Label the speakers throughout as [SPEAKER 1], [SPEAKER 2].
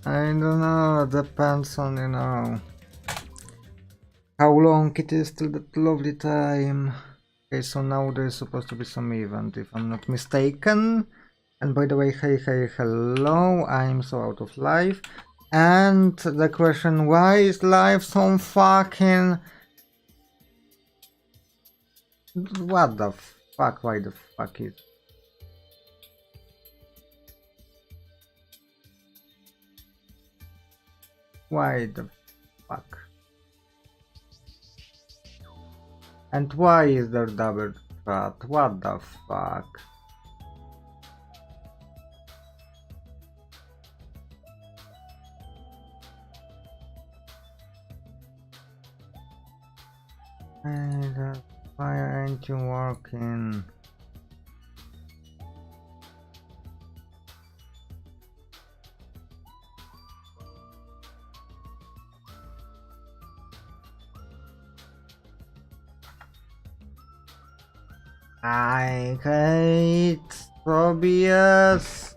[SPEAKER 1] I don't know, depends on, how long it is till that lovely time. Okay, so now there's supposed to be some event, if I'm not mistaken. And by the way, hey, hello, I'm so out of life. And the question, why is life so fucking... What the fuck, why the fuck is... Why the fuck? And why is there double chat? What the fuck? Why aren't you working? I hate Tobias.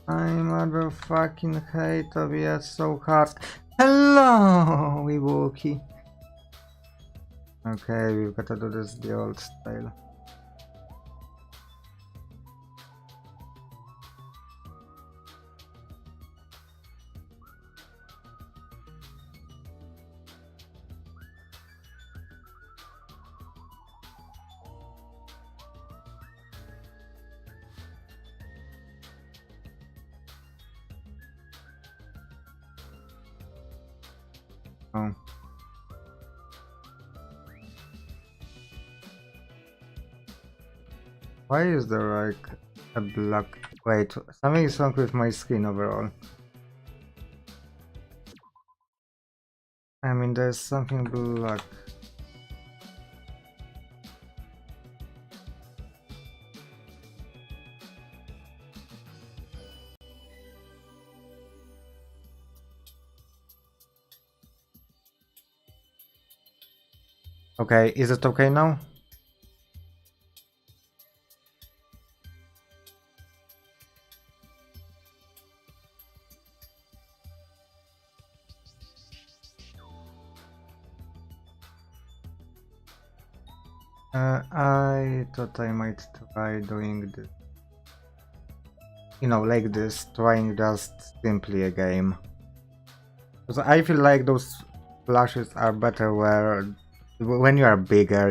[SPEAKER 1] I motherfucking hate Tobias so hard. Hello, Ibuki. Okay, we've got to do this the old style. Oh. Why is there like a black... Wait, something is wrong with my skin overall. I mean, there's something black. Okay, is it okay now? I thought I might try doing this. Like this, trying just simply a game. Because I feel like those flashes are better when you are bigger,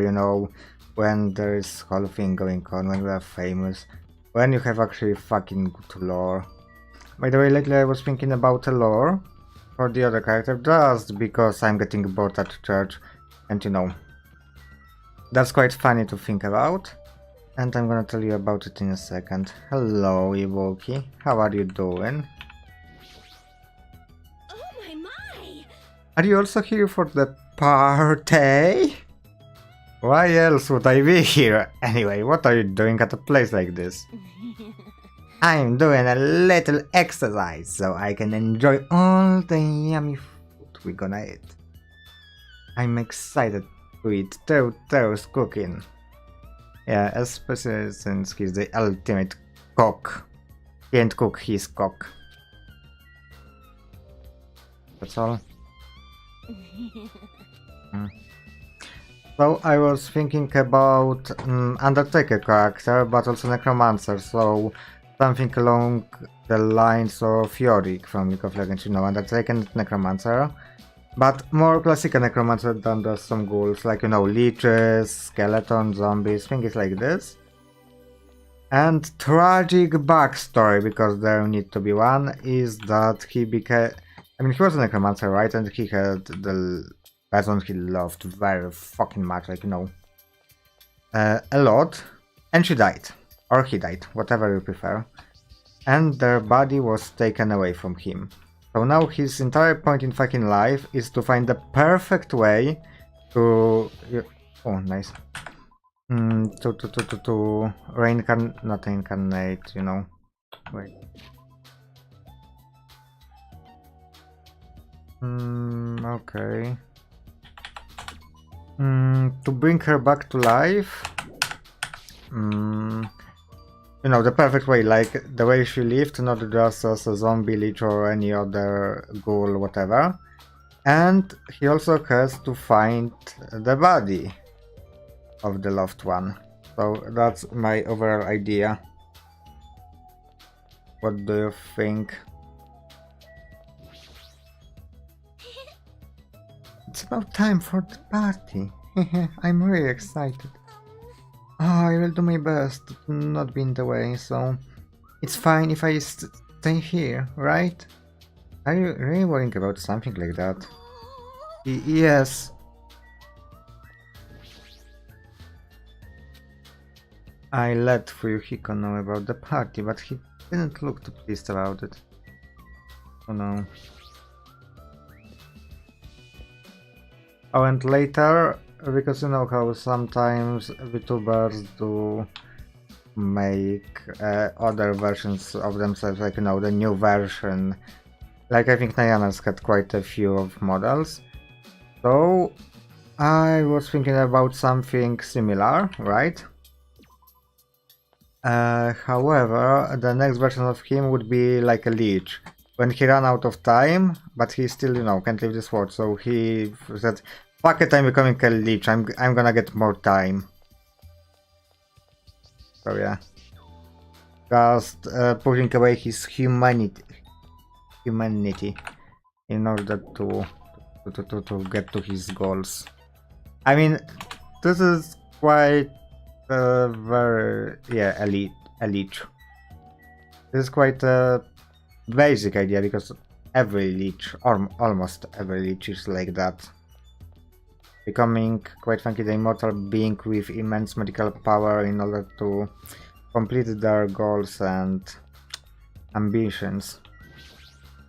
[SPEAKER 1] when there is whole thing going on, when you are famous, when you have actually fucking good lore. By the way, lately I was thinking about a lore for the other character just because I'm getting bored at church, and that's quite funny to think about, and I'm gonna tell you about it in a second. Hello, Iwoki. How are you doing?
[SPEAKER 2] Oh my!
[SPEAKER 1] Are you also here for the party? Why else would I be here? Anyway, what are you doing at a place like this? I'm doing a little exercise so I can enjoy all the yummy food we're gonna eat. I'm excited to eat Teo's cooking. Yeah, especially since he's the ultimate cook. He can't cook, he's cook. That's all. So I was thinking about Undertaker character, but also Necromancer, so something along the lines of Yorick from League of Legends, Undertaker and Necromancer. But more classical Necromancer than just some ghouls, like, leeches, skeletons, zombies, things like this. And tragic backstory, because there need to be one, is that he became... I mean, he was a Necromancer, right? And he had the person he loved very fucking much, like, a lot. And she died. Or he died, whatever you prefer. And their body was taken away from him. So now his entire point in fucking life is to find the perfect way to... Oh, nice. To reincarnate... Not reincarnate, Wait. Okay. To bring her back to life. You know, the perfect way, like the way she lived, not just as a zombie lich or any other ghoul, whatever. And he also has to find the body of the loved one. So that's my overall idea. What do you think? It's about time for the party. I'm really excited. Oh, I will do my best to not be in the way, so it's fine if I stay here, right? Are you really worrying about something like that? Yes. I let Fuyuhiko know about the party, but he didn't look too pleased about it. Oh no. Oh, and later, because you know how sometimes VTubers do make other versions of themselves, like, you know, the new version. Like, I think Nayana's had quite a few of models. So, I was thinking about something similar, right? However, the next version of him would be like a leech. When he ran out of time, but he still, you know, can't leave this world, so he said, fuck it, I'm becoming a leech, I'm gonna get more time. So yeah. Just pushing away his humanity in order to get to his goals. I mean, this is quite very, yeah, a leech. This is quite a basic idea because every leech, or almost every leech, is like that. Becoming, quite frankly, the immortal being with immense medical power in order to complete their goals and ambitions.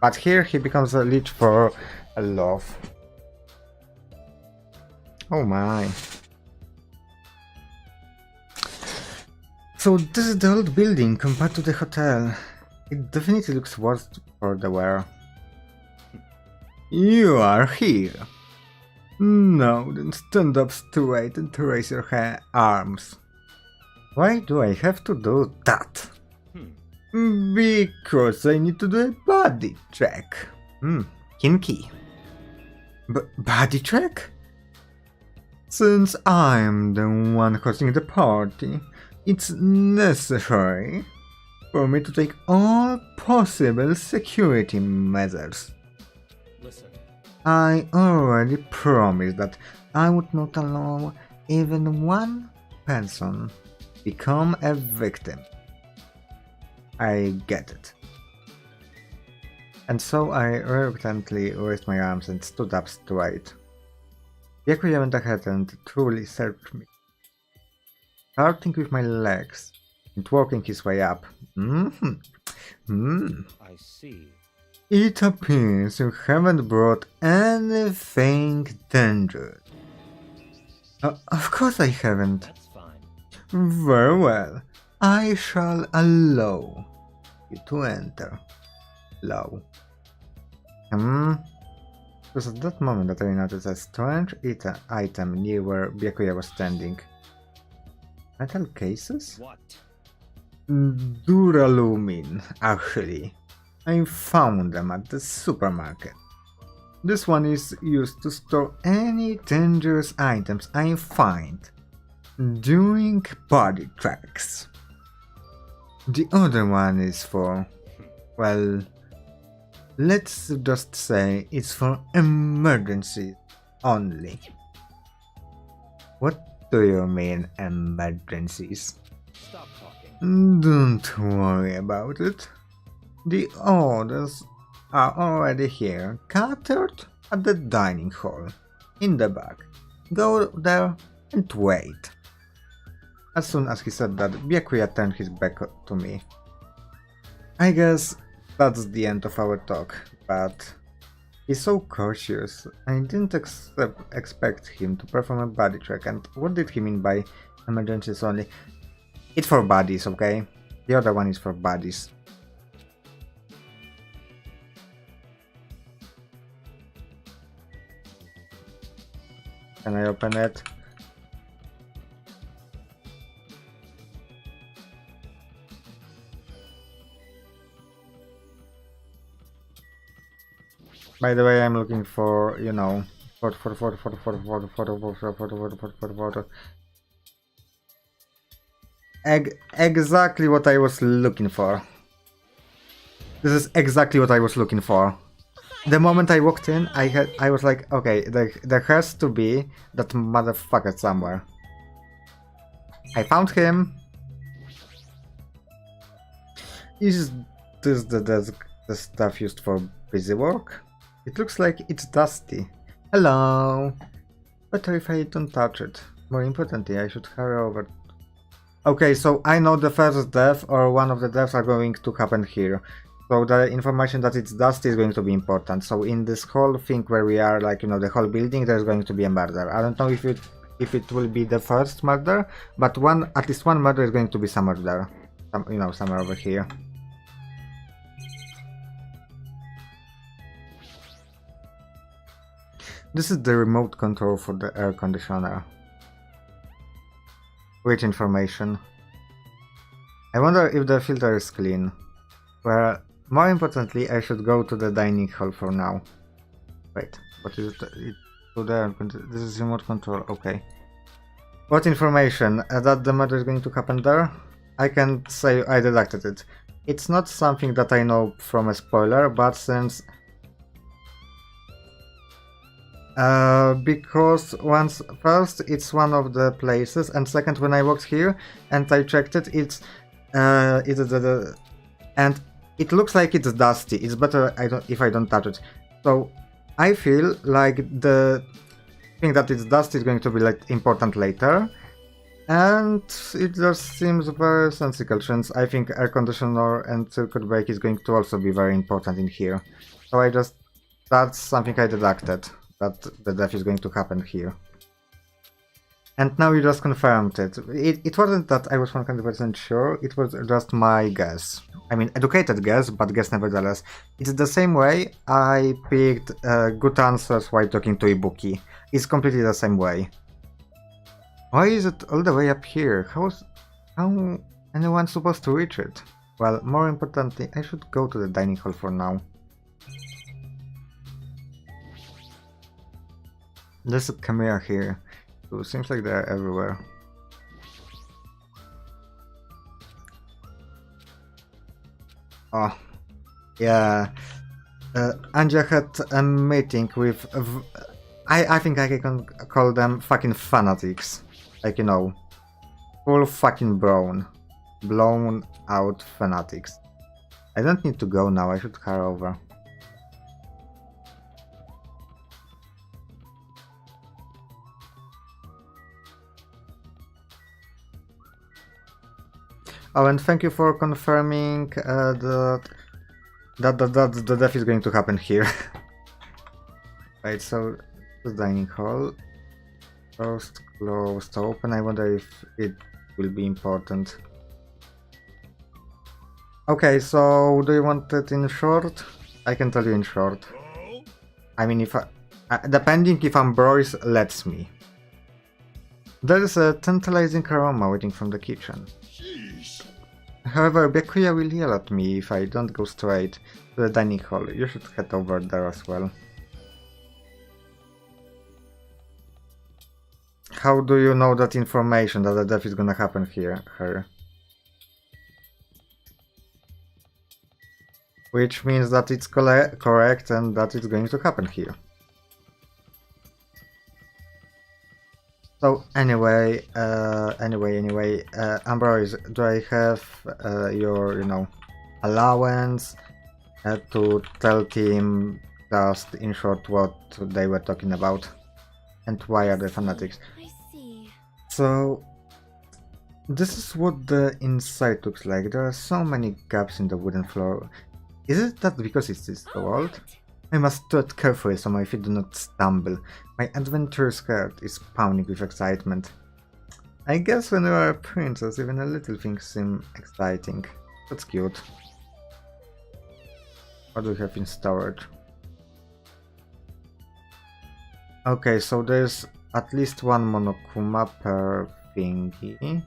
[SPEAKER 1] But here he becomes a leech for love. Oh my. So this is the old building compared to the hotel. It definitely looks worse for the wear. You are here. No, then stand up straight and raise your arms. Why do I have to do that? Because I need to do a body check. Kinky. Body check? Since I'm the one hosting the party, it's necessary for me to take all possible security measures.
[SPEAKER 2] Listen.
[SPEAKER 1] I already promised that I would not allow even one person become a victim. I get it. And so I reluctantly raised my arms and stood up straight. Byakuya went ahead and truly searched me, starting with my legs and working his way up.
[SPEAKER 2] I see.
[SPEAKER 1] It appears you haven't brought anything dangerous. Of course I haven't.
[SPEAKER 2] That's fine.
[SPEAKER 1] Very well. I shall allow you to enter. Low. It was at that moment that I noticed a strange item near where Byakuya was standing. Metal cases?
[SPEAKER 2] What?
[SPEAKER 1] Duralumin, actually. I found them at the supermarket. This one is used to store any dangerous items I find during body checks. The other one is for, well, let's just say it's for emergencies only. What do you mean, emergencies?
[SPEAKER 2] Stop talking.
[SPEAKER 1] Don't worry about it. The orders are already here, catered at the dining hall, in the back. Go there and wait. As soon as he said that, Byakuya turned his back to me. I guess that's the end of our talk, but he's so cautious. I didn't expect him to perform a body check, and what did he mean by emergencies only? It's for bodies, okay? The other one is for bodies. Can I open it? By the way, I'm looking for, you know, exactly what I was looking for. This is exactly what I was looking for. The moment I walked in, I was like, okay, there has to be that motherfucker somewhere. I found him. Is this the stuff used for busy work? It looks like it's dusty. Hello. Better if I don't touch it. More importantly, I should hurry over. Okay, so I know the first death or one of the deaths are going to happen here. So the information that it's dusty is going to be important. So in this whole thing where we are, like, you know, the whole building, there's going to be a murder. I don't know if it will be the first murder, but at least one murder is going to be somewhere there. You know, somewhere over here. This is the remote control for the air conditioner. Which information? I wonder if the filter is clean. Well, more importantly, I should go to the dining hall for now. Wait, what is it? This is remote control, okay. What information? That the murder is going to happen there? I can say I deducted it. It's not something that I know from a spoiler, but since... because first it's one of the places, and second when I walked here and I checked it, and it looks like it's dusty. It's better if I don't touch it. So I feel like the thing that it's dusty is going to be like important later, and it just seems very sensical since I think air conditioner and circuit break is going to also be very important in here. So that's something I deducted. That the death is going to happen here. And now you just confirmed it. It wasn't that I was 100% sure, it was just my guess. I mean, educated guess, but guess nevertheless. It's the same way I picked good answers while talking to Ibuki. It's completely the same way. Why is it all the way up here? How anyone supposed to reach it? Well, more importantly, I should go to the dining hall for now. There's a camera here, so it seems like they're everywhere. Oh, yeah. Anja had a meeting with... I think I can call them fucking fanatics. Like, you know, full fucking blown out fanatics. I don't need to go now, I should hurry over. Oh, and thank you for confirming that the death is going to happen here. Right, so the dining hall. Closed, closed, open. I wonder if it will be important. Okay, so do you want it in short? I can tell you in short. I mean, if depending if Ambroise lets me. There is a tantalizing aroma waiting from the kitchen. However, Byakuya will yell at me if I don't go straight to the dining hall. You should head over there as well. How do you know that information that the death is gonna happen here? Which means that it's correct and that it's going to happen here. So anyway, Ambroise, do I have your, you know, allowance to tell team just in short what they were talking about and why are they fanatics?
[SPEAKER 3] I see.
[SPEAKER 1] So this is what the inside looks like. There are so many gaps in the wooden floor. Is it that because it is so old? I must tread carefully so my feet do not stumble. My adventurous heart is pounding with excitement. I guess when you are a princess, even a little things seem exciting. That's cute. What do we have in storage? Okay, so there's at least one Monokuma per thingy.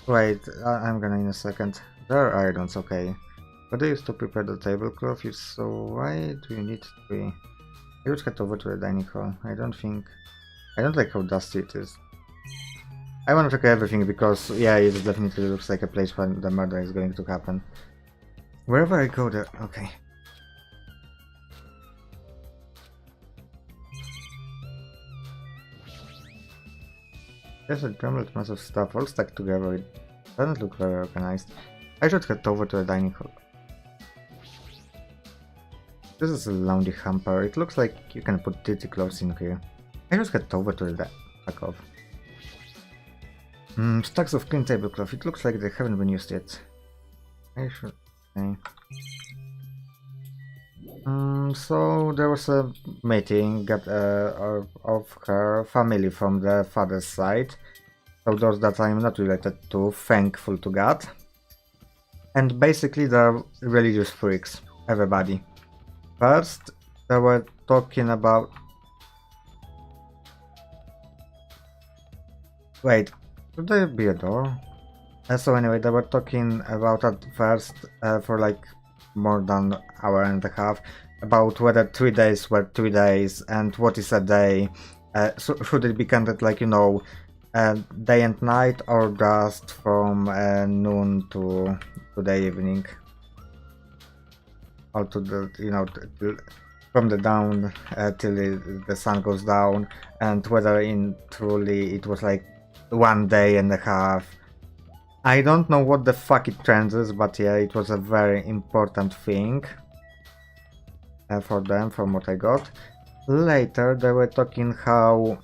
[SPEAKER 1] Wait, I'm gonna in a second. There are items, okay. What do you use to prepare the tablecloth? If so, why do you need 3? I would head over to the dining hall. I don't like how dusty it is. I want to check everything because, yeah, it definitely looks like a place where the murder is going to happen. Wherever I go there, okay. There's a jumbled mess of stuff all stuck together. It doesn't look very organized. I should head over to the dining hall. This is a laundry hamper. It looks like you can put dirty clothes in here. I should head over to the back of. Stacks of clean tablecloth. It looks like they haven't been used yet. I should say. So there was a meeting of her family from the father's side. So those that I'm not related to, thankful to God. And basically they're religious freaks, everybody. First, they were talking about... Wait, could there be a door? So anyway, they were talking about at first for like more than an hour and a half about whether 3 days were 3 days and what is a day. So should it be counted like, you know, day and night or just from noon to the evening? Or to the, you know, from the dawn till the sun goes down, and whether in truly it was like 1 day and a half. I don't know what the fuck it translates, but yeah, it was a very important thing for them, from what I got. Later, they were talking how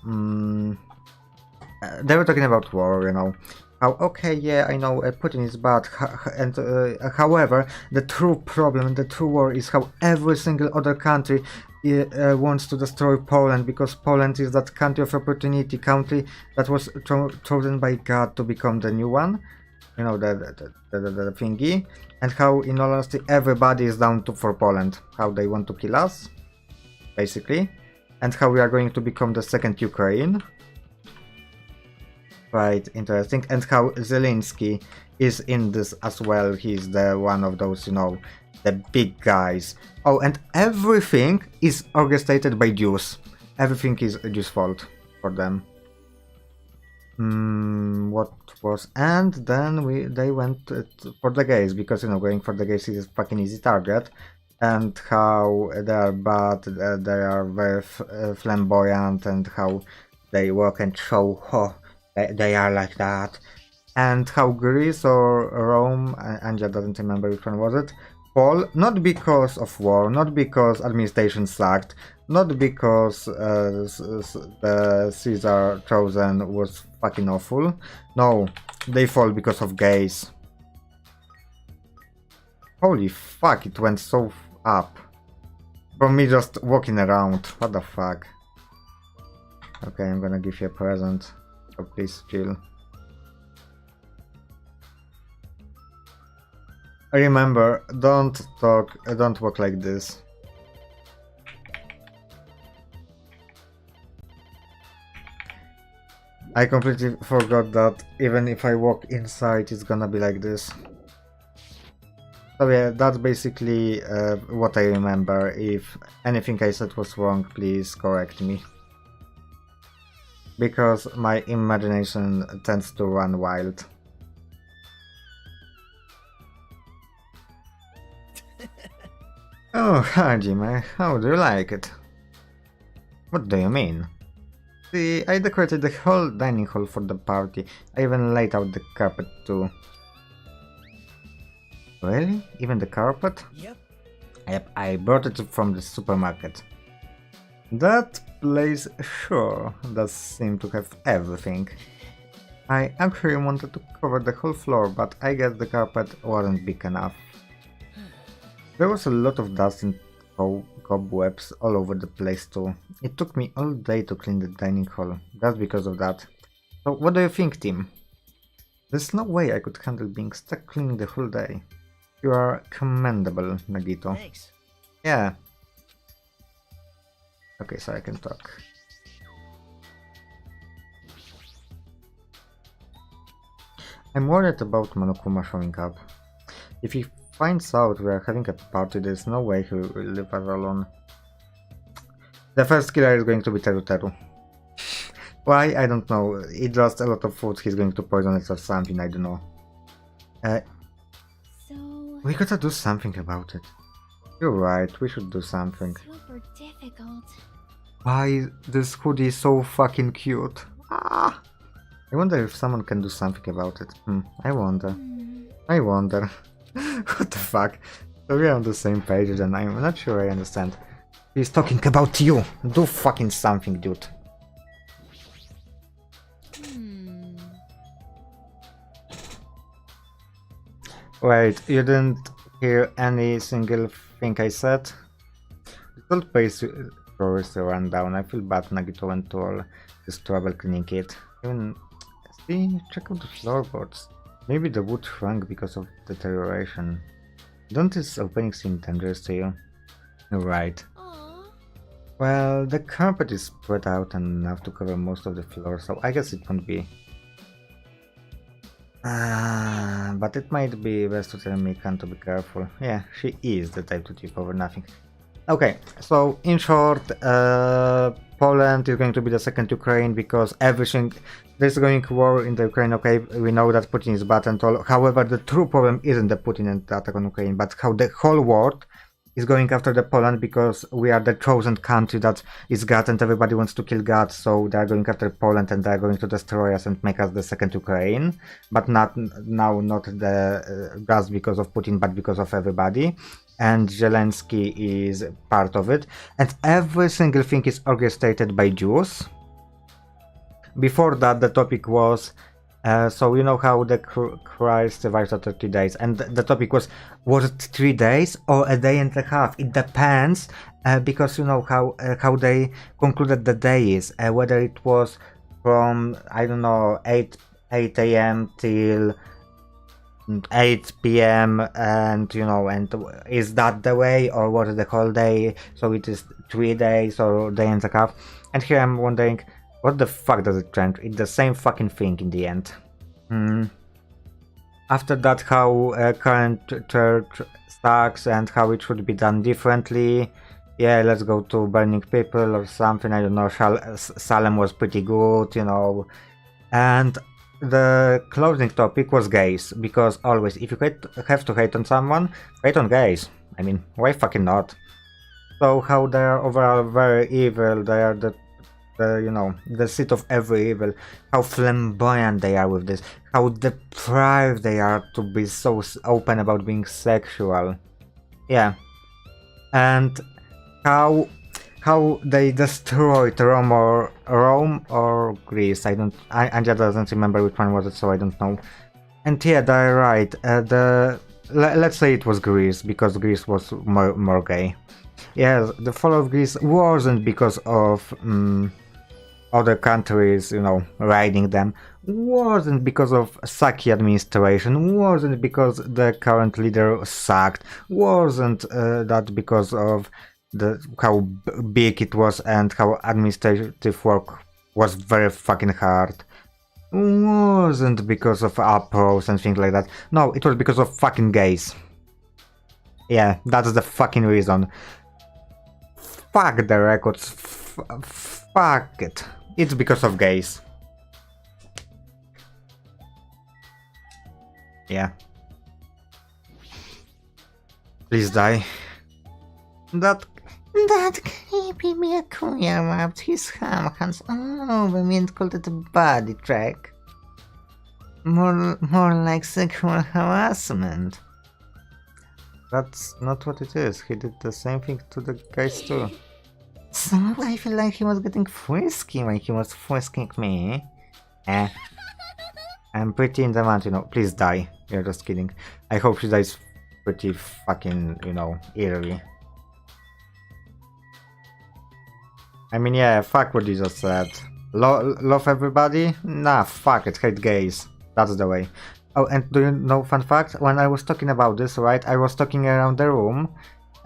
[SPEAKER 1] they were talking about war, you know. How, okay, yeah, I know Putin is bad, and however, the true problem, the true war is how every single other country wants to destroy Poland, because Poland is that country of opportunity, country that was chosen by God to become the new one. You know, the thingy, and how, in all honesty, everybody is down for Poland. How they want to kill us, basically, and how we are going to become the second Ukraine. Quite interesting, and how Zelensky is in this as well. He's the one of those, you know, the big guys. Oh, and everything is orchestrated by Jews. Everything is Jews' fault for them. What was, and then they went for the gays, because, you know, going for the gays is a fucking easy target, and how they are bad, they are very flamboyant, and how they work and show, oh, they are like that, and how Greece or Rome, Anja doesn't remember which one was it, fall, not because of war, not because administration sucked, not because the Caesar chosen was fucking awful. No, they fall because of gays. Holy fuck, it went so up. From me just walking around. What the fuck? Okay, I'm gonna give you a present. So please chill. Remember, don't walk like this. I completely forgot that even if I walk inside, it's gonna be like this. So yeah, that's basically what I remember. If anything I said was wrong, please correct me. Because my imagination tends to run wild. Oh, Hajime, how do you like it? What do you mean? See, I decorated the whole dining hall for the party. I even laid out the carpet too. Really? Even the carpet? Yep, I brought it from the supermarket. That place sure does seem to have everything. I actually wanted to cover the whole floor, but I guess the carpet wasn't big enough. There was a lot of dust and cobwebs all over the place too. It took me all day to clean the dining hall, just because of that. So what do you think, team? There's no way I could handle being stuck cleaning the whole day. You are commendable, Nagito.
[SPEAKER 2] Thanks.
[SPEAKER 1] Yeah. Okay, so I can talk. I'm worried about Monokuma showing up. If he finds out we are having a party, there's no way he will leave us alone. The first killer is going to be Teru Teru. Why? I don't know. Eat just a lot of food, he's going to poison us or something, I don't know.
[SPEAKER 3] So
[SPEAKER 1] We gotta do something about it. You're right, we should do something.
[SPEAKER 3] super difficult.
[SPEAKER 1] Why this hoodie is so fucking cute? Ah! I wonder if someone can do something about it. I wonder. I wonder. What the fuck? So we're on the same page and I'm not sure I understand. He's talking about you! Do fucking something, dude. Wait, you didn't hear any single thing I said? The old place tourist run down. I feel bad Nagito went to all this trouble cleaning it. Even see, check out the floorboards. Maybe the wood shrunk because of deterioration. Don't this opening seem dangerous to you? Right.
[SPEAKER 3] Aww.
[SPEAKER 1] Well, the carpet is spread out enough to cover most of the floor, so I guess it won't be. But it might be best to tell Mikan to be careful. Yeah, she is the type to trip over nothing. Okay, so in short, Poland is going to be the second Ukraine because everything, there's going war in the Ukraine, okay, we know that Putin is bad and all, however the true problem isn't the Putin and the attack on Ukraine, but how the whole world is going after the Poland because we are the chosen country that is God and everybody wants to kill God, so they are going after Poland and they are going to destroy us and make us the second Ukraine, but not just because of Putin, but because of everybody. And Zelensky is part of it, and every single thing is orchestrated by Jews. Before that, the topic was, so you know how the Christ survived after 3 days, and the topic was it 3 days or a day and a half? It depends, because you know how they concluded the days, whether it was from, I don't know, 8 a.m. till 8 p.m. and you know, and is that the way or was it the whole day? So it is 3 days or day and a half. And here I'm wondering, what the fuck does it change? It's the same fucking thing in the end. After that, how current church sucks and how it should be done differently. Yeah, let's go to burning people or something. I don't know. Salem was pretty good, you know. And the closing topic was gays, because always, if you have to hate on someone, hate on gays. I mean, why fucking not? So how they are overall very evil, they are the you know, the seat of every evil, how flamboyant they are with this, how deprived they are to be so open about being sexual. Yeah. And how they destroyed Rome or Greece. Anja doesn't remember which one was it, so I don't know. And yeah, they're right. Let's say it was Greece, because Greece was more gay. Yeah, the fall of Greece wasn't because of other countries, you know, riding them. Wasn't because of sucky administration. Wasn't because the current leader sucked. Wasn't that because of how big it was and how administrative work was very fucking hard. Wasn't because of appros and things like that. No, it was because of fucking gays. Yeah, that's the fucking reason. Fuck the records. Fuck it. It's because of gays. Yeah. Please die. That creepy Miyakuya wrapped his hands all over me and called it a body track. More like sexual harassment. That's not what it is. He did the same thing to the guys too. So I feel like he was getting frisky when he was frisking me. I'm pretty in demand, you know. Please die. You're just kidding. I hope she dies pretty fucking, you know, eerily. I mean, yeah, fuck what you just said. Love everybody? Nah, fuck it, hate gays. That's the way. Oh, and do you know, fun fact? When I was talking about this, right, I was talking around the room,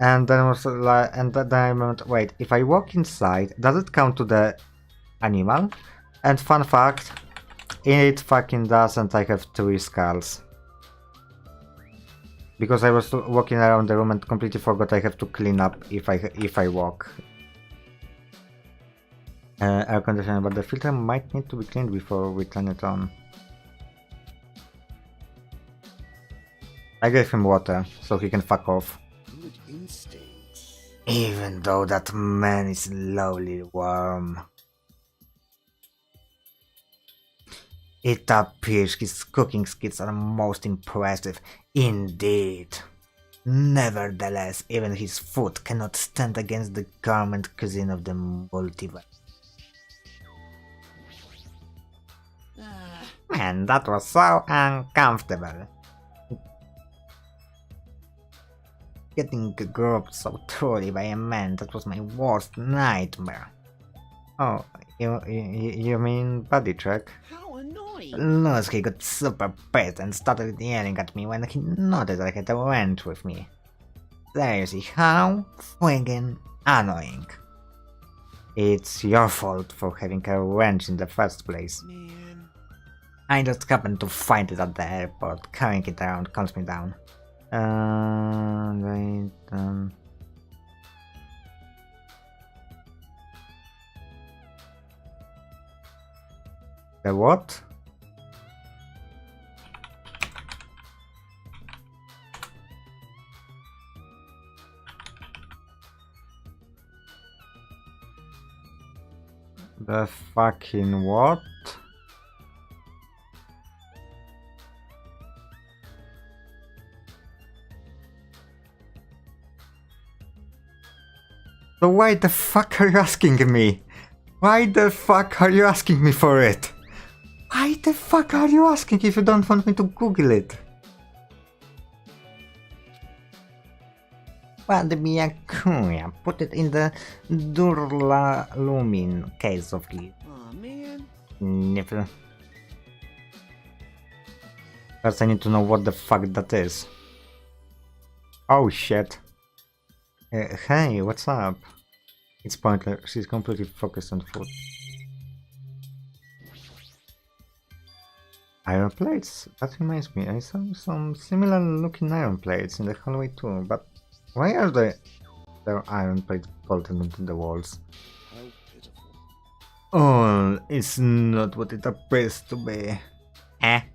[SPEAKER 1] and then was like, and then I remembered, wait, if I walk inside, does it count to the animal? And fun fact, it fucking doesn't. I have 3 skulls. Because I was walking around the room and completely forgot I have to clean up if I walk. Air conditioner, but the filter might need to be cleaned before we turn it on. I gave him water, so he can fuck off.
[SPEAKER 2] Good instincts.
[SPEAKER 1] Even though that man is lowly warm. It appears his cooking skills are most impressive indeed. Nevertheless, even his food cannot stand against the gourmet cuisine of the multiverse. Man, that was so uncomfortable. Getting groped so truly by a man, that was my worst nightmare. Oh, you mean body check?
[SPEAKER 2] How annoying.
[SPEAKER 1] Luz, he got super pissed and started yelling at me when he noticed I had a wrench with me. Seriously, how friggin' annoying. It's your fault for having a wrench in the first place.
[SPEAKER 2] Man.
[SPEAKER 1] I just happened to find it at the airport. Carrying it around calms me down. Wait, The what? The fucking what? So why the fuck are you asking me? Why the fuck are you asking me for it? Why the fuck are you asking if you don't want me to Google it? Wadbiakuya, put it in the Durlalumin case of the
[SPEAKER 2] Aw, man.
[SPEAKER 1] nipple. First I need to know what the fuck that is. Oh shit. Hey, what's up? It's pointless, she's completely focused on food. Iron plates? That reminds me, I saw some similar looking iron plates in the hallway too, but why are there iron plates bolted onto the walls?
[SPEAKER 2] How pitiful.
[SPEAKER 1] Oh, it's not what it appears to be.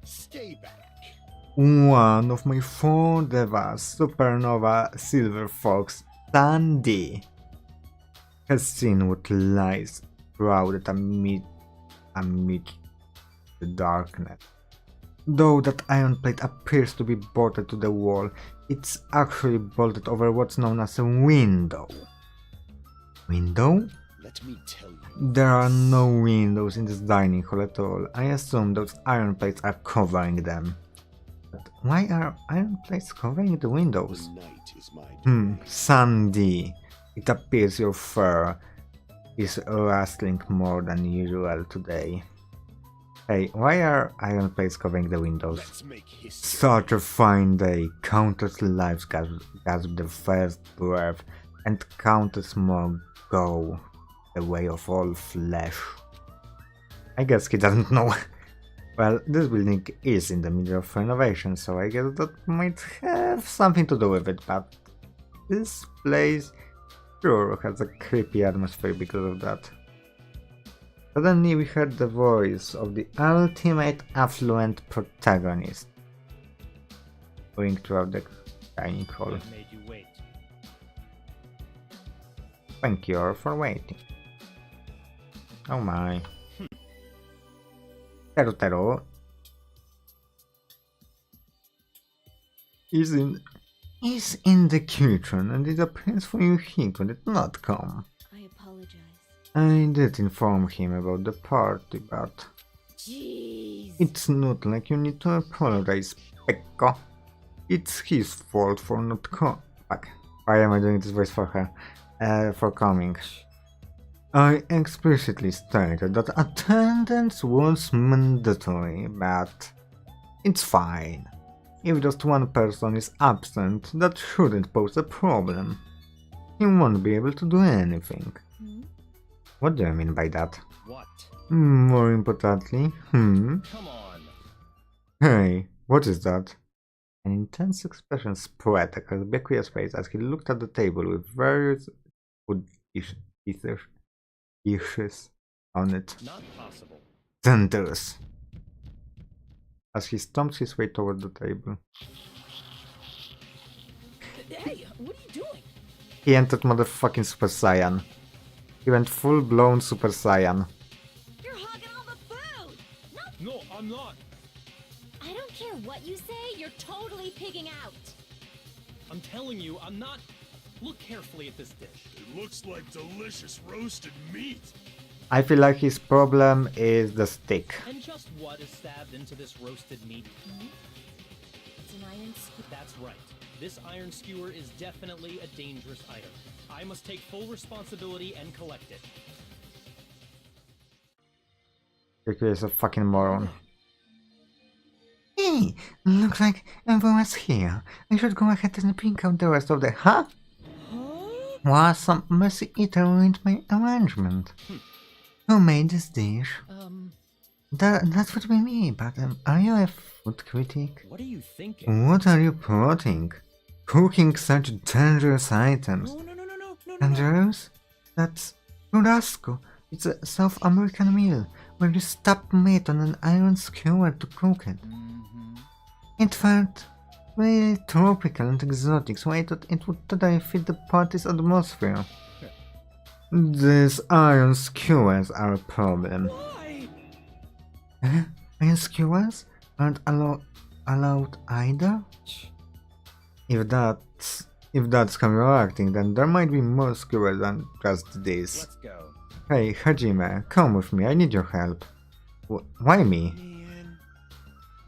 [SPEAKER 2] Stay back.
[SPEAKER 1] One of my 4 devas, Supernova Silver Fox, Sandy, has seen what lies shrouded amid the darkness. Though that iron plate appears to be bolted to the wall, it's actually bolted over what's known as a window. Window?
[SPEAKER 2] Let me tell you.
[SPEAKER 1] There are no windows in this dining hall at all. I assume those iron plates are covering them. But why are iron plates covering the windows?
[SPEAKER 2] The night is my
[SPEAKER 1] Sandy. It appears your fur is rustling more than usual today. Hey, why are iron plates covering the windows?
[SPEAKER 2] Let's make history.
[SPEAKER 1] Such a fine day. Countless lives gasp their first breath, and countless more go the way of all flesh. I guess he doesn't know. Well, this building is in the middle of renovation, so I guess that might have something to do with it, but this place sure has a creepy atmosphere because of that. Suddenly we heard the voice of the ultimate affluent protagonist going throughout the dining hall.
[SPEAKER 2] What made you wait?
[SPEAKER 1] Thank you for waiting. Oh my. Teru is in the kitchen, and it appears for you he could not come.
[SPEAKER 3] I apologize.
[SPEAKER 1] I did inform him about the party, but
[SPEAKER 3] Jeez.
[SPEAKER 1] it's not like you need to apologize, Pekko. It's his fault for not coming. Why am I doing this voice for her? For coming. I explicitly stated that attendance was mandatory, but it's fine. If just one person is absent, that shouldn't pose a problem. He won't be able to do anything. What do you mean by that?
[SPEAKER 2] What?
[SPEAKER 1] More importantly,
[SPEAKER 2] Come on.
[SPEAKER 1] Hey, what is that? An intense expression spread across Byakuya's face as he looked at the table with various food dishes on it.
[SPEAKER 2] Not possible.
[SPEAKER 1] Dangerous. As he stomped his way toward the table.
[SPEAKER 3] Hey, what are you doing?
[SPEAKER 1] He entered motherfucking Super Saiyan. He went full-blown Super Saiyan.
[SPEAKER 3] You're hogging all the food!
[SPEAKER 2] No, I'm not.
[SPEAKER 3] I don't care what you say, you're totally pigging out.
[SPEAKER 2] I'm telling you, I'm not. Look carefully at this dish.
[SPEAKER 4] It looks like delicious roasted meat.
[SPEAKER 1] I feel like his problem is the stick.
[SPEAKER 2] And just what is stabbed into this roasted meat?
[SPEAKER 3] It's an iron skewer.
[SPEAKER 2] That's right. This iron skewer is definitely a dangerous item. I must take full responsibility and collect it.
[SPEAKER 1] Byakuya is a fucking moron. Hey, looks like everyone's here. I should go ahead and pick out the rest of the... Huh? Was some messy eater ruined my arrangement. Who made this dish? That would be me, but are you a food critic?
[SPEAKER 2] What are you thinking?
[SPEAKER 1] What are you plotting? Cooking such dangerous items.
[SPEAKER 2] No.
[SPEAKER 1] Dangerous? That's churrasco. It's a South American meal where you stab meat on an iron skewer to cook it. It felt really tropical and exotic, so I thought it would totally fit the party's atmosphere. These iron skewers are a problem.
[SPEAKER 2] Why?
[SPEAKER 1] Iron skewers aren't allowed either? If that's how you're acting, then there might be more skewers than just this.
[SPEAKER 2] Let's go.
[SPEAKER 1] Hey, Hajime, come with me, I need your help. Why me?
[SPEAKER 4] Man.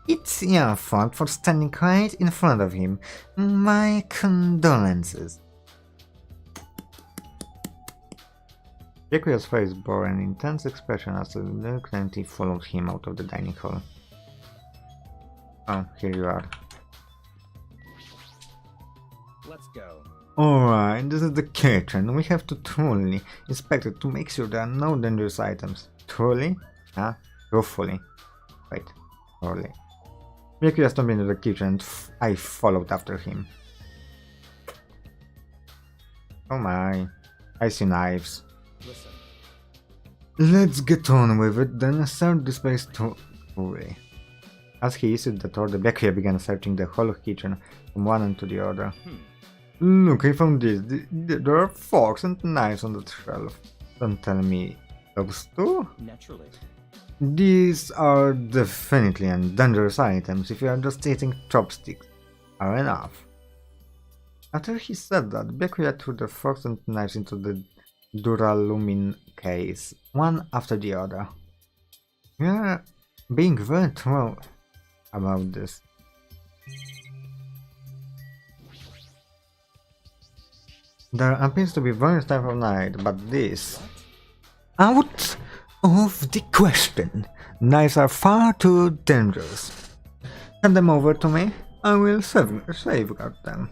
[SPEAKER 1] It's your fault for standing right in front of him. My condolences. Byakuya's face bore an intense expression as the lieutenant followed him out of the dining hall. Oh, here you are.
[SPEAKER 2] Let's go.
[SPEAKER 1] Alright, this is the kitchen. We have to truly inspect it to make sure there are no dangerous items. Truly? Huh? Truthfully. Wait, truly. Byakuya stomped into the kitchen and I followed after him. Oh my. I see knives.
[SPEAKER 2] Listen.
[SPEAKER 1] Let's get on with it, then start this place thoroughly. As he issued the order, Byakuya began searching the whole kitchen from one end to the other. Look, I found this. There are forks and knives on the shelf. Don't tell me those two?
[SPEAKER 2] Naturally.
[SPEAKER 1] These are definitely dangerous items if you are just eating chopsticks. Are enough. After he said that, Byakuya threw the forks and knives into the duralumin case, one after the other. We are being very thorough about this. There appears to be various types of knives, but this... Out of the question! Knives are far too dangerous. Hand them over to me, I will safeguard them.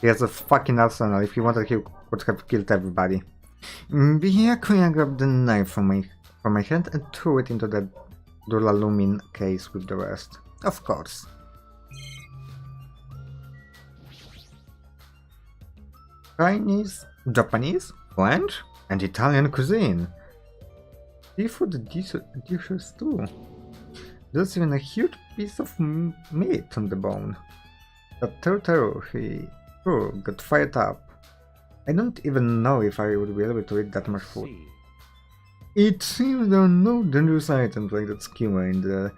[SPEAKER 1] He has a fucking arsenal. If he wanted, he would have killed everybody. Byakuya grabbed the knife from my hand and threw it into the duralumin case with the rest. Of course. Chinese, Japanese, French, and Italian cuisine. Seafood dishes too. There's even a huge piece of meat on the bone. That turtle he threw got fired up. I don't even know if I would be able to eat that much food.
[SPEAKER 2] See.
[SPEAKER 1] It seems there are no dangerous items like that skewer in the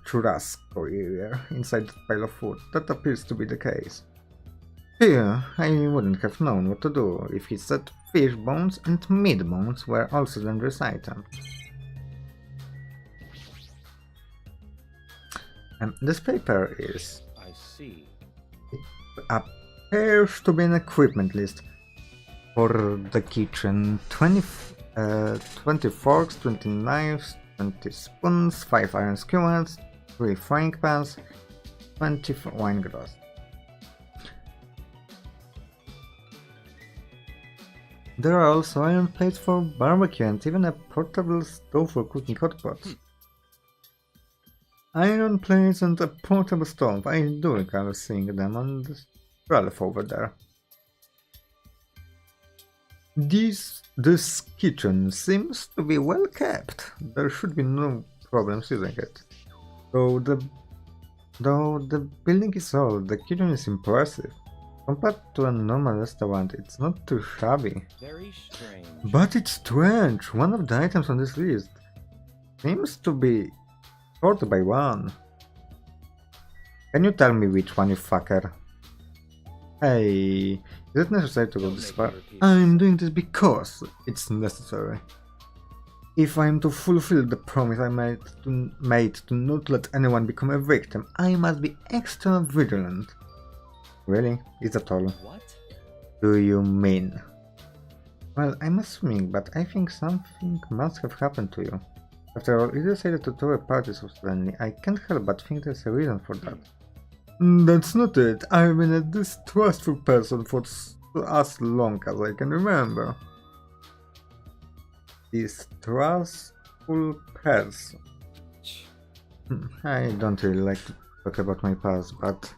[SPEAKER 1] churrasco area inside that pile of food. That appears to be the case. Here, I wouldn't have known what to do if he said fish bones and meat bones were also dangerous items. This paper is...
[SPEAKER 2] I see.
[SPEAKER 1] appears to be an equipment list for the kitchen. 20 forks, 20 knives, 20 spoons, 5 iron skewers, 3 frying pans, 20 wine glasses. There are also iron plates for barbecue and even a portable stove for cooking hot pots. Iron plates and a portable stove. I do recall seeing them on the shelf over there. This kitchen seems to be well kept. There should be no problems using it. Though the building is old, the kitchen is impressive. Compared to a normal restaurant, it's not too shabby.
[SPEAKER 2] Very strange.
[SPEAKER 1] But it's strange. One of the items on this list seems to be short by one. Can you tell me which one, you fucker? Hey, is it necessary to go this far? I'm doing this because it's necessary. If I'm to fulfill the promise I made to not let anyone become a victim, I must be extra vigilant. Really? Is that all?
[SPEAKER 2] What?
[SPEAKER 1] Do you mean? Well, I'm assuming, but I think something must have happened to you. After all, you decided to throw a party so suddenly. I can't help but think there's a reason for that. That's not it. I've been a distrustful person for as long as I can remember. Distrustful person. I don't really like to talk about my past, but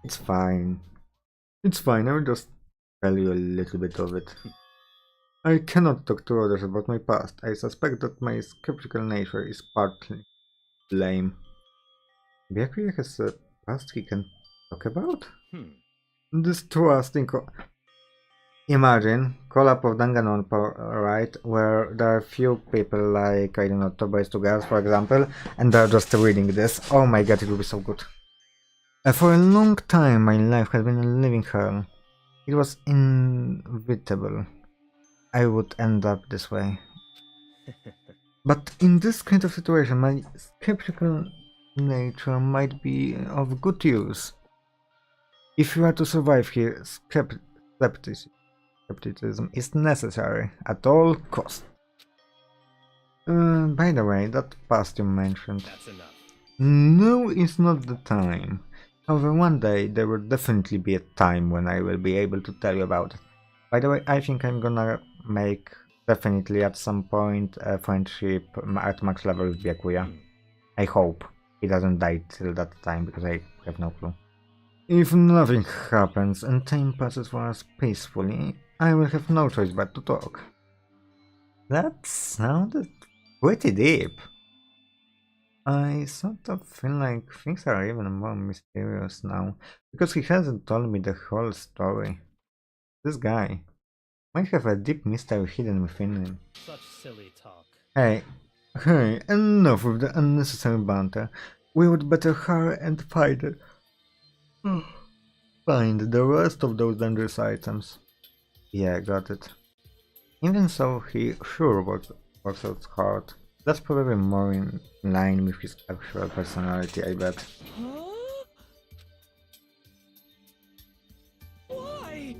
[SPEAKER 1] it's fine. It's fine, I will just tell you a little bit of it. I cannot talk to others about my past. I suspect that my skeptical nature is partly blame. Byakuya has a past he can talk about? Distrusting. Imagine collab of Danganronpa, right? Where there are few people like, I don't know, two boys, two girls, for example, and they're just reading this. Oh my god, it will be so good. For a long time, my life has been a living hell. It was inevitable. I would end up this way. But in this kind of situation, my skeptical nature might be of good use. If you are to survive here, skepticism is necessary at all costs. By the way, that past you mentioned.
[SPEAKER 2] That's enough.
[SPEAKER 1] No, it's not the time. However, one day there will definitely be a time when I will be able to tell you about it. By the way, I think I'm gonna make definitely at some point a friendship at max level with Byakuya. I hope he doesn't die till that time because I have no clue. If nothing happens and time passes for us peacefully, I will have no choice but to talk. That sounded pretty deep. I sort of feel like things are even more mysterious now, because he hasn't told me the whole story. This guy might have a deep mystery hidden within him.
[SPEAKER 2] Such silly talk.
[SPEAKER 1] Hey, enough with the unnecessary banter. We would better hurry and find it. Find the rest of those dangerous items. Yeah, got it. Even so, he sure works out hard. That's probably more in line with his actual personality, I bet.
[SPEAKER 2] Huh? Why?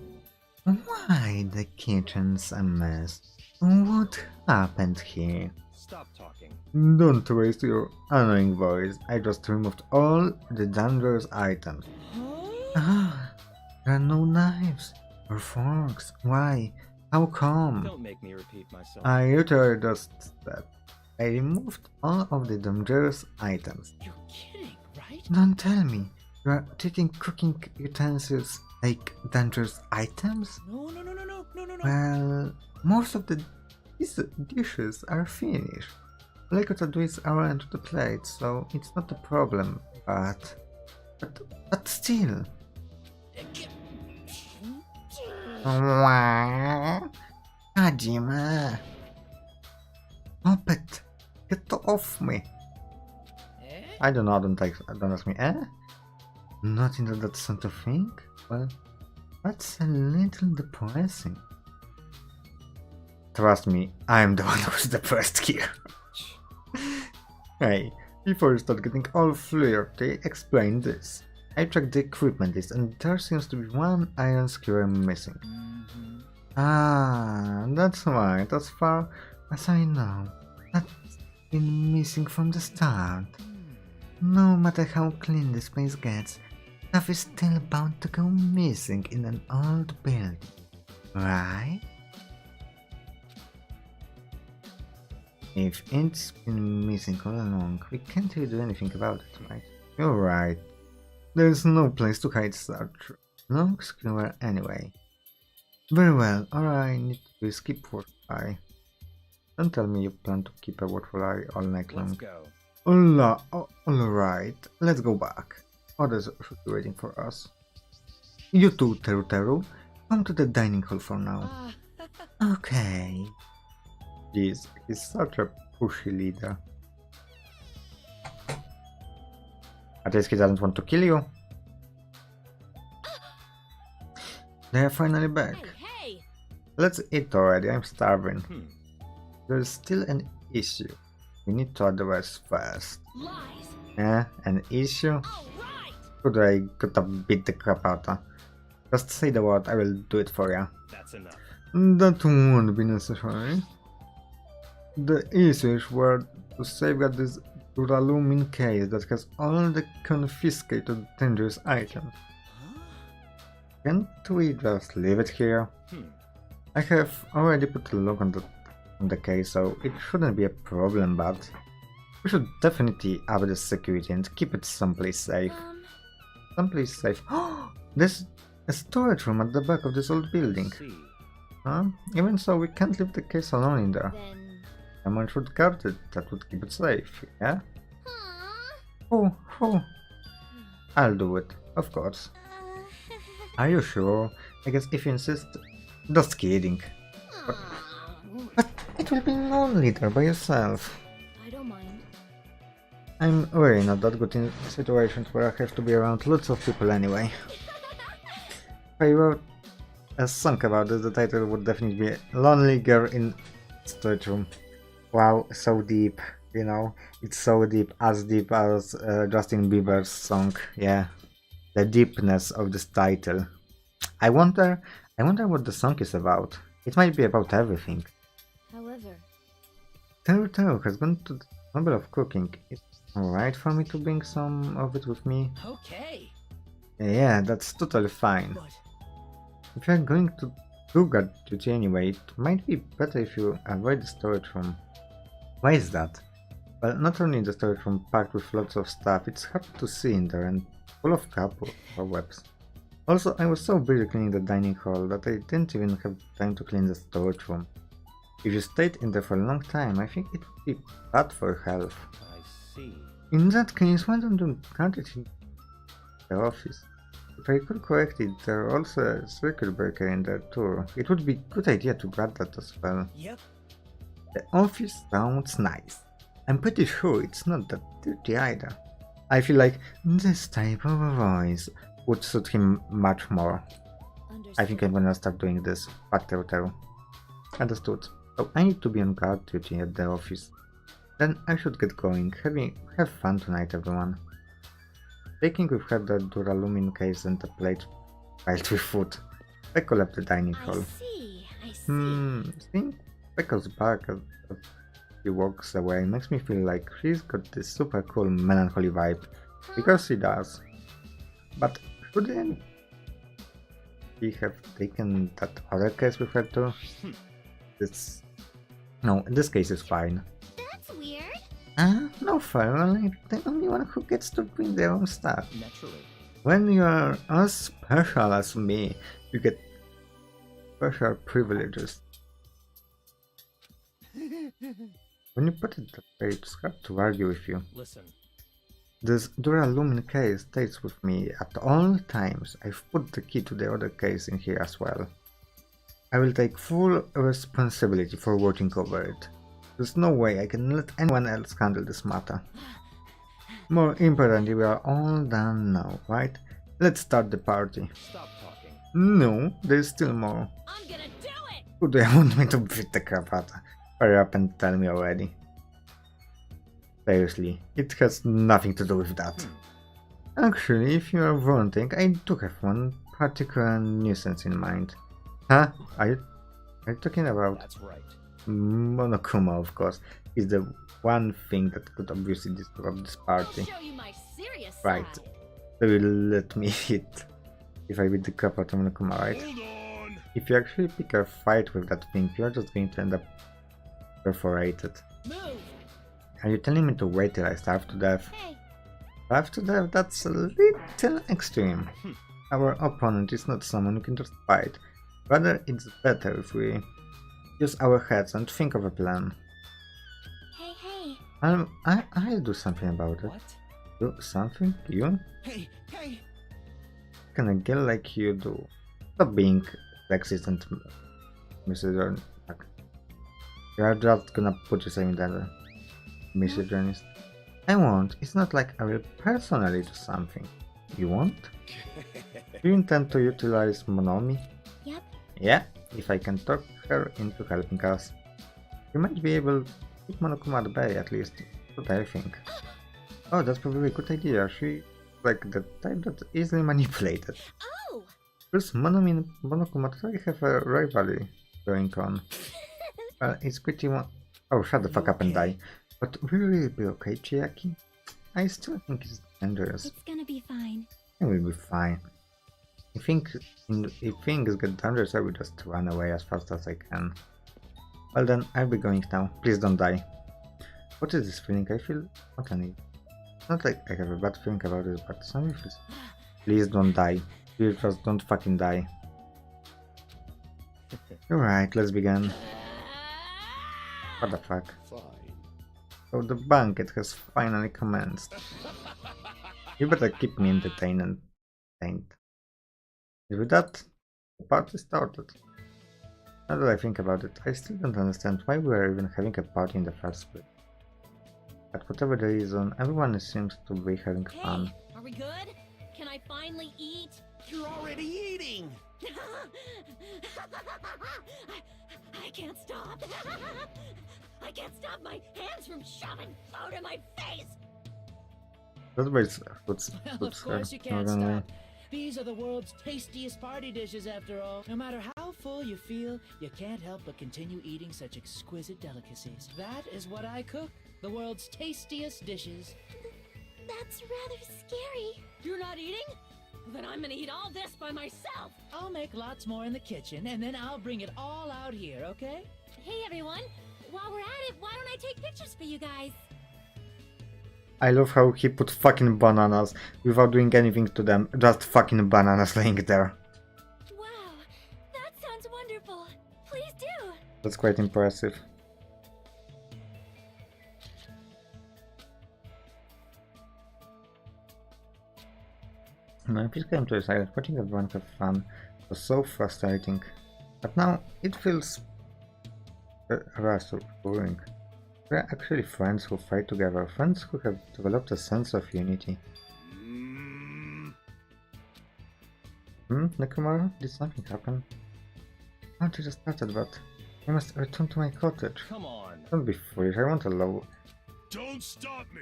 [SPEAKER 1] Why the kitchen's a mess? What happened here?
[SPEAKER 2] Stop talking.
[SPEAKER 1] Don't waste your annoying voice. I just removed all the dangerous items. Ah, there are no knives or forks. Why? How come?
[SPEAKER 2] Don't make me repeat myself.
[SPEAKER 1] I literally just said I removed all of the dangerous items.
[SPEAKER 2] You're kidding, right?
[SPEAKER 1] Don't tell me you are treating cooking utensils like dangerous items?
[SPEAKER 2] No.
[SPEAKER 1] Well, most of these dishes are finished. All I gotta do is arrange the plates, so it's not a problem, but still. Hajima! Stop it! Get off me! I don't know, don't ask me, eh? Not into that sort of thing? Well, that's a little depressing. Trust me, I'm the one who's depressed here. Hey, before you start getting all flirty, explain this. I checked the equipment list and there seems to be one iron skewer missing. Ah, that's right, as far as I know. That's been missing from the start. No matter how clean this place gets, stuff is still bound to go missing in an old building, right? If it's been missing all along, we can't really do anything about it, right? You're right. There's no place to hide such long skewer anyway. Very well, I need to skip for eye. Don't tell me you plan to keep a watchful eye all night long.
[SPEAKER 2] Let's go.
[SPEAKER 1] Alright, let's go back. Others should be waiting for us. You too, Teru Teru. Come to the dining hall for now. Okay. Jeez, he's such a pushy leader. At least he doesn't want to kill you. They are finally back.
[SPEAKER 3] Hey,
[SPEAKER 1] Let's eat already, I'm starving.
[SPEAKER 2] Hmm.
[SPEAKER 1] There's still an issue we need to address first.
[SPEAKER 3] lies.
[SPEAKER 1] Yeah, an issue?
[SPEAKER 3] All right.
[SPEAKER 1] Could I could have beat the crap out of? Just say the word, I will do it for you.
[SPEAKER 2] That's enough.
[SPEAKER 1] That won't be necessary. The issues were to safeguard this duralumin case that has all the confiscated dangerous items. Can't we just leave it here? I have already put a lock on the case, so it shouldn't be a problem, but we should definitely up the security and keep it someplace safe. Someplace safe. There's a storage room at the back of this old building.
[SPEAKER 2] See.
[SPEAKER 1] Huh? Even so, we can't leave the case alone in there.
[SPEAKER 3] Then.
[SPEAKER 1] Someone should guard it, that would keep it safe, yeah?
[SPEAKER 3] Huh?
[SPEAKER 1] Oh. I'll do it, of course. Are you sure? I guess if you insist. Just kidding. But it will be lonely there by yourself.
[SPEAKER 3] I don't mind.
[SPEAKER 1] I'm really not that good in situations where I have to be around lots of people anyway. If I wrote a song about this, the title would definitely be Lonely Girl in Storage Room. Wow, so deep, you know, it's so deep as Justin Bieber's song, yeah. The deepness of this title. I wonder what the song is about. It might be about everything.
[SPEAKER 3] However,
[SPEAKER 1] Teru has gone to the trouble of cooking. It's alright for me to bring some of it with me?
[SPEAKER 2] Okay.
[SPEAKER 1] Yeah, that's totally fine.
[SPEAKER 2] But
[SPEAKER 1] If you're going to do guard duty anyway, it might be better if you avoid the storage room. Why is that? Well, not only the storage room packed with lots of stuff, it's hard to see in there and full of cobwebs. Also, I was so busy cleaning the dining hall that I didn't even have time to clean the storage room. If you stayed in there for a long time, I think it would be bad for your health.
[SPEAKER 2] I see.
[SPEAKER 1] In that case, why don't you guard it in the office? If I recall correctly, there's also a circuit breaker in there too. It would be a good idea to grab that as well.
[SPEAKER 2] Yep.
[SPEAKER 1] The office sounds nice. I'm pretty sure it's not that dirty either. I feel like this type of a voice would suit him much more. I think I'm gonna start doing this. Fuck Teru. Understood. So I need to be on guard duty at the office. Then I should get going. Have fun tonight, everyone. Taking with her the duralumin case and a plate filled with food, Peko left the dining hall.
[SPEAKER 3] I see.
[SPEAKER 1] Seeing Peko's back as he walks away makes me feel like she's got this super cool melancholy vibe, because she does. But shouldn't she have taken that other case with her too? No, this case is fine.
[SPEAKER 3] That's weird.
[SPEAKER 1] No fair, only the only one who gets to bring their own stuff.
[SPEAKER 2] Naturally.
[SPEAKER 1] When you are as special as me, you get special privileges. When you put it that way, it's hard to argue with you.
[SPEAKER 2] Listen.
[SPEAKER 1] This duralumin case stays with me at all times. I've put the key to the other case in here as well. I will take full responsibility for watching over it. There's no way I can let anyone else handle this matter. More importantly, we are all done now, right? Let's start the party.
[SPEAKER 2] Stop talking.
[SPEAKER 1] No, there's still more.
[SPEAKER 3] I'm gonna do it.
[SPEAKER 1] Who do you want me to beat the crap out of? Hurry up and tell me already. Seriously, it has nothing to do with that. Actually, if you are wanting, I do have one particular nuisance in mind. Huh? Are you talking about?
[SPEAKER 2] That's right.
[SPEAKER 1] Monokuma, of course, is the one thing that could obviously disrupt this
[SPEAKER 3] I'll
[SPEAKER 1] party.
[SPEAKER 3] show you my serious
[SPEAKER 1] Right.
[SPEAKER 3] side.
[SPEAKER 1] So you let me hit if I beat the crap out of Monokuma, right?
[SPEAKER 4] Hold on.
[SPEAKER 1] If you actually pick a fight with that thing, you're just going to end up perforated.
[SPEAKER 2] Move!
[SPEAKER 1] Are you telling me to wait till I starve to death?
[SPEAKER 3] Hey,
[SPEAKER 1] Starve to death? That's a little extreme. Our opponent is not someone who can just fight. Rather, it's better if we use our heads and think of a plan.
[SPEAKER 3] hey.
[SPEAKER 1] I'll do something about it.
[SPEAKER 2] What?
[SPEAKER 1] Do something? You?
[SPEAKER 2] Hey!
[SPEAKER 1] Can a girl like you do? Stop being sexist and misogynist. You're just gonna put yourself in that misogynist. I won't. It's not like I will personally do something. You won't? Do you intend to utilize Monomi?
[SPEAKER 3] Yep.
[SPEAKER 1] Yeah, if I can talk her into helping us. You might be able to keep Monokuma at bay at least. That's what I think. Oh, that's probably a good idea. She's like the type that's easily manipulated.
[SPEAKER 3] Oh!
[SPEAKER 1] Plus, Monomi and Monokuma totally have a rivalry going on. It's pretty Oh, shut the fuck up and die. But will you be okay, Chiaki? I still think it's dangerous.
[SPEAKER 3] It's gonna be fine.
[SPEAKER 1] It will be fine. If things get dangerous, I will just run away as fast as I can. Well then, I'll be going now. Please don't die. What is this feeling? I feel spontaneous. It's not like I have a bad feeling about it, but something feels... Please don't die. Please just don't fucking die. Alright, let's begin. What the fuck?
[SPEAKER 4] Fine.
[SPEAKER 1] So the banquet has finally commenced. You better keep me entertained and entertained. With that, the party started. Now that I think about it, I still don't understand why we were even having a party in the first place. But whatever the reason, everyone seems to be having fun.
[SPEAKER 3] Hey, are we good? Can I finally eat?
[SPEAKER 4] You're already eating!
[SPEAKER 3] I can't stop. I can't stop my hands from shoving food in my face.
[SPEAKER 1] That makes puts
[SPEAKER 5] Well, of course you can't
[SPEAKER 1] normally.
[SPEAKER 5] stop. These are the world's tastiest party dishes after all. No matter how full you feel, you can't help but continue eating such exquisite delicacies. That is what I cook. The world's tastiest dishes.
[SPEAKER 3] That's rather scary. You're not eating? Then I'm gonna eat all this by myself.
[SPEAKER 5] I'll make lots more in the kitchen, and then I'll bring it all out here, okay?
[SPEAKER 3] Hey everyone, while we're at it, why don't I take pictures for you guys?
[SPEAKER 1] I love how he put fucking bananas without doing anything to them. Just fucking bananas laying there.
[SPEAKER 3] Wow, that sounds wonderful. Please do.
[SPEAKER 1] That's quite impressive. When I first came to this island, watching everyone have fun was so frustrating. But now it feels rather boring. We're actually friends who fight together, friends who have developed a sense of unity. Nekomaru? Did something happen? Oh, they just started, but I must return to my cottage.
[SPEAKER 2] Come on.
[SPEAKER 1] Don't be foolish, I want a low.
[SPEAKER 4] Don't stop me!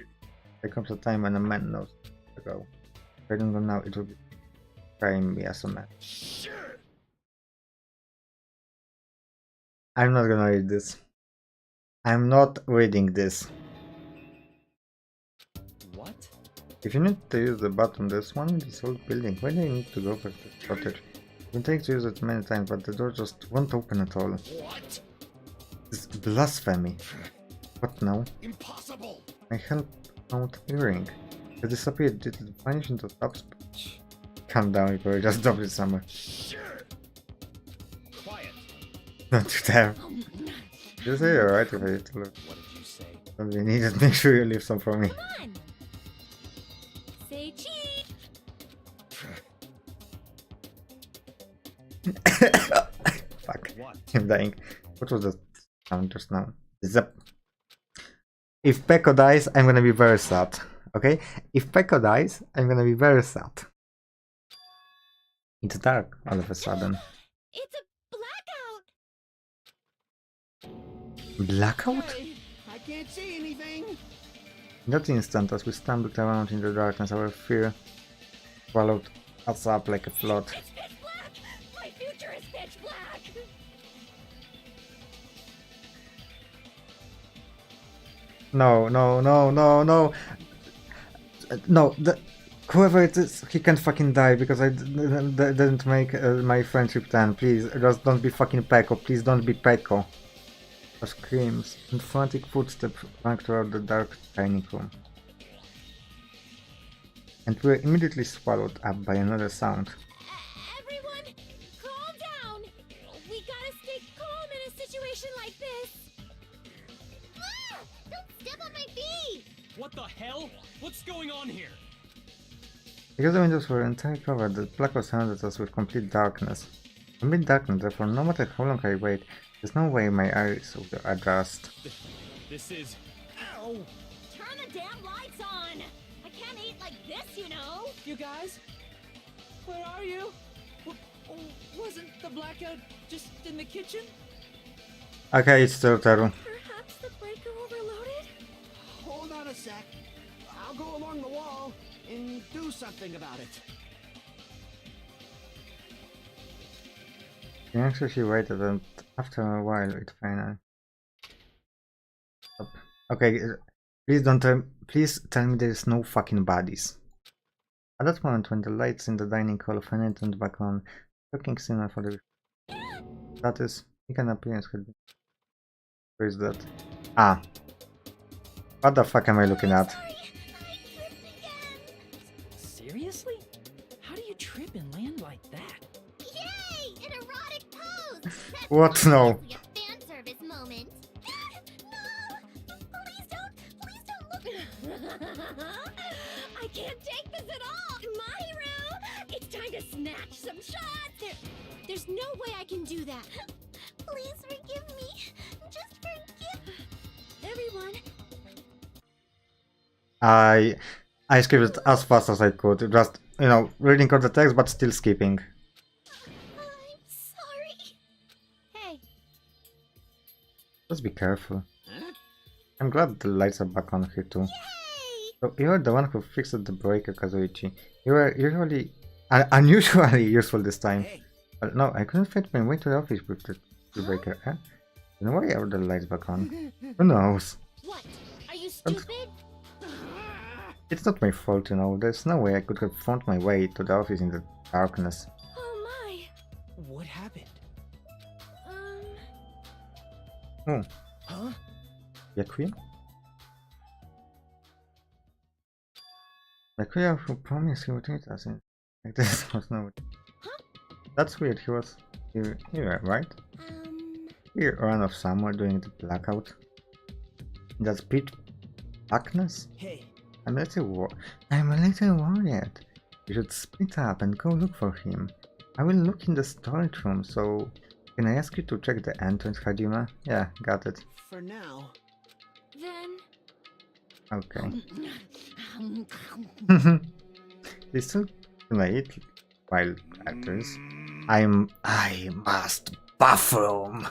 [SPEAKER 1] There comes a time when a man knows to go. If I don't go now, it will be trying me as a man.
[SPEAKER 4] Shit!
[SPEAKER 1] I'm not gonna read this. I'm not reading this.
[SPEAKER 2] What?
[SPEAKER 1] If you need to use the button, there's one in this old building. Why do you need to go for this cottage? I've been trying to use it many times, but the door just won't open at all.
[SPEAKER 4] What?
[SPEAKER 1] It's blasphemy. What now?
[SPEAKER 4] Impossible!
[SPEAKER 1] I held out earring. It disappeared. Did it vanish into tops? Calm down, you probably just dropped it somewhere.
[SPEAKER 4] Shit!
[SPEAKER 2] Quiet.
[SPEAKER 1] Not to them. You say you're right if I need to look.
[SPEAKER 2] What did you say?
[SPEAKER 1] Don't be needed. Make sure you leave some for me.
[SPEAKER 3] Come on. Say cheese.
[SPEAKER 1] Fuck.
[SPEAKER 2] What?
[SPEAKER 1] I'm dying. What was the sound just now? Zap. If Peko dies, I'm gonna be very sad. Okay? If Peko dies, I'm gonna be very sad. It's dark all of a sudden.
[SPEAKER 3] It's a blackout.
[SPEAKER 1] Blackout?
[SPEAKER 4] Hey, I can't see anything!
[SPEAKER 1] In that instant, as we stumbled around in the darkness, our fear swallowed us up like a flood.
[SPEAKER 3] It's pitch black. My future is pitch black.
[SPEAKER 1] No, no, no, no, no. No, whoever it is, he can't fucking die because I didn't make my friendship 10. Please, just don't be fucking Peko. Please don't be Peko. Screams and frantic footsteps rang throughout the dark dining room, and were immediately swallowed up by another sound.
[SPEAKER 3] Everyone, calm down. We gotta stay calm in a situation like this. Ah! Don't step on my feet.
[SPEAKER 2] What the hell? What's going on here?
[SPEAKER 1] Because the windows were entirely covered, the blackout surrounded us with complete darkness. Complete darkness, therefore, no matter how long I wait, there's no way my eyes will adjust.
[SPEAKER 2] This is... Ow!
[SPEAKER 3] Turn the damn lights on. I can't eat like this, you know.
[SPEAKER 5] You guys? Where are you? Wasn't the blackout just in the kitchen?
[SPEAKER 1] Okay, it's Totoro.
[SPEAKER 3] Perhaps the breaker overloaded?
[SPEAKER 4] Hold on a sec. I'll go along the wall and do something about it.
[SPEAKER 1] He anxiously waited, and after a while, it finally stopped. Okay, please tell me there's no fucking bodies. At that moment, when the lights in the dining hall finally turned back on, shocking signal for the that is, an appearance had been. Where is that? Ah. What the fuck am I looking at?
[SPEAKER 3] Sorry, I tripped again.
[SPEAKER 5] Seriously? How do you trip and land like that?
[SPEAKER 3] Yay! An erotic pose! That's
[SPEAKER 1] What? No.
[SPEAKER 3] obviously a fan service moment. No! Please don't look. I can't take this at all. Mahiru, it's time to snatch some shots. There's no way I can do that. Please forgive me. Just forgive everyone.
[SPEAKER 1] I skipped it as fast as I could, just, reading all the text but still skipping.
[SPEAKER 3] I'm sorry. Hey,
[SPEAKER 1] Just be careful.
[SPEAKER 4] Huh?
[SPEAKER 1] I'm glad the lights are back on here too.
[SPEAKER 3] yay!
[SPEAKER 1] So you're the one who fixed the breaker, Kazuichi. You were usually unusually useful this time.
[SPEAKER 4] Hey,
[SPEAKER 1] Well, no, I couldn't find my way to the office with the breaker. Eh? Then why are the lights back on? Who knows?
[SPEAKER 3] What? Are you stupid?
[SPEAKER 1] It's not my fault, There's no way I could have found my way to the office in the darkness.
[SPEAKER 3] Oh my.
[SPEAKER 5] What happened?
[SPEAKER 1] Oh,
[SPEAKER 5] Huh?
[SPEAKER 1] Yakuya? Yakuya who promised he would meet us in... Like this was no...
[SPEAKER 3] Huh?
[SPEAKER 1] That's weird, he was... Here, right? He ran off somewhere during the blackout. That's pitch blackness?
[SPEAKER 5] Hey,
[SPEAKER 1] I'm a little worried. You should split up and go look for him. I will look in the storage room, so... Can I ask you to check the entrance, Hajima? Yeah, got it.
[SPEAKER 4] for now.
[SPEAKER 3] Then.
[SPEAKER 1] Okay. It's still late, wild actors. I must bathroom.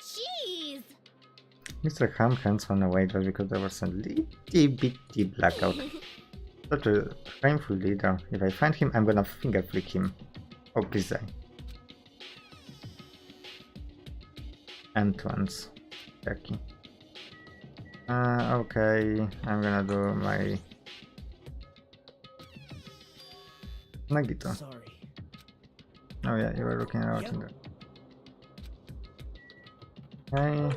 [SPEAKER 3] Jeez.
[SPEAKER 1] Mr. Ham hands on away just because there was a little bitty blackout. Such a shameful leader. If I find him, I'm gonna finger flick him. Oh, please die. Entrance. Jackie. Okay. I'm gonna do my... Nagito.
[SPEAKER 5] sorry.
[SPEAKER 1] Oh yeah, you were looking out in there. Okay.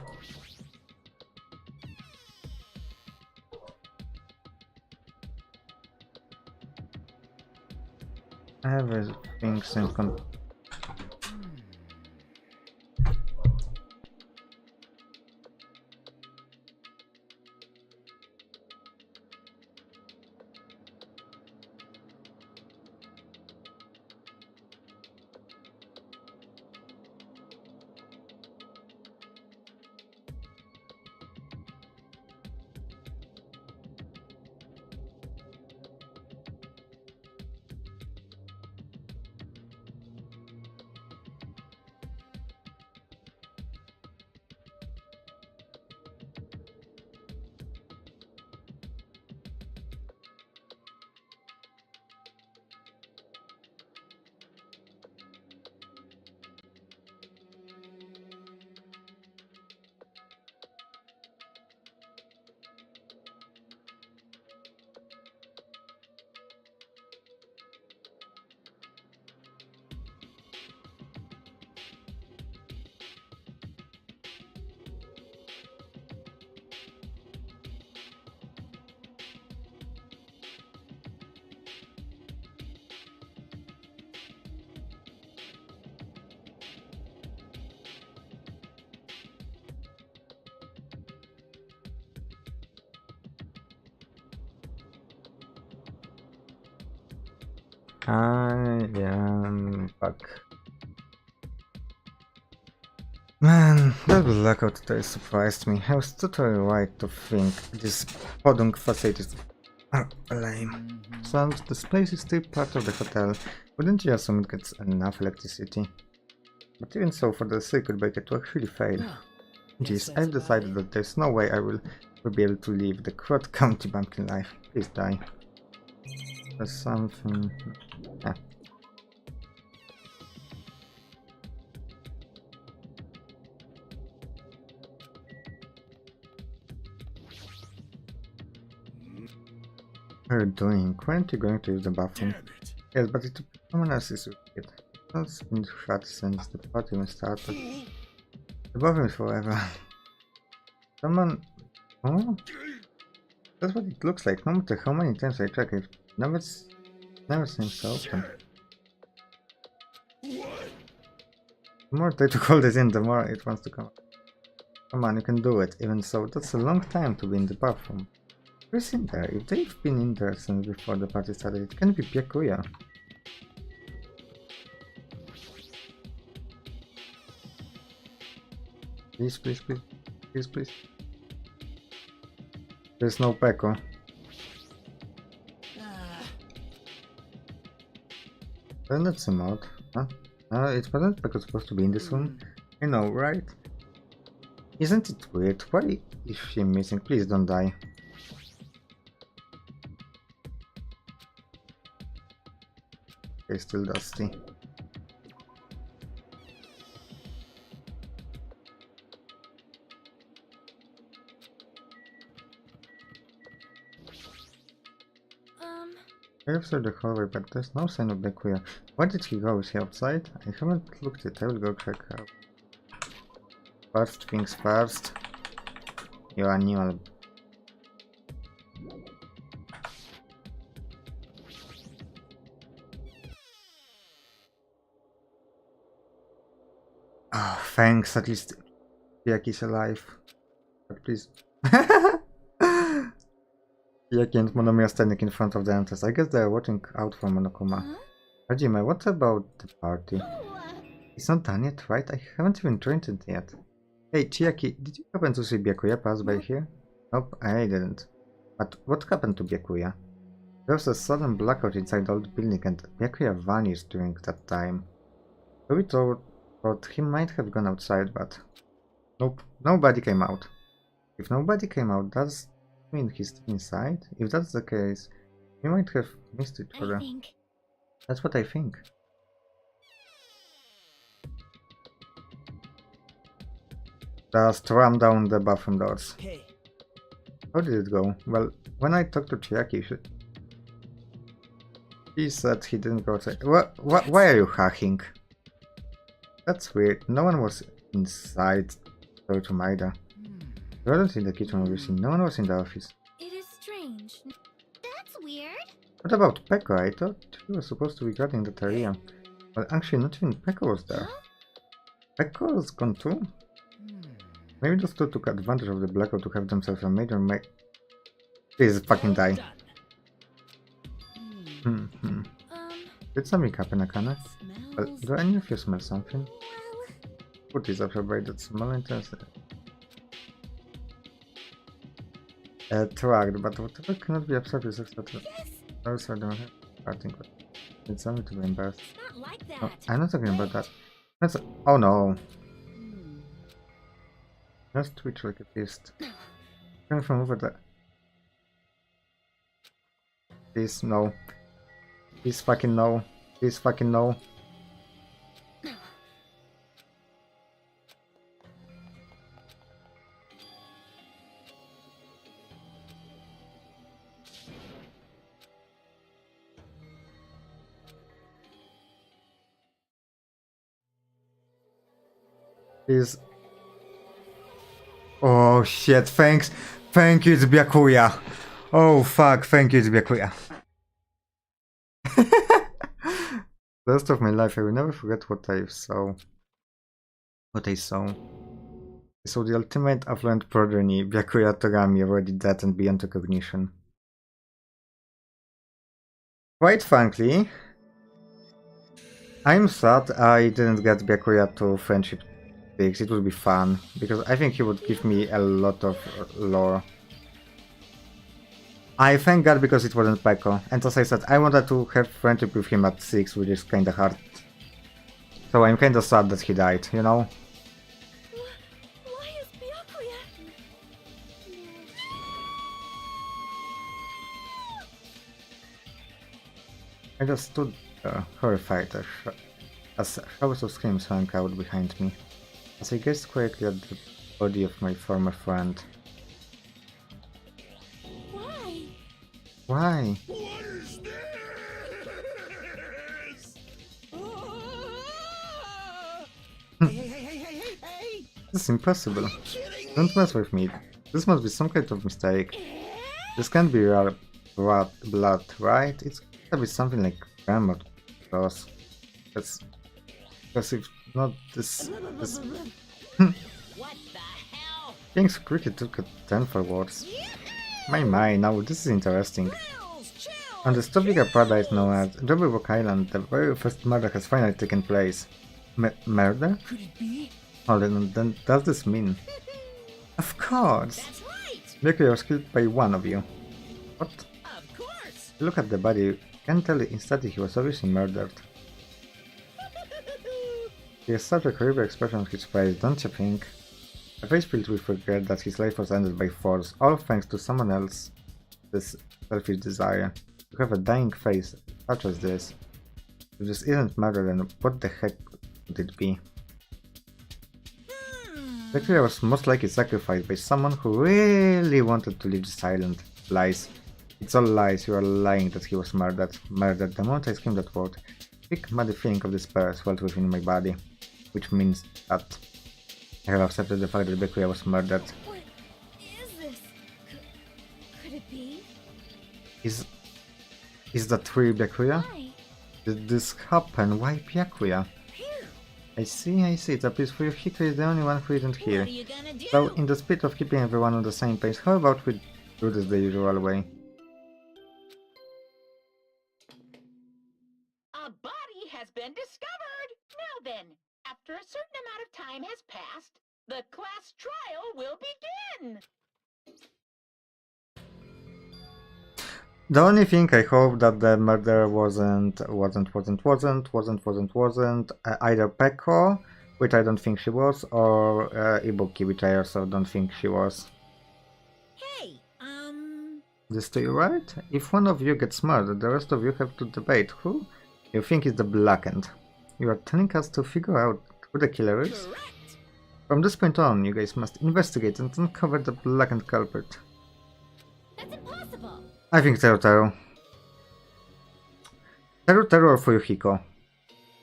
[SPEAKER 1] I have a thing since I am back. Man, that blackout today surprised me. I was totally right to think these podunk facilities are lame. So this place is still part of the hotel. Wouldn't you assume it gets enough electricity? But even so, for the circuit breaker to actually fail. Jeez, I've decided that there's no way I will be able to live the Crot County bumpkin life. Please die. There's something... Yeah. What are you doing? Why aren't you going to use the bathroom? Yes, but it's someone else's it. It's been shut since the party even started. The bathroom is forever. Someone... Oh? That's what it looks like. No matter how many times I check it, never seems to open. The more they to hold it in, the more it wants to come. Come on, you can do it. Even so, that's a long time to be in the bathroom. Who's in there? If they've been in there since before the party started, it can be Byakuya. Please, please, please. Please, please. There's no Peko. Then that's a mod. Huh? It wasn't Peko supposed to be in this one. I know, right? Isn't it weird? Why is she missing? Please don't die. Okay, still dusty. I have searched the hallway, but there's no sign of Byakuya. Where did he go? Is he outside? I haven't looked it. I will go check out. First things first. Your annual. Oh, thanks. At least Yaki's alive. But please. Yaki and Monomi are standing in front of the entrance. I guess they are watching out for Monokuma. Hajime, what about the party? It's not done yet, right? I haven't even joined it yet. Hey, Chiaki, did you happen to see Byakuya pass by here? Nope, I didn't. But what happened to Byakuya? There was a sudden blackout inside the old building and Byakuya vanished during that time. We thought he might have gone outside, but... Nope, nobody came out. If nobody came out, does mean he's still inside? If that's the case, we might have missed each other. That's what I think. Just ram down the bathroom doors.
[SPEAKER 5] Hey.
[SPEAKER 1] How did it go? Well, when I talked to Chiaki, he said he didn't go outside. Why are you hacking? That's weird. No one was inside the room either. I wasn't in the kitchen, obviously. No one was in the office.
[SPEAKER 3] It is strange. That's weird.
[SPEAKER 1] What about Peko? I thought he was supposed to be guarding that area. Well, actually, not even Peko was there. Peko was gone too? Maybe those two took advantage of the blackout to have themselves a major Please fucking die. Did something happen, Akane? Well, do any of you smell something? What is up about that smell intense? Tracked, but whatever cannot be observed is except also don't have parting. It's something to be embarrassed.
[SPEAKER 3] It's not like that.
[SPEAKER 1] No, I'm not talking about that. That's oh no. Just twitch like a beast. Coming from over there. Please no. Please fucking no. Please fucking no. Please. Oh shit, thanks. Thank you, it's Byakuya. Oh fuck, thank you, it's Byakuya. The rest of my life, I will never forget what I saw. I saw the ultimate affluent progeny, Byakuya Torami, already dead and beyond recognition. Quite frankly, I'm sad I didn't get Byakuya to friendship sticks. It would be fun because I think he would give me a lot of lore. I thank God because it wasn't Peko, and as I said, I wanted to have friendship with him at 6, which is kinda hard. So I'm kinda sad that he died, you know?
[SPEAKER 3] Why is Byakuya?
[SPEAKER 1] I just stood there, horrified, as showers of screams rang out behind me, as I gazed quickly at the body of my former friend.
[SPEAKER 3] Why?
[SPEAKER 1] Why?
[SPEAKER 4] What is this? Hey!
[SPEAKER 1] This is impossible.
[SPEAKER 4] Kidding
[SPEAKER 1] Don't mess with me. This must be some kind of mistake. This can't be real blood, right? It's gotta be something like creme or sauce. Because if not this...
[SPEAKER 3] What the hell?
[SPEAKER 1] King's cricket took a turn for worse. My, now this is interesting. On this tropical paradise known as Jabberwock Island, the very first murder has finally taken place. Murder?
[SPEAKER 5] Could it be?
[SPEAKER 1] Oh, then does this mean? Of course!
[SPEAKER 3] That's right.
[SPEAKER 1] Byakuya was killed by one of you. What?
[SPEAKER 3] Of course.
[SPEAKER 1] Look at the body, you can tell instantly he was obviously murdered. He has such a horrible expression on his face, don't you think? A face filled with regret that his life was ended by force, all thanks to someone else's selfish desire. To have a dying face such as this. If this isn't murder, then what the heck would it be? Byakuya was most likely sacrificed by someone who really wanted to live this island. Lies. It's all lies, you are lying that he was murdered. Murdered. The moment I screamed that word, a big muddy feeling of despair swelled within my body. Which means that I have accepted the fact that Byakuya was murdered.
[SPEAKER 3] What is this? Could it be?
[SPEAKER 1] Is that really Byakuya?
[SPEAKER 3] Why?
[SPEAKER 1] Did this happen? Why Byakuya?
[SPEAKER 3] Phew.
[SPEAKER 1] I see. It appears Fuyuhiko is the only one who isn't here.
[SPEAKER 3] What are you gonna do?
[SPEAKER 1] So, in the spirit of keeping everyone on the same page, how about we do this the usual way?
[SPEAKER 6] A body has been discovered! Now then, after a certain amount of time has passed, the class trial will begin!
[SPEAKER 1] The only thing I hope that the murderer wasn't either Peko, which I don't think she was, or Ibuki, which I also don't think she was.
[SPEAKER 3] Hey,
[SPEAKER 1] This to you, right? If one of you gets murdered, the rest of you have to debate who you think is the blackened. You are telling us to figure out who the killer is?
[SPEAKER 3] correct.
[SPEAKER 1] From this point on, you guys must investigate and uncover the blackened culprit.
[SPEAKER 3] That's impossible.
[SPEAKER 1] I think Teru. Teru or Fuyuhiko.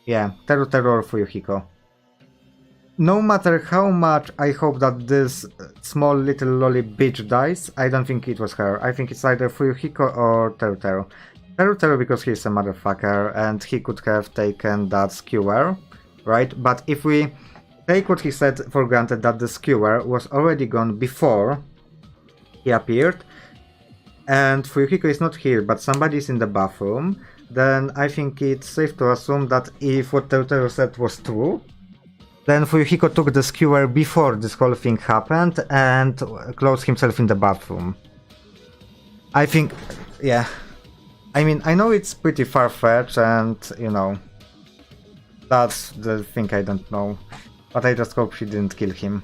[SPEAKER 1] Yeah, Teru or Fuyuhiko. No matter how much I hope that this small little lolly bitch dies, I don't think it was her. I think it's either Fuyuhiko or Teru. Teru because he's a motherfucker and he could have taken that skewer, right? But if we take what he said for granted that the skewer was already gone before he appeared, and Fuyuhiko is not here, but somebody is in the bathroom, then I think it's safe to assume that if what Teru said was true, then Fuyuhiko took the skewer before this whole thing happened and closed himself in the bathroom. I think, yeah. I mean, I know it's pretty far-fetched and, you know, that's the thing I don't know. But I just hope she didn't kill him.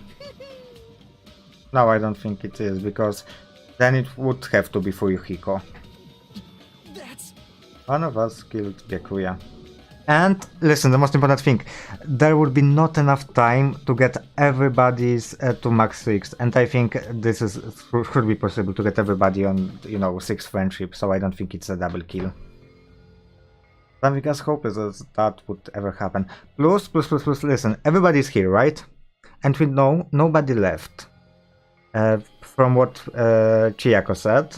[SPEAKER 1] No, I don't think it is, because then it would have to be Fuyuhiko.
[SPEAKER 5] That's...
[SPEAKER 1] One of us killed Byakuya. And, listen, the most important thing, there would be not enough time to get everybody's to max 6, and I think this should be possible to get everybody on, you know, 6 friendship, so I don't think it's a double kill. Something as hope is that would ever happen. Plus, listen, everybody's here, right? And we know nobody left. From what Chiyako said,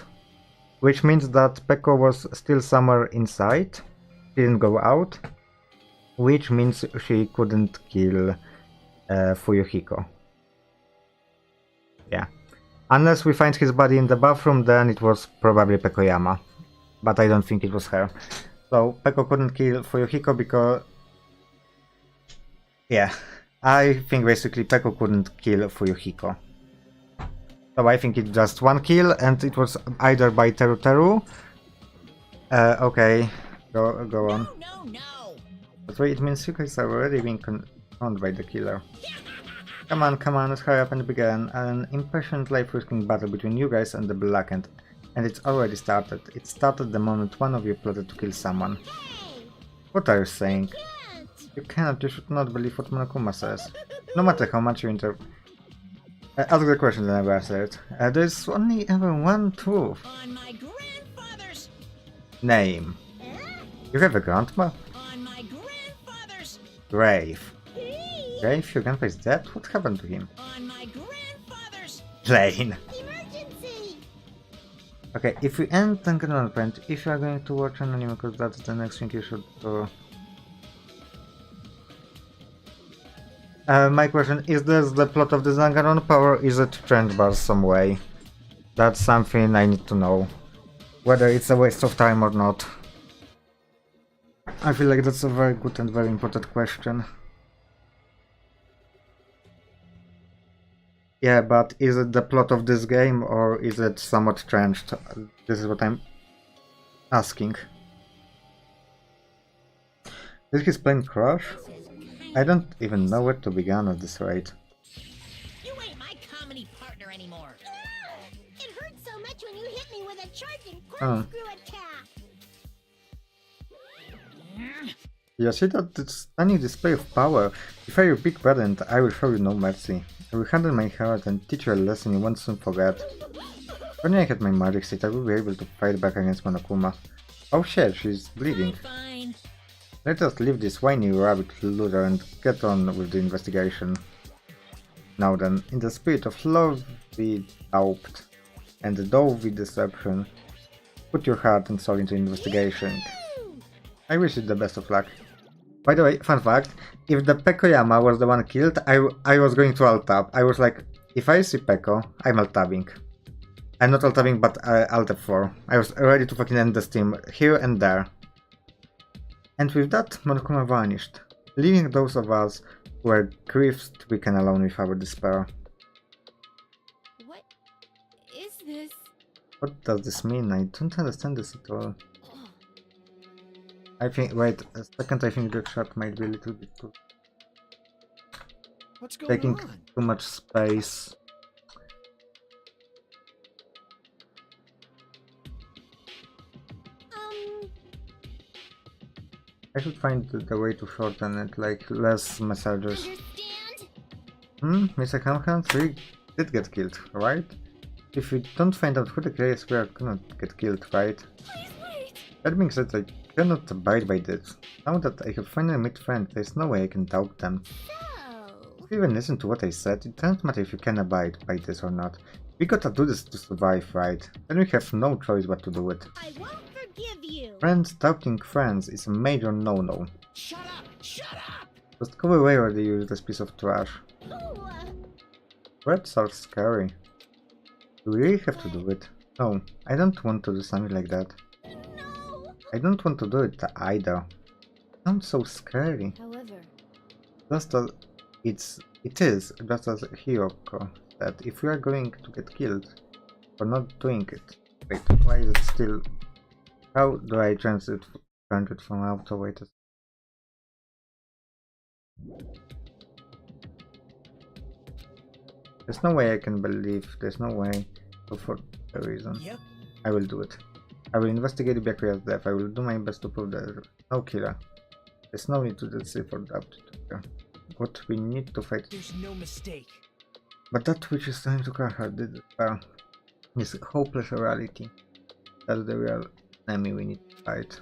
[SPEAKER 1] which means that Peko was still somewhere inside, didn't go out, which means she couldn't kill Fuyuhiko. Yeah. Unless we find his body in the bathroom, then it was probably Pekoyama. But I don't think it was her. So Peko couldn't kill Fuyuhiko because Yeah, I think basically Peko couldn't kill Fuyuhiko. So I think it's just one kill, and it was either by Teru Teru. Okay, go on.
[SPEAKER 3] No.
[SPEAKER 1] But wait, it means you guys are already being confronted by the killer. Come on, let's hurry up and begin. An impassioned life-risking battle between you guys and the Blackened. And it's already started. It started the moment one of you plotted to kill someone. What are you saying? You cannot, you should not believe what Monokuma says. No matter how much you ask the question, then I will answer it. There's only ever one truth.
[SPEAKER 5] On my grandfather's.
[SPEAKER 1] Name. You have a grandma?
[SPEAKER 5] On my grandfather's.
[SPEAKER 1] Grave. Grave, your grandpa is dead? What happened to him?
[SPEAKER 5] On my grandfather's.
[SPEAKER 1] Plain.
[SPEAKER 3] Emergency!
[SPEAKER 1] Okay, if you end Danganronpa and if you are going to watch an anime, because that's the next thing you should do. My question, is this the plot of the Danganronpa or is it Trench Bar some way? That's something I need to know. Whether it's a waste of time or not. I feel like that's a very good and very important question. Yeah, but is it the plot of this game or is it somewhat trenched? This is what I'm asking. Did his plane crash? I don't even know where to begin at this rate.
[SPEAKER 5] You ain't my comedy partner anymore.
[SPEAKER 3] It hurt so much when you hit me with a charging
[SPEAKER 1] Oh.
[SPEAKER 3] corkscrew attack.
[SPEAKER 1] You see that stunning display of power? If I your big brother and I will show you no mercy. I will handle my heart and teach you a lesson you won't soon forget. When I had my magic state, I will be able to fight back against Monokuma. Oh shit, she's bleeding.
[SPEAKER 5] Fine.
[SPEAKER 1] Let us leave this whiny rabbit loser and get on with the investigation. Now then, in the spirit of love we doubt, and though we deception, put your heart and soul into investigation. I wish you the best of luck. By the way, fun fact, if the Pekoyama was the one killed, I was going to alt-tab. I was like, if I see Peko, I'm alt-tabbing. I'm not alt-tabbing, but alt F4. I was ready to fucking end the stream here and there. And with that, Monokuma vanished, leaving those of us who were grieved to weaken alone with our despair.
[SPEAKER 3] What is this?
[SPEAKER 1] What does this mean? I don't understand this at all. I think, wait a second, I think the chat might be a little bit too
[SPEAKER 4] What's going
[SPEAKER 1] taking
[SPEAKER 4] on?
[SPEAKER 1] too much space. I should find the way to shorten it, like less messages.
[SPEAKER 3] Understand?
[SPEAKER 1] Mr. Hamhan 3 did get killed, right? If we don't find out who the killer is, we are gonna get killed, right?
[SPEAKER 3] Please wait.
[SPEAKER 1] That being said, I cannot abide by this. Now that I have finally met friends, there's no way I can doubt them.
[SPEAKER 3] So,
[SPEAKER 1] If you even listen to what I said, it doesn't matter if you can abide by this or not. We gotta do this to survive, right? Then we have no choice but to do it.
[SPEAKER 3] I won't forgive you.
[SPEAKER 1] Friends doubting friends is a major no-no.
[SPEAKER 5] Shut up! Shut up!
[SPEAKER 1] Just go away or they use this piece of trash.
[SPEAKER 3] Oh,
[SPEAKER 1] Threats are scary. Do we really have to do it? No, I don't want to do something like that.
[SPEAKER 3] no.
[SPEAKER 1] I don't want to do it either. Sounds so scary.
[SPEAKER 3] However,
[SPEAKER 1] Just as it is just as Hiyoko said, if we are going to get killed for not doing it. Wait, why is it still? How do I change it from auto? Wait a There's no way I can believe, there's no way, so for a reason.
[SPEAKER 5] Yep.
[SPEAKER 1] I will do it. I will investigate Byakuya's death, I will do my best to prove that there is no killer. There's no need to deceive or doubt it. What we need to fight,
[SPEAKER 5] There's no mistake.
[SPEAKER 1] but that which is trying to crush her did is hopeless reality. That's the real enemy we need to fight.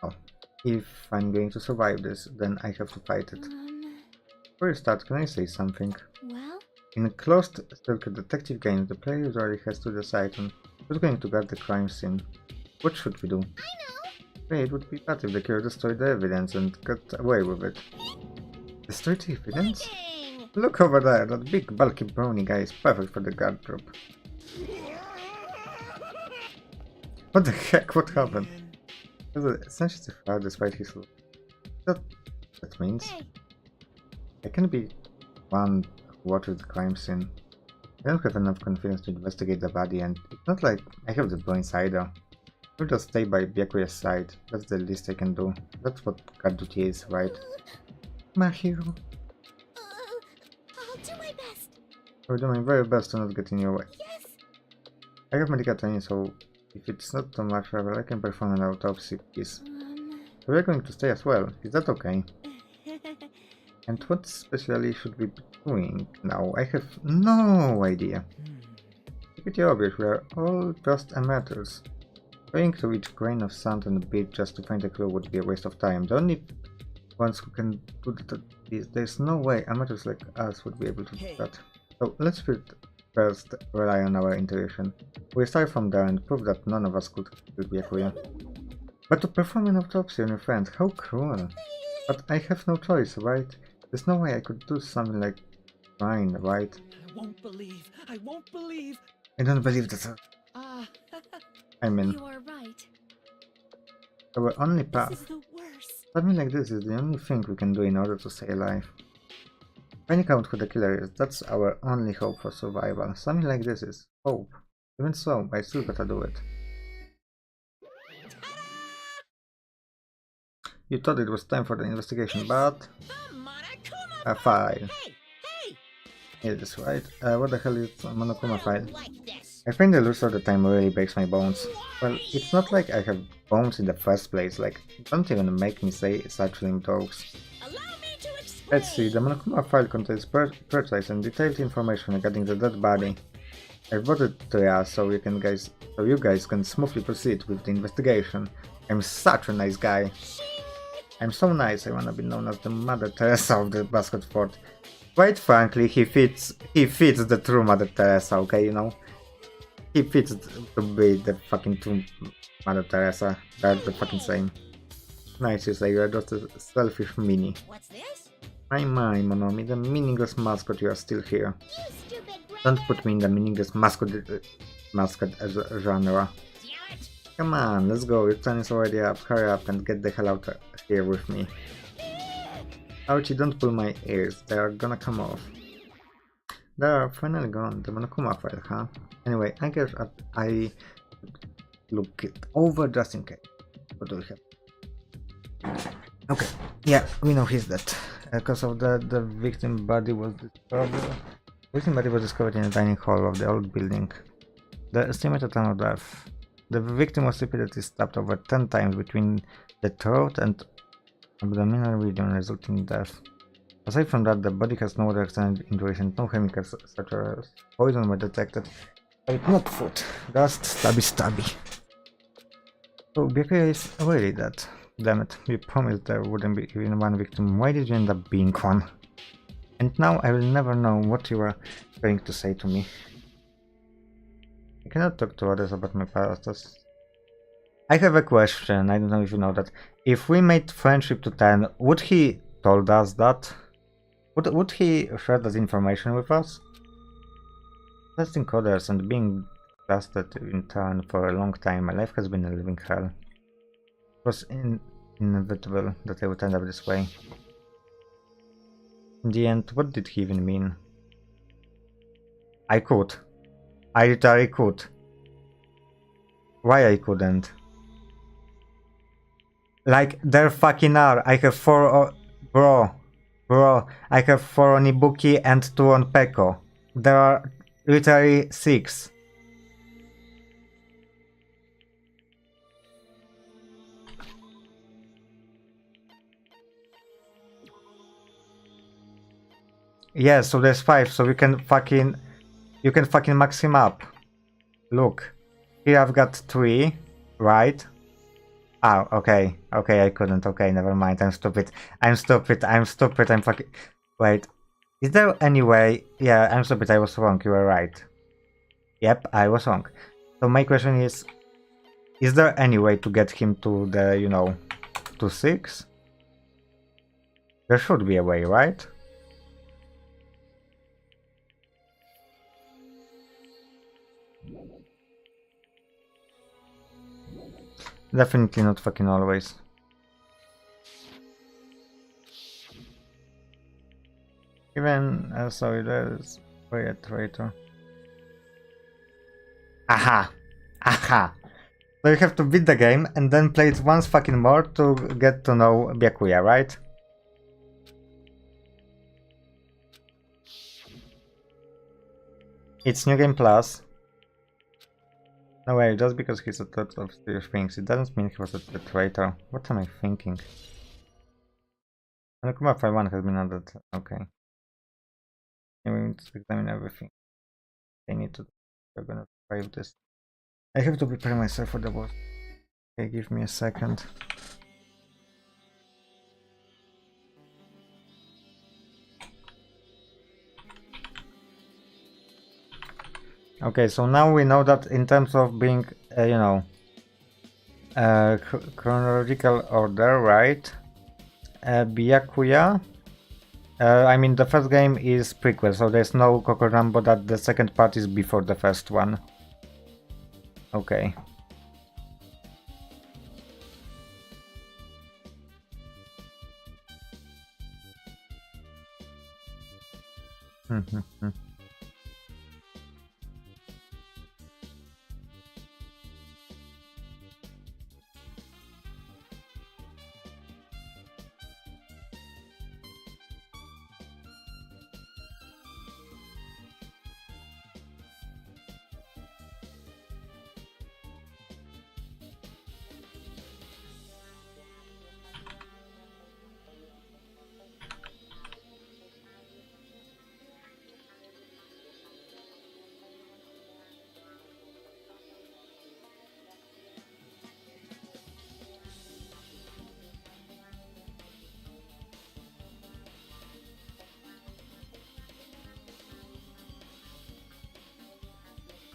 [SPEAKER 1] Oh, if I'm going to survive this, then I have to fight it. Before you start, can I say something?
[SPEAKER 3] well,
[SPEAKER 1] In a closed circuit detective game, the player usually has to decide on who's going to guard the crime scene. What should we do?
[SPEAKER 3] I know.
[SPEAKER 1] Hey, it would be bad if the killer destroyed the evidence and got away with it. Destroyed the evidence?
[SPEAKER 3] Dang.
[SPEAKER 1] Look over there, that big bulky brawny guy is perfect for the guard job. What the heck, what happened? Essentially far despite his look. That means
[SPEAKER 3] Hey,
[SPEAKER 1] I can be one who watches the crime scene. I don't have enough confidence to investigate the body, and it's not like I have the brains either. I'll just stay by Byakuya's side. That's the least I can do. That's what guard duty is, right? My hero.
[SPEAKER 3] I'll do my best.
[SPEAKER 1] I'll do my very best to not get in your way.
[SPEAKER 3] Yes.
[SPEAKER 1] I have medical training, so if it's not too much trouble, I can perform an autopsy piece. So we're going to stay as well. Is that okay? And what specially should we be doing now? I have no idea. Pretty obvious, we are all just amateurs. Going through each grain of sand on the beach just to find a clue would be a waste of time. The only ones who can do that is there's no way amateurs like us would be able to do that. So let's first rely on our intuition. We start from there and prove that none of us could kill Byakuya. But to perform an autopsy on your friend, how cruel. But I have no choice, right? There's no way I could do something like mine, right?
[SPEAKER 5] I won't believe. I won't believe.
[SPEAKER 1] I don't believe that.
[SPEAKER 5] Ah,
[SPEAKER 1] I mean,
[SPEAKER 3] You are right.
[SPEAKER 1] our only
[SPEAKER 3] This
[SPEAKER 1] path.
[SPEAKER 3] is the worst.
[SPEAKER 1] Something like this is the only thing we can do in order to stay alive. Finding out who the killer is, that's our only hope for survival. Something like this is hope. Even so, I still gotta do it. You thought it was time for the investigation, but...
[SPEAKER 6] The Monokuma
[SPEAKER 1] a file.
[SPEAKER 6] Hey, hey!
[SPEAKER 1] It is right. What the hell is a Monokuma file?
[SPEAKER 6] Like this.
[SPEAKER 1] I find the loose all the time really breaks my bones. Well, it's not like I have bones in the first place, like, don't even make me say such lame jokes.
[SPEAKER 6] Allow me to explain.
[SPEAKER 1] Let's see, the Monokuma file contains precise and detailed information regarding the dead body. I've brought it to you so you guys can smoothly proceed with the investigation. I'm such a nice guy. I'm so nice, I wanna be known as the Mother Teresa of the Basket Fort. Quite frankly, he fits the true Mother Teresa, okay, you know? He fits to be the fucking true Mother Teresa. They're the fucking same. Nice, you say, you're just a selfish meanie.
[SPEAKER 3] What's this?
[SPEAKER 1] My, Monomi, the meaningless mascot, you are still here.
[SPEAKER 3] You stupid brother.
[SPEAKER 1] Don't put me in the meaningless mascot as a genre.
[SPEAKER 6] Damn it!
[SPEAKER 1] Come on, let's go, your time is already up. Hurry up and get the hell out of here with me. Ouchie, don't pull my ears, they are gonna come off. They are finally gone, the Monokuma file, huh? Anyway, I guess I look it over just in case. What do we have? Okay, yeah, we know he's dead. Because of that, the victim body was discovered in the dining hall of the old building. The estimated time of death. The victim was repeatedly stabbed over 10 times between the throat and abdominal region, resulting in death. Aside from that, the body has no other extended injuries and no chemicals such as poison were detected. But not food, just stabby. So Byakuya is really dead. Damn it, you promised there wouldn't be even one victim. Why did you end up being one? And now I will never know what you are going to say to me. I cannot talk to others about my past. I have a question, I don't know if you know that. If we made friendship to 10, would he told us that? Would he share that information with us? Testing others and being trusted in turn for a long time, my life has been a living hell. It was inevitable that I would end up this way. In the end, what did he even mean? I could. I literally could. Why I couldn't? Like, there fucking are. I have 4 Bro, I have 4 on Ibuki and 2 on Peko. There are literally 6. Yeah, so there's 5, so you can fucking max him up. Look. Here I've got 3, right? Oh, okay, I couldn't, okay, never mind, I'm stupid, I'm fucking... Wait, is there any way... Yeah, I'm stupid, I was wrong, you were right. Yep, I was wrong. So my question is there any way to get him to the, you know, to 6? There should be a way, right? Definitely not fucking always. Even so, there's way a traitor. Aha! Aha! So you have to beat the game and then play it once fucking more to get to know Byakuya, right? It's New Game Plus. No way, just because he's a threat of serious things, it doesn't mean he was a traitor. What am I thinking? Denganronpa 5.1 has been added. Okay. We need to examine everything. I need to. We're gonna survive this. I have to prepare myself for the boss. Okay, give me a second. Okay, so now we know that in terms of being, you know, chronological order, right? Byakuya. I mean, the first game is prequel, so there's no Kokorambo that the second part is before the first one. Okay.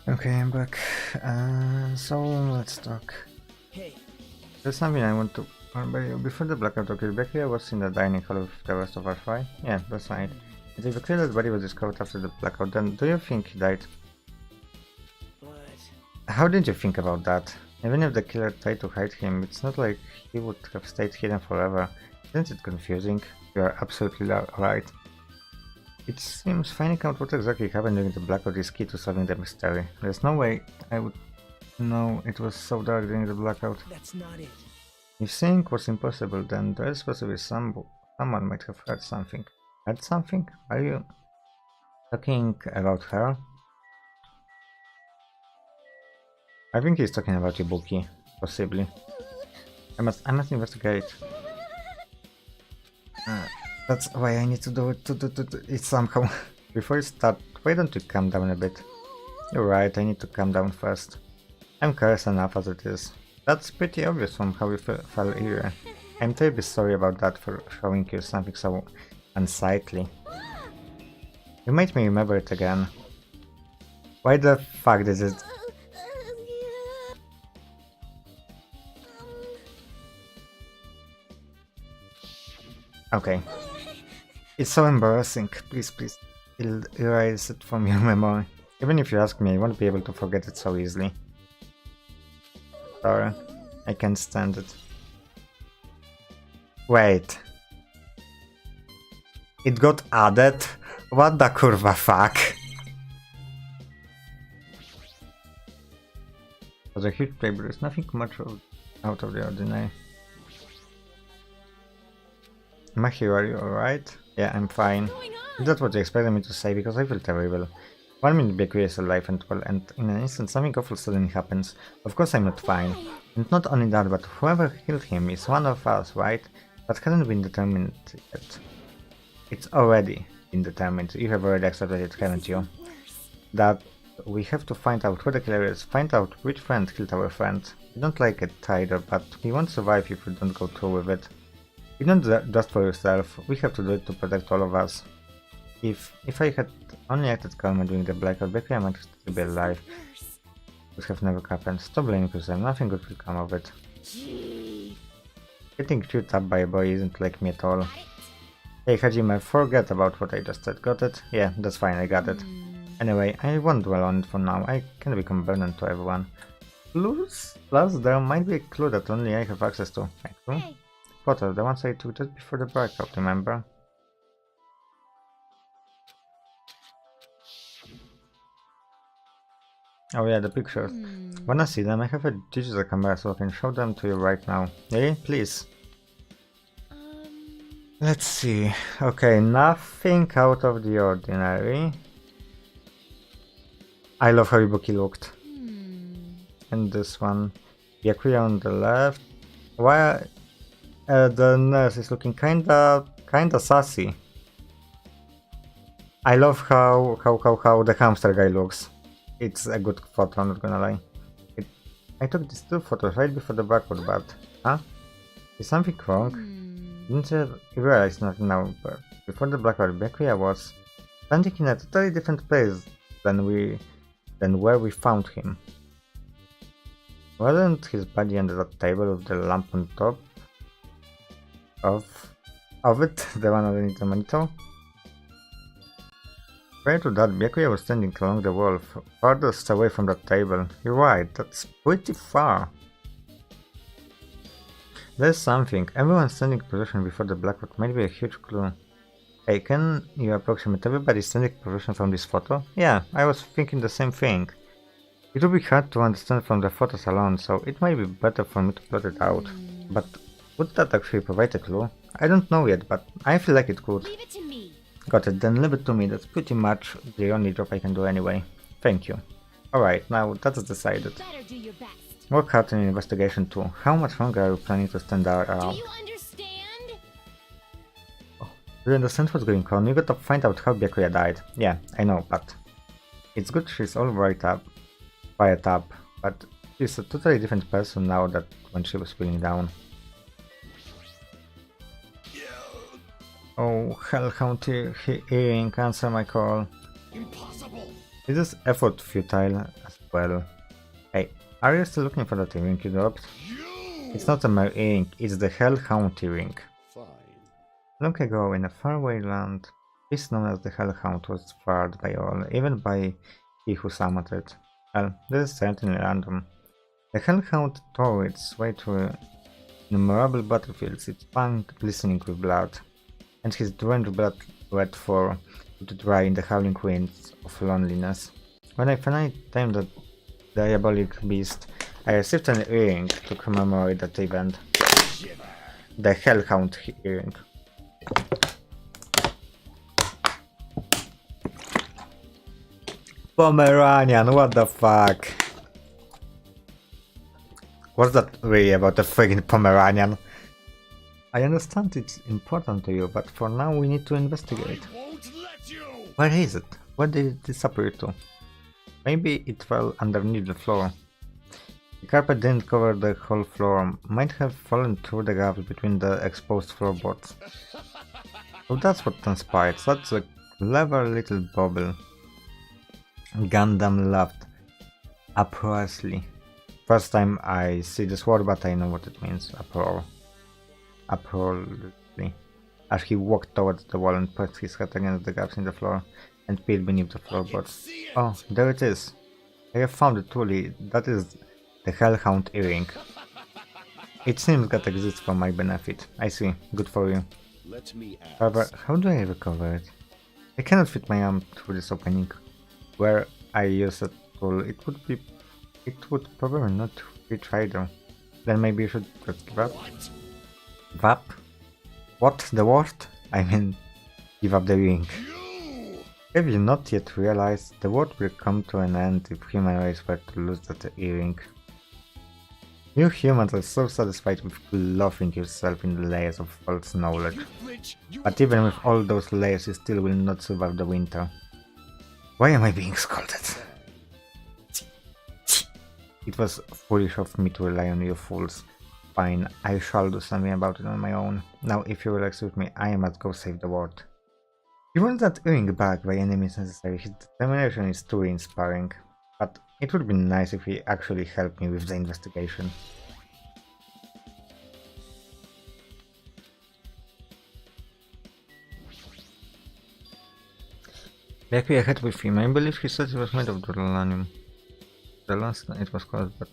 [SPEAKER 1] Okay, I'm back. So let's talk.
[SPEAKER 5] Hey,
[SPEAKER 1] There's something I want to remember you. Before the blackout occurred, Byakuya was in the dining hall with the rest of our fight. Yeah, that's right. It is clear that body was discovered after the blackout. Then, do you think he died?
[SPEAKER 5] what?
[SPEAKER 1] How did you think about that? Even if the killer tried to hide him, it's not like he would have stayed hidden forever. Isn't it confusing? You are absolutely right. It seems finding out what exactly happened during the blackout is key to solving the mystery. There's no way I would know it was so dark during the blackout.
[SPEAKER 5] That's not it.
[SPEAKER 1] If seeing was impossible, then there is possibly someone might have heard something. Heard something? Are you talking about her? I think he's talking about Ibuki, possibly. I must investigate. That's why I need to do it somehow. Before you start, why don't you calm down a bit? You're right, I need to calm down first. I'm cursed enough as it is. That's pretty obvious from how you fell here. I'm terribly sorry about that for showing you something so unsightly. You made me remember it again. Why the fuck is it? Okay. It's so embarrassing. Please, erase it from your memory. Even if you ask me, I won't be able to forget it so easily. Sorry. I can't stand it. Wait. It got added? What the kurwa fuck? For the huge table, there's nothing much out of the ordinary. Mahiro, are you alright? Yeah, I'm fine. That's what you expected me to say, because I feel terrible. 1 minute Byakuya is alive and well, and in an instant something awful suddenly happens. Of course I'm not fine. And not only that, but whoever killed him is one of us, right? That hasn't been determined yet. It's already been determined. You have already accepted it, haven't you? That we have to find out who the killer is, find out which friend killed our friend. We don't like it either, but we won't survive if we don't go through with it. You don't do that just for yourself, we have to do it to protect all of us. If I had only acted calmly during the blackout, Byakuya might still be alive. Would have never happened. Stop blaming yourself, nothing good will come of it. Getting chewed up by a boy isn't like me at all. Hey Hajime, forget about what I just said, got it? Yeah, that's fine, I got it. Anyway, I won't dwell on it for now, I can become burden to everyone. Plus, there might be a clue that only I have access to. A clue? Photos, the ones I took just before the blackout, remember? Oh yeah, the pictures. Wanna see them? I have a digital camera so I can show them to you right now. Yeah, please. Let's see. Okay, nothing out of the ordinary. I love how Ibuki looked. And this one. Byakuya on the left. Why the nurse is looking kinda sassy. I love how the hamster guy looks. It's a good photo, I'm not gonna lie. I took these two photos right before the backward, but huh? Is something wrong? Didn't you realize nothing now, but before the backward, Byakuya was standing in a totally different place than where we found him. Wasn't his body under the table with the lamp on top of it, the one underneath the monitor? Prior to that, Byakuya was standing along the wall, farthest away from the table. You're right, that's pretty far. There's something. Everyone's standing position before the blackboard might be a huge clue. Hey, can you approximate everybody's standing position from this photo? Yeah, I was thinking the same thing. It would be hard to understand from the photos alone, so it might be better for me to plot it out. But would that actually provide a clue? I don't know yet, but I feel like it could.
[SPEAKER 3] Leave it to me.
[SPEAKER 1] Got it, then leave it to me. That's pretty much the only job I can do anyway. Thank you. Alright, now that's decided.
[SPEAKER 3] Better do your best.
[SPEAKER 1] Work hard on investigation too. How much longer are you planning to stand there
[SPEAKER 3] Do
[SPEAKER 1] around?
[SPEAKER 3] you understand?
[SPEAKER 1] Do you understand what's going on? You gotta find out how Byakuya died. Yeah, I know, but it's good she's all quiet up, but she's a totally different person now than when she was feeling down. Oh, Hellhound earring, answer my call.
[SPEAKER 4] Impossible.
[SPEAKER 1] Is this effort futile as well? Hey, are you still looking for that earring you dropped? It's not a mere earring, it's the Hellhound earring.
[SPEAKER 4] Fine.
[SPEAKER 1] Long ago, in a faraway land, this known as the Hellhound was feared by all, even by he who summoned it. Well, this is certainly random. The Hellhound tore its way through innumerable battlefields, its tongue glistening with blood, and his drenched blood wet for to dry in the howling winds of loneliness. When I finally tamed the diabolic beast, I received an earring to commemorate that event. The Hellhound earring. Pomeranian, what the fuck? What's that really about the friggin' Pomeranian? I understand it's important to you, but for now we need to investigate.
[SPEAKER 4] Won't let you.
[SPEAKER 1] Where is it? Where did it disappear to? Maybe it fell underneath the floor. The carpet didn't cover the whole floor, might have fallen through the gaps between the exposed floorboards. So that's what transpired. That's a clever little bubble. Gundam laughed uproariously. First time I see this word, but I know what it means. Uproar. Uproariously. As he walked towards the wall and pressed his head against the gaps in the floor and peered beneath the floorboards. Oh, there it is. I have found it truly. That is the Hellhound earring. It seems that exists for my benefit. I see. Good for you.
[SPEAKER 4] Let me ask.
[SPEAKER 1] However, how do I recover it? I cannot fit my arm through this opening. Where I use a tool, it would probably not reach either. Then maybe you should just give up. Vap? What? The worst? I mean, give up the ring. Have you not yet realized the world will come to an end if human race were to lose that earring? You humans are so satisfied with clothing yourself in the layers of false knowledge. But even with all those layers, you still will not survive the winter. Why am I being scolded? It was foolish of me to rely on you fools. Fine, I shall do something about it on my own. Now, if you will excuse me, I must go save the world. He wants that earring back by any means necessary. His determination is truly inspiring. But it would be nice if he actually helped me with the investigation. Byakuya had with him. I believe he said it was made of duralanium. The last night it was closed, but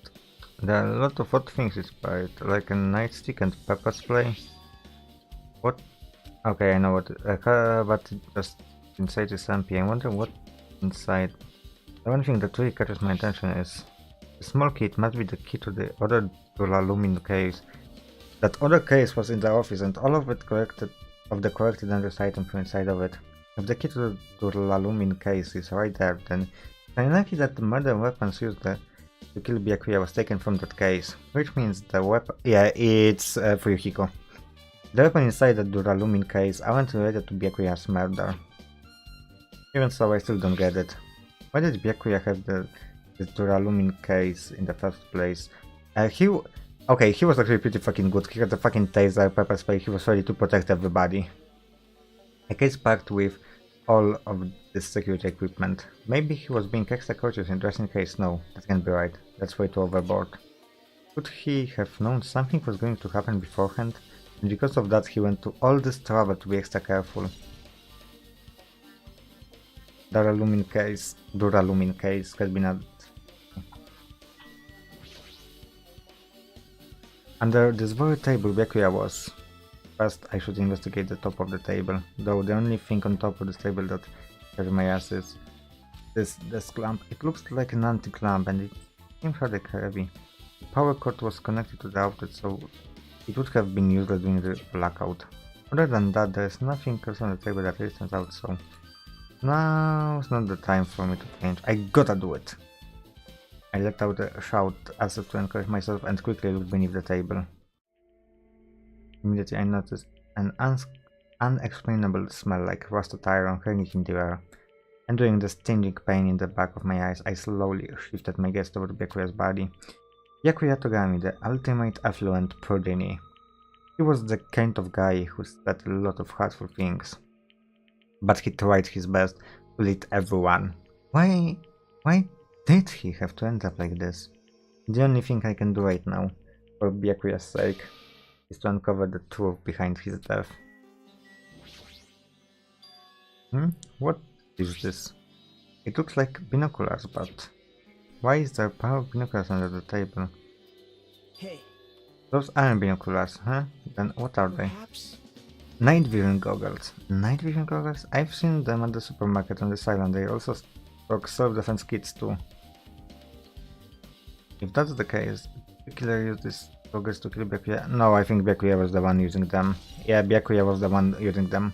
[SPEAKER 1] there are a lot of odd things inspired, like a nightstick and pepper spray. What? Okay, I know what. But just inside is MP. I wonder what inside The one thing that really catches my attention is the small kit must be the key to the other duralumin case. That other case was in the office and all of it corrected of the corrected dangerous item from inside of it. If the key to the duralumin case is right there, then it's unlikely that the murder weapons used to kill Byakuya was taken from that case. Which means the weapon... yeah, it's Fuyuhiko. The weapon inside the duralumin case aren't related to Byakuya's murder. Even so, I still don't get it. Why did Byakuya have the duralumin case in the first place? Okay, he was actually pretty fucking good. He had the fucking taser, pepper spray, he was ready to protect everybody. A case packed with all of this security equipment. Maybe he was being extra cautious in dressing case. No, that can't be right. That's way too overboard. Could he have known something was going to happen beforehand? And because of that he went to all this trouble to be extra careful. Duralumin case has been added. Under this very table Byakuya was. First I should investigate the top of the table, though the only thing on top of this table that has my ass is this desk lamp. It looks like an antique lamp and it seems rather heavy. The power cord was connected to the outlet, so it would have been useless during the blackout. Other than that, there is nothing else on the table that really stands out, so now it's not the time for me to change. I gotta do it. I let out a shout as if to encourage myself and quickly looked beneath the table. Immediately I noticed an unexplainable smell like rusted iron hanging in the air, and during the stinging pain in the back of my eyes, I slowly shifted my gaze toward Byakuya's body. Byakuya Togami, the ultimate affluent progeny. He was the kind of guy who said a lot of hurtful things, but he tried his best to lead everyone. Why did he have to end up like this? The only thing I can do right now, for Byakuya's sake, is to uncover the truth behind his death. What is this? It looks like binoculars, but why is there a pair of binoculars under the table?
[SPEAKER 5] Hey,
[SPEAKER 1] Those aren't binoculars, huh? Then what are they?
[SPEAKER 5] perhaps?
[SPEAKER 1] Night vision goggles. Night vision goggles? I've seen them at the supermarket on this island. They also stock self-defense kits too. If that's the case, did the killer use these goggles to kill Byakuya? No, I think Byakuya was the one using them. Yeah, Byakuya was the one using them.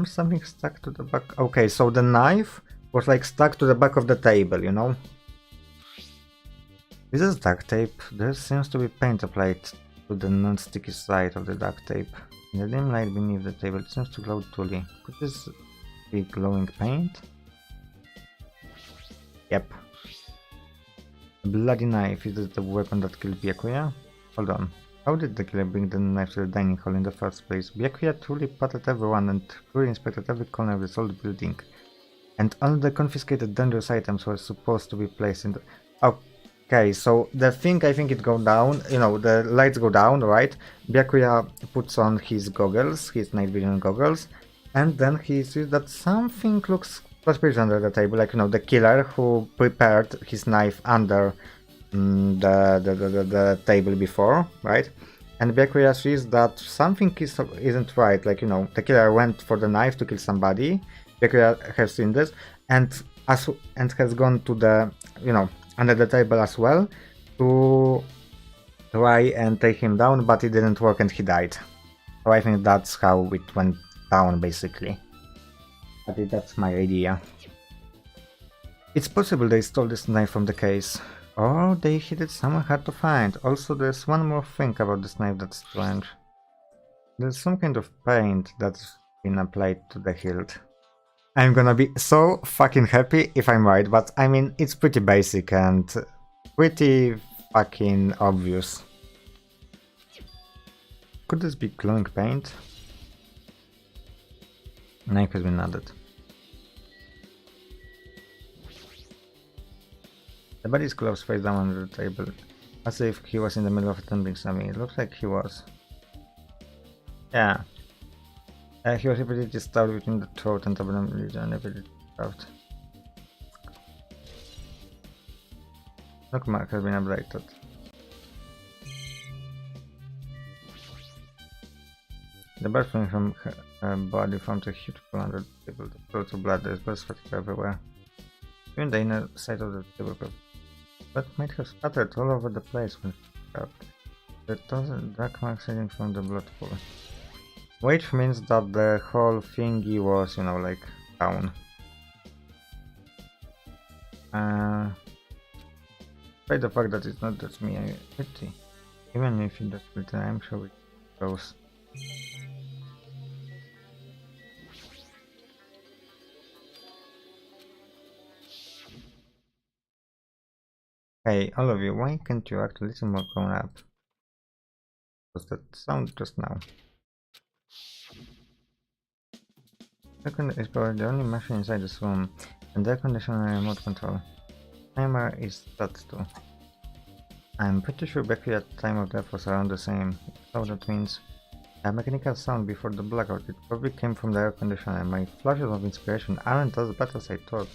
[SPEAKER 1] Something stuck to the back. Okay, so the knife was like stuck to the back of the table, you know? This is duct tape. There seems to be paint applied to the non-sticky side of the duct tape. In the dim light beneath the table, it seems to glow dully. Could this be glowing paint? Yep. A bloody knife. Is it the weapon that killed Byakuya? Hold on. How did the killer bring the knife to the dining hall in the first place? Byakuya truly patted everyone and truly inspected every corner of this old building. And all the confiscated dangerous items were supposed to be placed in the... Okay, so the thing, I think it go down, you know, the lights go down, right? Byakuya puts on his goggles, his night vision goggles, and then he sees that something looks suspicious under the table, like, you know, the killer who prepared his knife under the table before, right? And Byakuya sees that something isn't right, like, you know, the killer went for the knife to kill somebody. Byakuya has seen this and has gone to the, you know, under the table as well to try and take him down, but it didn't work and he died. So I think that's how it went down, basically. But that's my idea. It's possible they stole this knife from the case, or they hid it somewhere hard to find. Also, there's one more thing about this knife that's strange. There's some kind of paint that's been applied to the hilt. I'm gonna be so fucking happy if I'm right, but I mean, it's pretty basic and pretty fucking obvious. Could this be glowing paint? Knife has been added. The body's clothes face down under the table, as if he was in the middle of attempting something. It looks like he was. Yeah. He was repeatedly stabbed between the throat and abdomen region, repeatedly stabbed. Knock mark has been ablated. The blood flowing from her body formed a huge pool under the table. The flow to blood, there's blood spattered everywhere. Even the inner side of the table, blood might have spattered all over the place when grabbed. There are dark marks hanging from the blood pool. Which means that the whole thingy was, you know, like, down. Despite the fact that it's not just me, I pity. Even if it does split, I'm sure it goes. Hey, all of you, why can't you act a little more grown up? Was that sound just now? Second is probably the only machine inside this room, and air conditioner and remote control. Timer is that too. I'm pretty sure Becky at time of death was around the same, so that means a mechanical sound before the blackout. It probably came from the air conditioner, and my flashes of inspiration aren't as bad as I thought.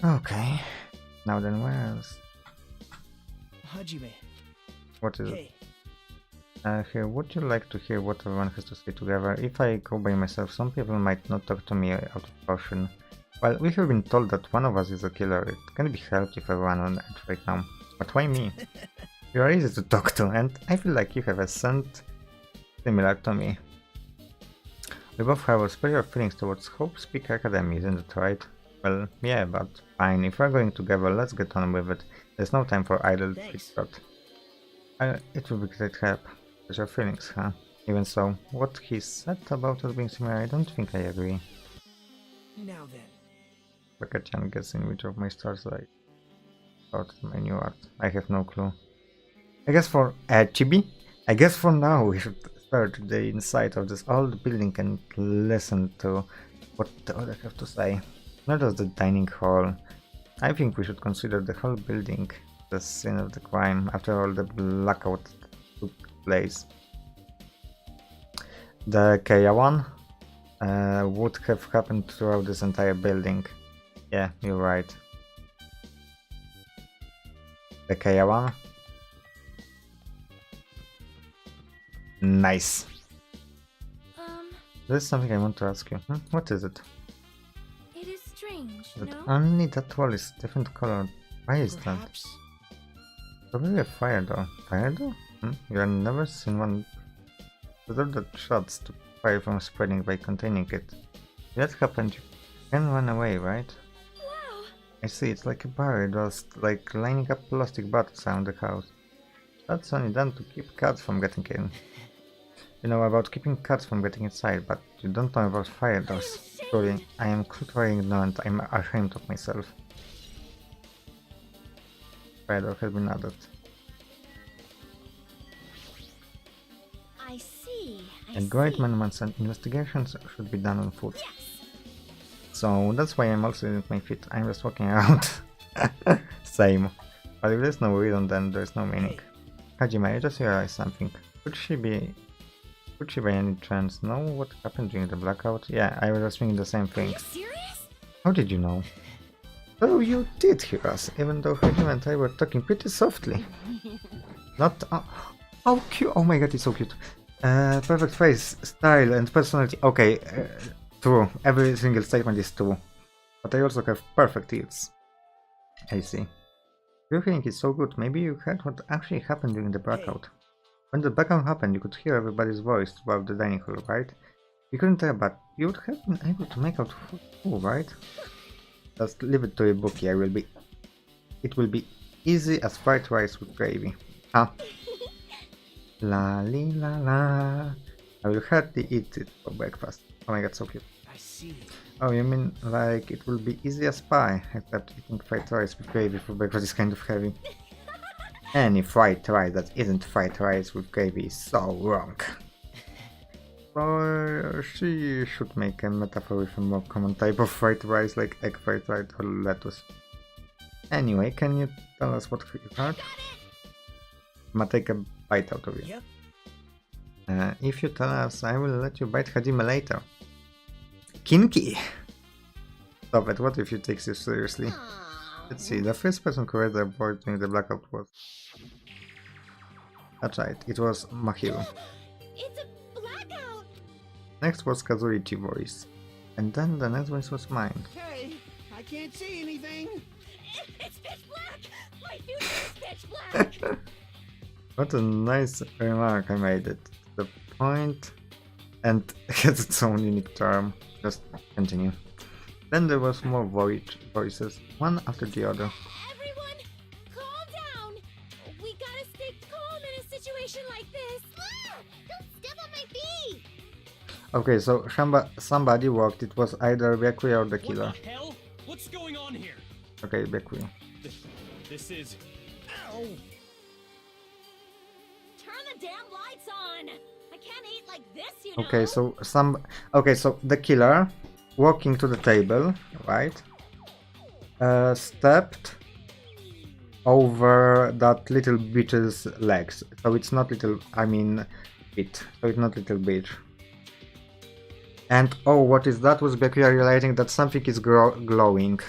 [SPEAKER 1] Okay, now then, where else?
[SPEAKER 5] Hajime.
[SPEAKER 1] What is it?
[SPEAKER 5] Hey.
[SPEAKER 1] Here, would you like to hear what everyone has to say together? If I go by myself, some people might not talk to me out of caution. Well, we have been told that one of us is a killer. It can be helped if everyone on edge right now. But why me? You are easy to talk to, and I feel like you have a scent similar to me. We both have special feelings towards Hope Speak Academy, isn't it right? Well, yeah, but fine. If we're going together, let's get on with it. There's no time for idle chit-chat. It will be great help. Special feelings, huh? Even so, what he said about us being similar, I don't think I agree.
[SPEAKER 5] Now then.
[SPEAKER 1] Bakachan gets in which of my stars I thought my new art. I have no clue. I guess for Chibi? I guess for now we should start the inside of this old building and listen to what the others have to say. Not just the dining hall. I think we should consider the whole building the scene of the crime after all the blackout took place. The Kaya one would have happened throughout this entire building. Yeah, you're right. The Kaya one. Nice. There's something I want to ask you. What is it?
[SPEAKER 3] It is strange,
[SPEAKER 1] That
[SPEAKER 3] no?
[SPEAKER 1] only that wall is different color. Why is that?
[SPEAKER 5] Perhaps.
[SPEAKER 1] Probably a fire door. Fire door? You have never seen one. Without that shuts to fire from spreading by containing it. If that happened, you can run away, right?
[SPEAKER 3] Wow!
[SPEAKER 1] I see, it's like a barrier, just like lining up plastic bottles around the house. That's only done to keep cats from getting in. You know about keeping cats from getting inside, but you don't know about fire doors. Truly, I am culturally ignorant. I'm ashamed of myself. Fire door has been added.
[SPEAKER 3] I see.
[SPEAKER 1] A great man's investigations should be done on foot.
[SPEAKER 3] Yes!
[SPEAKER 1] So that's why I'm also using my feet. I'm just walking around. Same. But if there's no reason, then there's no meaning. Hajime, I just realized something. Could she by any chance know what happened during the blackout? Yeah, I was just thinking the same
[SPEAKER 3] Are
[SPEAKER 1] thing.
[SPEAKER 3] you serious?
[SPEAKER 1] How did you know? Oh, you did hear us, even though Hajime and I were talking pretty softly. Not... how cute! Oh my god, it's so cute. Perfect face, style and personality. Okay, true. Every single statement is true. But I also have perfect ears. I see. Your hearing is so good, maybe you heard what actually happened during the blackout. When the blackout happened, you could hear everybody's voice throughout the dining hall, right? You couldn't tell, but you would have been able to make out who, right? Just leave it to a bookie. It will be easy as fried rice with gravy. Huh? La li la la. I will hardly eat it for breakfast. Oh my god, so cute.
[SPEAKER 5] I see.
[SPEAKER 1] Oh, you mean like it will be easy as pie, except eating fried rice with gravy for breakfast is kind of heavy. Any fried rice that isn't fried rice with gravy is so wrong. Or she should make a metaphor with a more common type of fried rice like egg fried rice or lettuce. Anyway, can you tell us what you heard? I'ma take a bite out of you.
[SPEAKER 5] Yep.
[SPEAKER 1] If you tell us, I will let you bite Hajime later. Kinky! Stop it, what if you take this seriously? Let's see, the first person who read the board during the blackout was... That's right, it was Mahiro. Next was Kazuichi voice. And then the next voice was mine.
[SPEAKER 4] Hey, I can't see anything.
[SPEAKER 3] It's pitch black! My future is pitch black!
[SPEAKER 1] What a nice remark I made it. The point and has its own unique charm. Just continue. Then there was more voices, one after the other.
[SPEAKER 3] Everyone, calm down! We gotta stay calm in a situation like this! Ah! Don't step on my feet!
[SPEAKER 1] Okay, so somebody walked. It was either Bekui or the killer.
[SPEAKER 2] What the hell? What's going on here?
[SPEAKER 1] Okay, Bekui.
[SPEAKER 2] This is... Ow!
[SPEAKER 3] Turn the damn lights on! I can't eat like this, you know!
[SPEAKER 1] Okay, so the killer walking to the table, right? Stepped over that little bitch's legs. So it's not little, I mean, bit. So it's not little bitch. And oh, what is that? Was Bekui realizing that something is glowing.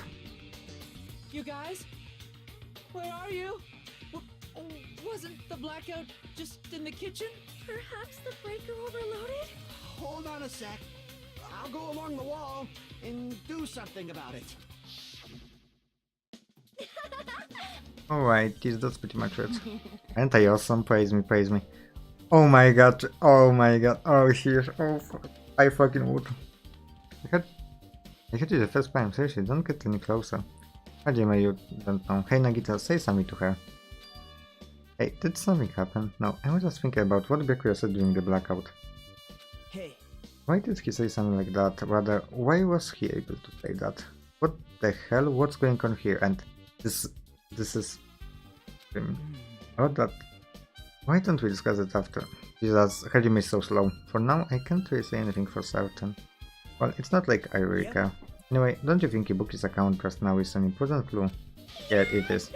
[SPEAKER 5] You guys? Where are you? Wasn't the blackout just in the kitchen?
[SPEAKER 3] Perhaps the breaker overloaded?
[SPEAKER 4] Hold on a sec. I'll go along the wall and do something about it.
[SPEAKER 1] Alright, that's pretty much it. Aren't I awesome? Praise me, praise me. Oh my god, oh here, oh I fucking would. I hit you the first time, seriously, don't get any closer. Hajime, you don't know. Hey Nagita, say something to her. Hey, did something happen? No, I was just thinking about what Byakuya said during the blackout.
[SPEAKER 5] Hey,
[SPEAKER 1] Why did he say something like that? Rather, why was he able to say that? What the hell? What's going on here? And this is... What that? Why don't we discuss it after? Jesus, Hajime is so slow. For now, I can't really say anything for certain. Well, it's not like I really care. Anyway, don't you think Ibuki's account just now is an important clue? Yeah, it is.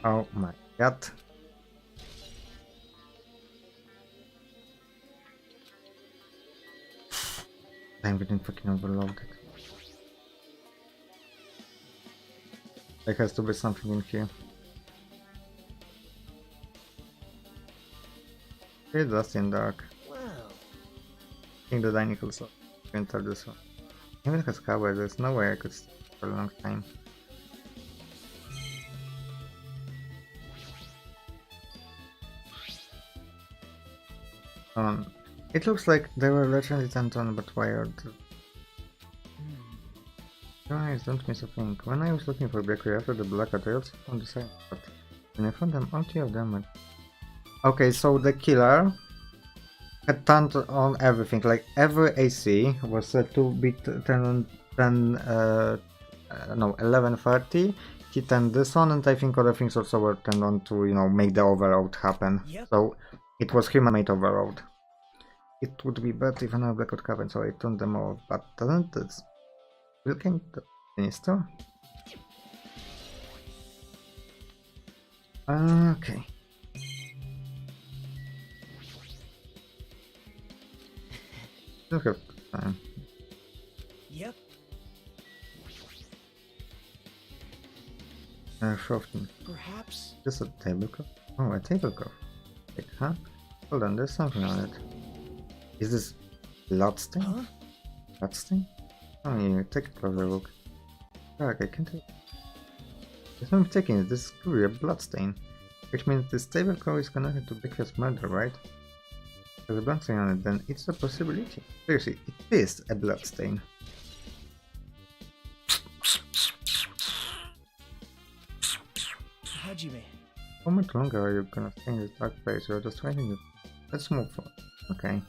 [SPEAKER 1] Oh my god. I'm getting fucking overloaded. There has to be something in here. It's dusty and dark.
[SPEAKER 5] wow.
[SPEAKER 1] I think the dining hall saw enter this one. Even has cover, there's no way I could stay for a long time. It looks like they were literally turned on but wired. Guys, don't miss a thing. When I was looking for Byakuya after the blackout, I also found the same spot. And I found them, all three of them. Okay, so the killer had turned on everything, like every AC was set to be turned on 11:30. He turned this on, and I think other things also were turned on to, you know, make the overload happen.
[SPEAKER 5] Yep.
[SPEAKER 1] So it was human-made overload. It would be better if another blackout happened, so I turned them off, but doesn't this looking the minister? Okay. Don't have time.
[SPEAKER 5] Yep.
[SPEAKER 1] Soften.
[SPEAKER 5] Perhaps.
[SPEAKER 1] Just a tablecloth? Oh, a tablecloth. Wait, huh? Hold on, there's something on it. Is this bloodstain?
[SPEAKER 5] Huh?
[SPEAKER 1] Bloodstain? Oh yeah, take a closer look. Fuck, I can't tell. If I'm taking it, this is clearly a bloodstain. Which means this tablecloth is connected to Byakuya's murder, right? There's a bloodstain on it, then it's a possibility. Seriously, it is a bloodstain.
[SPEAKER 5] Hajime.
[SPEAKER 1] How much longer are you gonna stay in this dark place? You're just waiting to... Let's move on. Okay.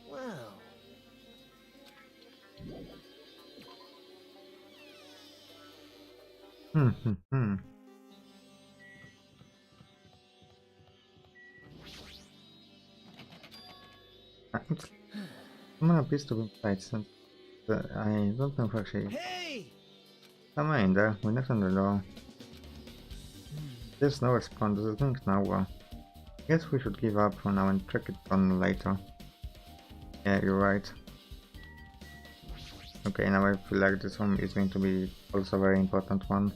[SPEAKER 5] Wow.
[SPEAKER 1] Hmm. I'm gonna piece to inside since I don't know if actually.
[SPEAKER 5] Hey!
[SPEAKER 1] Come in there, we knocked on the door. There's no response, I think now. I guess we should give up for now and check it on later. Yeah, you're right. Okay, now I feel like this one is going to be also a very important one.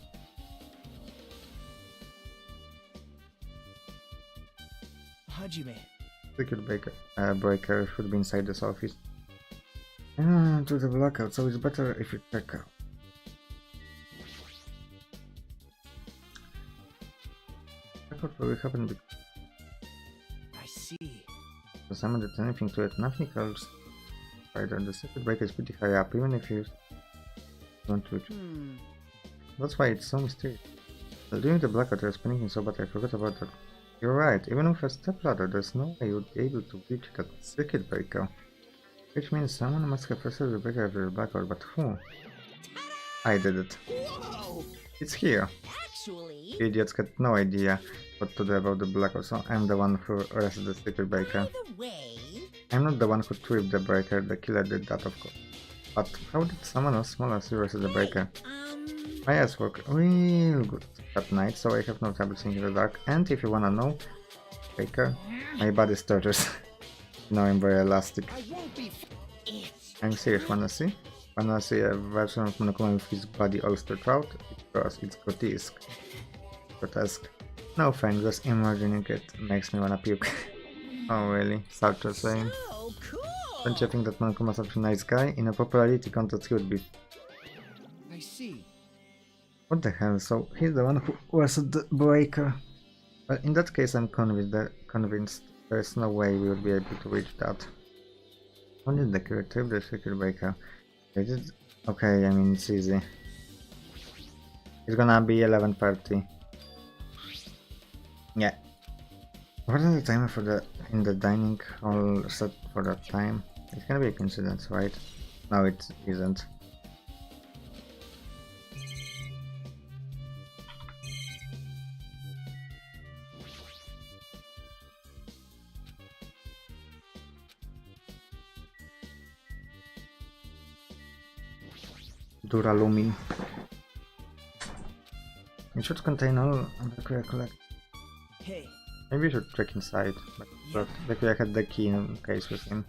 [SPEAKER 5] Hajime.
[SPEAKER 1] Circuit breaker should be inside this office. To the blackout, so it's better if you check out. Blackout will happen
[SPEAKER 5] I see.
[SPEAKER 1] because someone did anything to it. Nothing else. Either the circuit breaker is pretty high up, even if you want to. That's why it's so mysterious. During the blackout, I was panicking so bad I forgot about that. You're right, even with a stepladder, there's no way you would be able to reach that circuit breaker. Which means someone must have pressed the breaker after the blackout, but who? I did it.
[SPEAKER 4] Whoa!
[SPEAKER 1] It's here.
[SPEAKER 3] Actually,
[SPEAKER 1] You idiots had no idea what to do about the blackout, so I'm the one who arrested the circuit breaker.
[SPEAKER 3] by the way,
[SPEAKER 1] I'm not the one who tripped the breaker, the killer did that of course. But how did someone as small as you arrest the breaker? My eyes work real good at night, so I have no trouble seeing in the dark. And if you wanna know, breaker, my body's tortuous. Now I'm very elastic.
[SPEAKER 4] I won't be.
[SPEAKER 1] I'm serious, wanna see? Wanna see a version of Monokuma with his body all stretched out? Because it's grotesque. No thanks, just imagining it makes me wanna puke. Oh really? Such a shame.
[SPEAKER 3] oh cool.
[SPEAKER 1] Don't you think that Monokuma's such a nice guy? In a popularity contest he would be.
[SPEAKER 4] I see.
[SPEAKER 1] What the hell, so he's the one who was the breaker. Well, in that case I'm convinced there's no way we would be able to reach that. When did the killer trip the circuit breaker? Okay, I mean it's easy. It's gonna be 11:30. Yeah. What is the timer for in the dining hall set for that time? It's gonna be a coincidence, right? No, it isn't. Duralumin. It should contain all of the Kuya collect.
[SPEAKER 5] Hey,
[SPEAKER 1] Maybe we should check inside, but the Kuya had the key in case with him.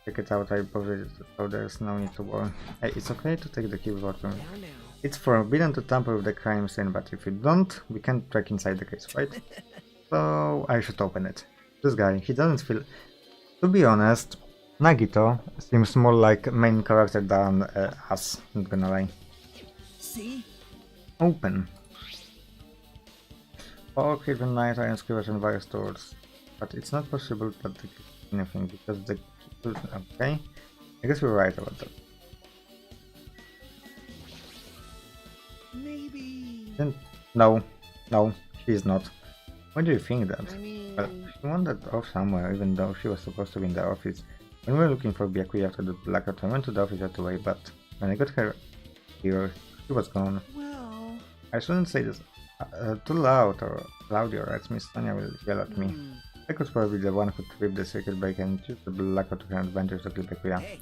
[SPEAKER 1] Check it out, I bought it, so there's no need to worry. Hey, it's okay to take the key without me.
[SPEAKER 5] now.
[SPEAKER 1] It's forbidden to tamper with the crime scene, but if you don't, we can't track inside the case, right? So I should open it. This guy, he doesn't feel... To be honest, Nagito seems more like main character than us, not gonna lie.
[SPEAKER 5] See?
[SPEAKER 1] Open. All hidden night iron skewers and various doors. But it's not possible that the anything because the okay. I guess we're right about that.
[SPEAKER 4] Maybe.
[SPEAKER 1] Then no, she's not. Why do you think that?
[SPEAKER 4] I mean.
[SPEAKER 1] Well, she wandered off somewhere, even though she was supposed to be in the office. When we were looking for Byakuya after the blackout, I went to the office right away, but when I got her here, she was gone.
[SPEAKER 4] Well.
[SPEAKER 1] I shouldn't say this too loud, or louder, else Miss Sonia will yell at me. I was probably the one who tripped the circuit breaker and used the blackout to her advantage to kill Byakuya.
[SPEAKER 5] Hey,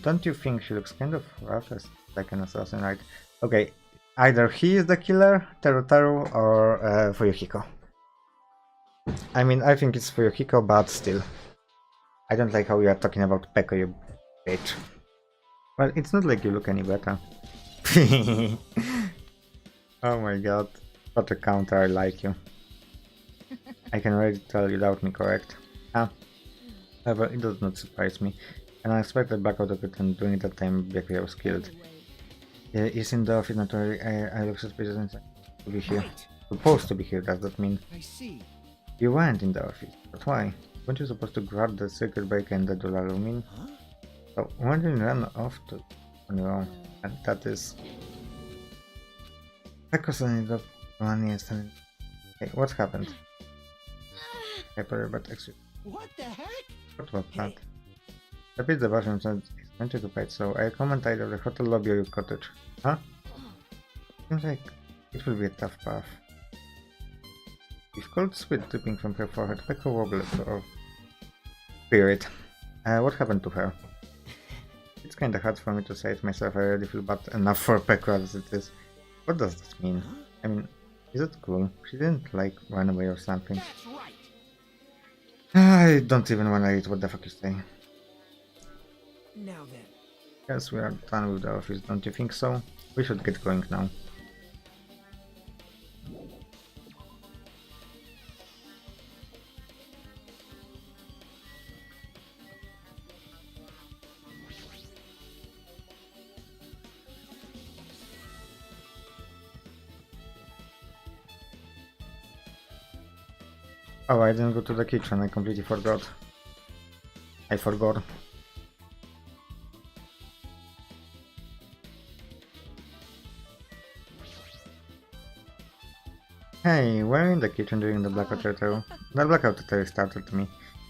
[SPEAKER 1] Don't you think she looks kind of rough as like an assassin, right? Okay, either he is the killer, Teru, or Fuyuhiko. I mean, I think it's Fuyuhiko, but still. I don't like how you are talking about Peko, you bitch. Well, it's not like you look any better. Oh my god. What a counter, I like you. I can already tell you doubt me, correct? However, it does not surprise me. An unexpected blackout occurred and during that time Byakuya was killed. He's in the office naturally. I look suspicious and to be here. Supposed to be here, does that mean?
[SPEAKER 4] I see.
[SPEAKER 1] You weren't in the office, but why? Weren't you supposed to grab the circuit breaker and the Duralumin?
[SPEAKER 4] Huh?
[SPEAKER 1] So why did you run off to on your own? And that is... Hey, what happened? Paper, but excuse.
[SPEAKER 4] What the heck?
[SPEAKER 1] What was that? Repeat the bathroom said it's not occupied, so I recommend either the hotel lobby or your cottage. Huh? Seems like it will be a tough path. With cold sweat dripping from her forehead, Peko wobbled or spirit. What happened to her? It's kinda hard for me to say it myself, I already feel bad enough for Peko as it is. What does this mean? I mean, is it cool? She didn't like run away or something.
[SPEAKER 4] That's right.
[SPEAKER 1] I don't even wanna read what the fuck you say.
[SPEAKER 5] now then.
[SPEAKER 1] Yes, we are done with the office, don't you think so? We should get going now. Oh, I didn't go to the kitchen, I completely forgot. I forgot. Hey, we're in the kitchen during the blackout tutorial. The blackout tutorial started to me.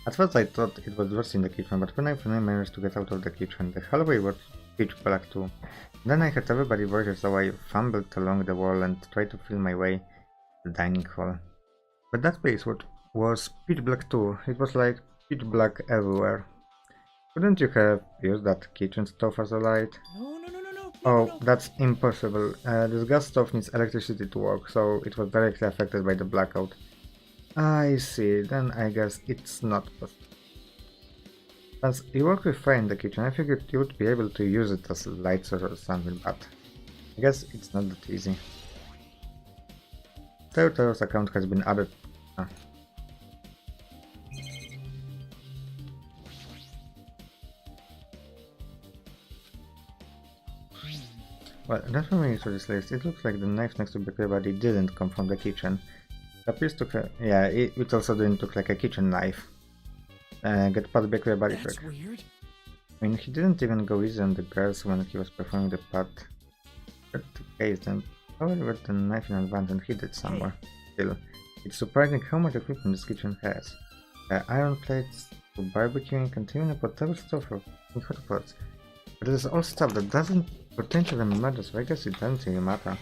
[SPEAKER 1] At first I thought it was worse in the kitchen, but when I finally managed to get out of the kitchen, the hallway was pitch black too. Then I heard everybody's voices, so I fumbled along the wall and tried to feel my way to the dining hall. But that place was pitch black too. It was like pitch black everywhere. Couldn't you have used that kitchen stove as a light?
[SPEAKER 5] No, no, no, no, no.
[SPEAKER 1] Oh,
[SPEAKER 5] no.
[SPEAKER 1] that's impossible. This gas stove needs electricity to work, so it was directly affected by the blackout. I see, then I guess it's not possible. Since you work with fire in the kitchen, I figured you would be able to use it as a light source or something, but I guess it's not that easy. Teotero's account has been added. Well, that's when we saw this list. It looks like the knife next to Bakery Body didn't come from the kitchen. It appears to have... yeah, it also didn't look like a kitchen knife. Get past Bakery Body
[SPEAKER 5] That's
[SPEAKER 1] quick.
[SPEAKER 5] weird.
[SPEAKER 1] I mean, he didn't even go easy on the girls when he was performing the part. But the case then probably got the knife in advance and hid it somewhere. Still, it's surprising how much equipment this kitchen has. Iron plates for barbecuing and even a portable stove for hot pots. But it is all stuff that doesn't potentially matter, so I guess it doesn't really matter.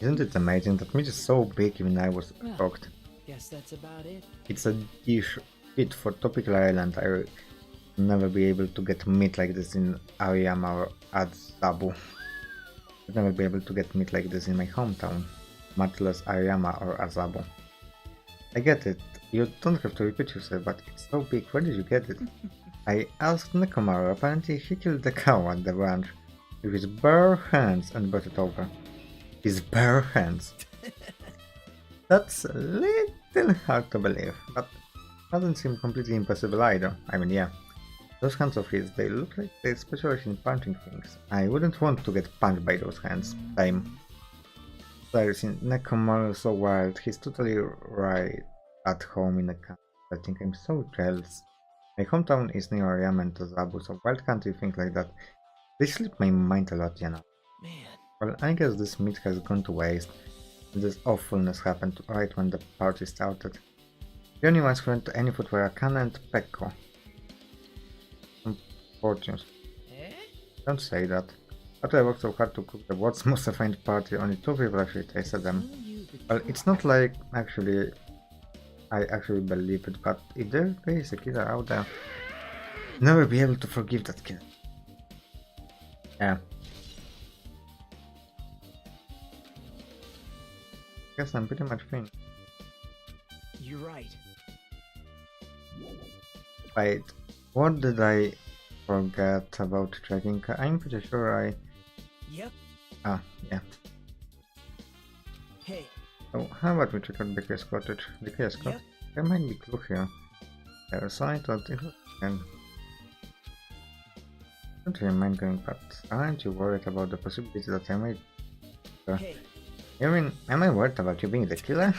[SPEAKER 1] Isn't it amazing that meat is so big even I was shocked?
[SPEAKER 5] Guess that's about it.
[SPEAKER 1] It's a dish fit for tropical island. I will never be able to get meat like this in Aoyama or Azabu. I'll never be able to get meat like this in my hometown, much less Aoyama or Azabu. I get it, you don't have to repeat yourself, but it's so big, where did you get it? I asked Nekomaru, apparently he killed the cow at the ranch with his bare hands and brought it over. His bare hands. That's a little hard to believe, but doesn't seem completely impossible either. I mean, yeah. Those hands of his, they look like they specialize in punching things. I wouldn't want to get punched by those hands. Same. There's Nekomaru so wild, he's totally right at home in the country. I think I'm so jealous. My hometown is near Aoyama and Azabu, so wild country things like that. They slip my mind a lot, you know.
[SPEAKER 5] Man.
[SPEAKER 1] Well, I guess this meat has gone to waste. This awfulness happened right when the party started. The only ones who went to any food were Akana and Pekko. Some fortunes.
[SPEAKER 5] Eh?
[SPEAKER 1] Don't say that. After I worked so hard to cook the world's most refined party, only 2 people actually tasted them. Well, it's not like I actually believe it, but if there is a killer out there, never be able to forgive that killer. Yeah. Guess I'm pretty much finished.
[SPEAKER 5] You're right.
[SPEAKER 1] Wait, what did I forget about checking? I'm pretty sure I...
[SPEAKER 5] Yep.
[SPEAKER 1] Ah, yeah.
[SPEAKER 5] Hey.
[SPEAKER 1] So, how about we check out the Case Cottage? The Case Cottage?
[SPEAKER 5] Yep.
[SPEAKER 1] There might be clue here. Yeah, so I thought it was... don't really mind going, but aren't you worried about the possibility that I might...
[SPEAKER 5] Hey.
[SPEAKER 1] You mean, am I worried about you being the killer?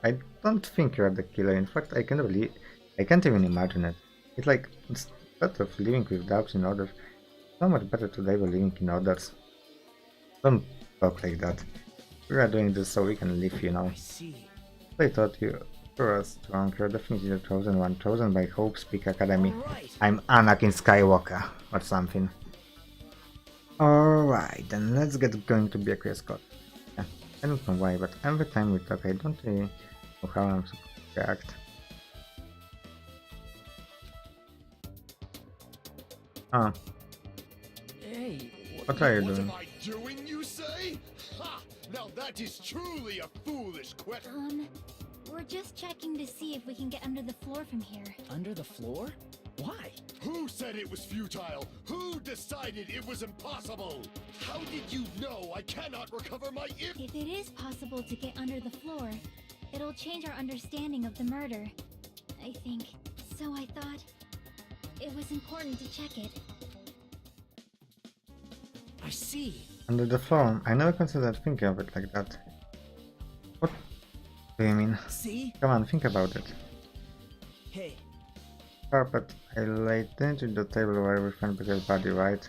[SPEAKER 1] I don't think you're the killer. In fact, I can't even imagine it. It's like, instead of living with doubts in others, it's so much better to die by living in others. Don't talk like that. We are doing this so we can live, you know.
[SPEAKER 5] I see.
[SPEAKER 1] I thought you were strong. You're definitely the chosen one, chosen by Hope's Peak Academy.
[SPEAKER 5] Alright.
[SPEAKER 1] I'm Anakin Skywalker, or something. Alright, then let's get going to be a Chris Scott. Yeah, I don't know why, but every time we talk, I don't really know how I'm supposed to react. Ah,
[SPEAKER 5] Hey.
[SPEAKER 1] what are you doing?
[SPEAKER 2] I
[SPEAKER 7] doing, you say? Ha! Now that is truly a foolish question.
[SPEAKER 3] We're just checking to see if we can get under the floor from here.
[SPEAKER 5] Under the floor? Why?
[SPEAKER 7] Who said it was futile? Who decided it was impossible? How did you know I cannot recover my
[SPEAKER 3] If it is possible to get under the floor, it'll change our understanding of the murder. I think. So I thought it was important to check it.
[SPEAKER 5] I see.
[SPEAKER 1] Under the floor. I never considered thinking of it like that. What do you mean?
[SPEAKER 5] See?
[SPEAKER 1] Come on, think about it.
[SPEAKER 5] Hey,
[SPEAKER 1] Carpet. I laid into the table where we found Becker's body, right?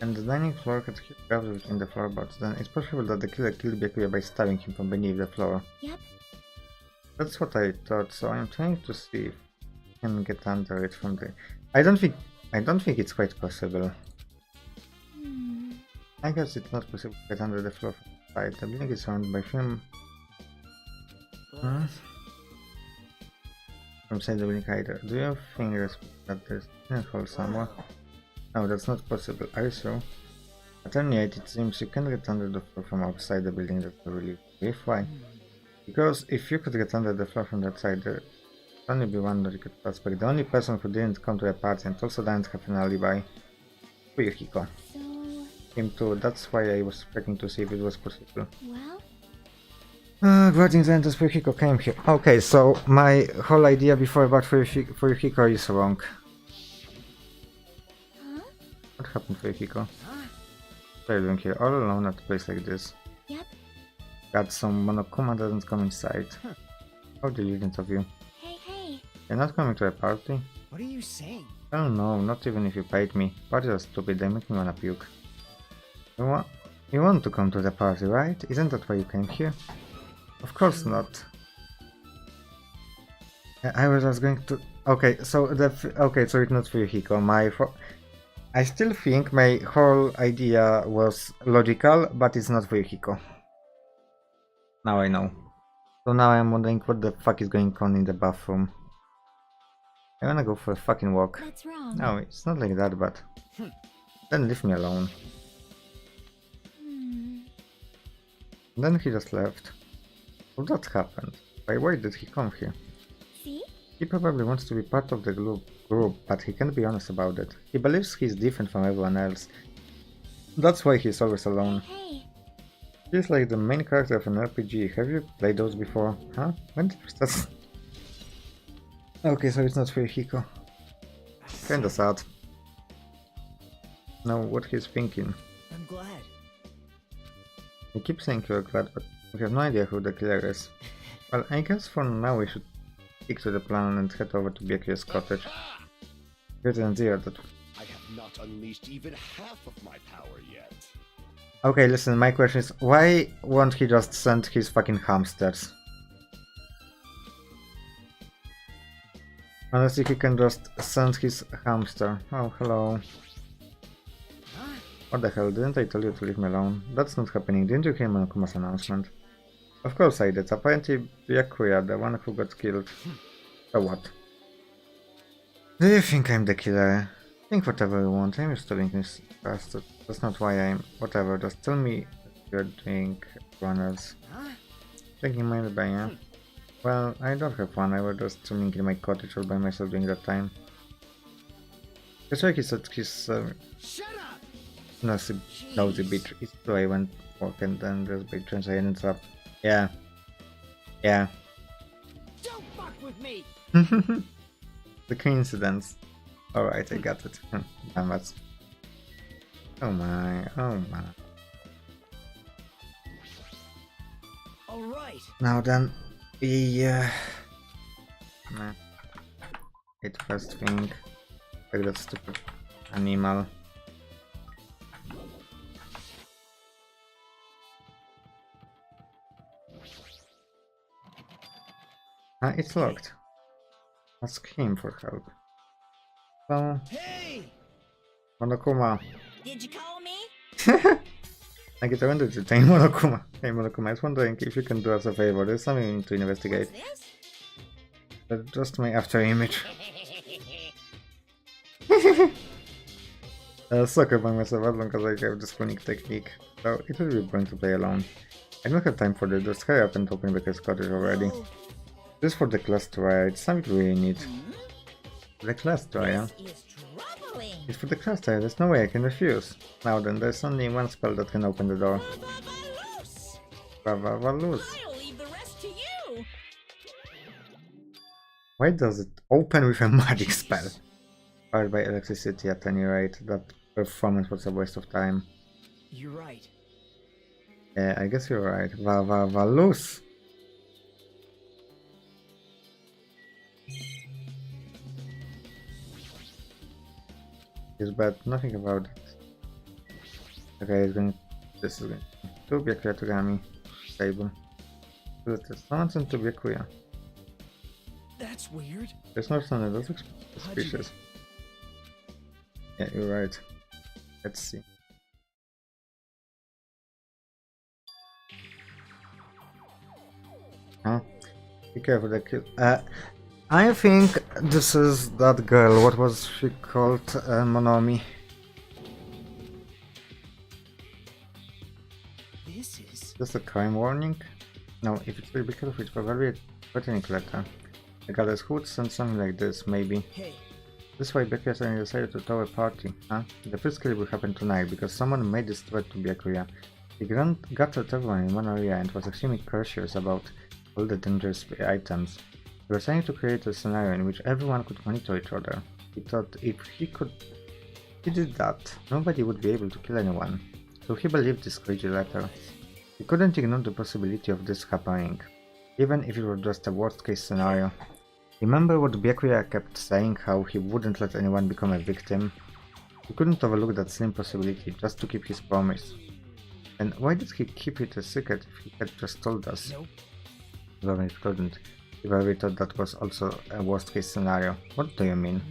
[SPEAKER 1] And the dining floor had huge gaps between the floorboards. Then it's possible that the killer killed Byakuya by stabbing him from beneath the floor.
[SPEAKER 3] Yep.
[SPEAKER 1] That's what I thought, so I'm trying to see if I can get under it from the... I don't think it's quite possible. I guess it's not possible to get under the floor from the side. The building is surrounded by film. From inside the building either. Do you think that there's a hole somewhere? No, that's not possible. Are you sure? At any rate, it seems you can get under the floor from outside the building. That's a relief. If why? Because if you could get under the floor from that side, there would only be one that you could suspect. The only person who didn't come to a party and also didn't have an alibi. Fuyuhiko.
[SPEAKER 3] So,
[SPEAKER 1] Him too. That's why I was checking to see if it was possible.
[SPEAKER 3] well,
[SPEAKER 1] Granting the enters Fuyuhiko came here. Okay, so my whole idea before about Fuyuhiko is wrong.
[SPEAKER 3] huh?
[SPEAKER 1] What happened, Fuyuhiko? What are you doing here? All alone at a place like this?
[SPEAKER 3] Yep.
[SPEAKER 1] Got some Monokuma doesn't come inside. How delusional of you.
[SPEAKER 3] Hey.
[SPEAKER 1] You're not coming to a party?
[SPEAKER 5] what are you saying?
[SPEAKER 1] I don't know, not even if you paid me. Parties are stupid, they make me wanna puke. You want to come to the party, right? Isn't that why you came here? Of course not. I was just going to... Okay, so so it's not Fuyuhiko. I still think my whole idea was logical, but it's not Fuyuhiko. Now I know. So now I'm wondering what the fuck is going on in the bathroom. I wanna go for a fucking walk.
[SPEAKER 3] That's wrong.
[SPEAKER 1] No, it's not like that, but... Then leave me alone. Then he just left. Well, that happened. Why did he come here?
[SPEAKER 3] See?
[SPEAKER 1] He probably wants to be part of the group, but he can't be honest about it. He believes he's different from everyone else. That's why he's always alone.
[SPEAKER 3] Hey.
[SPEAKER 1] He's like the main character of an RPG. Have you played those before? Huh? When did you start? Okay, so it's not Fuyuhiko. Kinda sad. Know what he's thinking.
[SPEAKER 5] I'm glad.
[SPEAKER 1] You keep saying you're glad, but we have no idea who the killer is. Well, I guess for now we should stick to the plan and head over to Byakuya's cottage. Greater than zero, that...
[SPEAKER 7] I have not unleashed even half of my power yet.
[SPEAKER 1] Okay, listen, my question is, why won't he just send his fucking hamsters? Honestly, he can just send his hamster. Oh, hello. What the hell, didn't I tell you to leave me alone? That's not happening, didn't you hear Monokuma's announcement? Of course I did, apparently Byakuya, the one who got killed. So what? Do you think I'm the killer? Think whatever you want, I'm just telling this past. That's not why I'm... whatever, just tell me you're doing one else. Taking my alibi, yeah? Well, I don't have one, I was just chilling in my cottage all by myself during that time. That's why he said he's...
[SPEAKER 4] Shut up!
[SPEAKER 1] nosy bitch. It's true, I went walk and then just by chance I ended up... Yeah.
[SPEAKER 4] Don't fuck with me!
[SPEAKER 1] The coincidence. Alright, I got it. Damn it. Oh my.
[SPEAKER 5] Alright.
[SPEAKER 1] Now then, yeah. Nah. It first thing. Like that stupid animal. It's locked. Ask him for help. So,
[SPEAKER 4] Hey!
[SPEAKER 1] Monokuma.
[SPEAKER 3] Did you call me?
[SPEAKER 1] I get around to tell Monokuma. Hey Monokuma, I was wondering if you can do us a favor. There's something we need to investigate.
[SPEAKER 3] What's this?
[SPEAKER 1] That's just my after image. soccer by myself as long as I have this chronic technique. So it will be boring to play alone. I don't have time for this, just hurry up and open Becca's cottage already. This is for the class trial, it's something we really need. The class trial?
[SPEAKER 3] This is troubling.
[SPEAKER 1] It's for the class trial, there's no way I can refuse. Now then, there's only one spell that can open the door. Vavalus.
[SPEAKER 3] I'll leave the rest to you.
[SPEAKER 1] Why does it open with a magic spell? Powered by electricity at any rate, that performance was a waste of time.
[SPEAKER 5] You're right.
[SPEAKER 1] Yeah, I guess you're right. Vavalus. It's bad, nothing about it. Okay, it's going. This is going to be a Kreaturami stable. Someone's into Byakuya.
[SPEAKER 5] That's weird.
[SPEAKER 1] There's no son of those
[SPEAKER 5] How'd you-
[SPEAKER 1] species. Yeah, you're right. Let's see. Huh? Be careful, the kill. I think this is that girl. What was she called? Monomi.
[SPEAKER 5] This is...
[SPEAKER 1] Just a crime warning? No, if it's really careful, it's probably a threatening letter. The goddess Hood sent something like this, maybe.
[SPEAKER 5] Hey,
[SPEAKER 1] This way Byakuya suddenly decided to throw a party, huh? The first kill will happen tonight, because someone made this threat to Byakuya. He gutted everyone in one area and was extremely cautious about all the dangerous items. He was trying to create a scenario in which everyone could monitor each other. He thought if he did that, nobody would be able to kill anyone. So he believed this crazy letter. He couldn't ignore the possibility of this happening, even if it were just a worst case scenario. Remember what Byakuya kept saying, how he wouldn't let anyone become a victim? He couldn't overlook that slim possibility just to keep his promise. And why did he keep it a secret if he had just told us?
[SPEAKER 5] nope.
[SPEAKER 1] Well, he couldn't. He probably thought that was also a worst case scenario. What do you mean?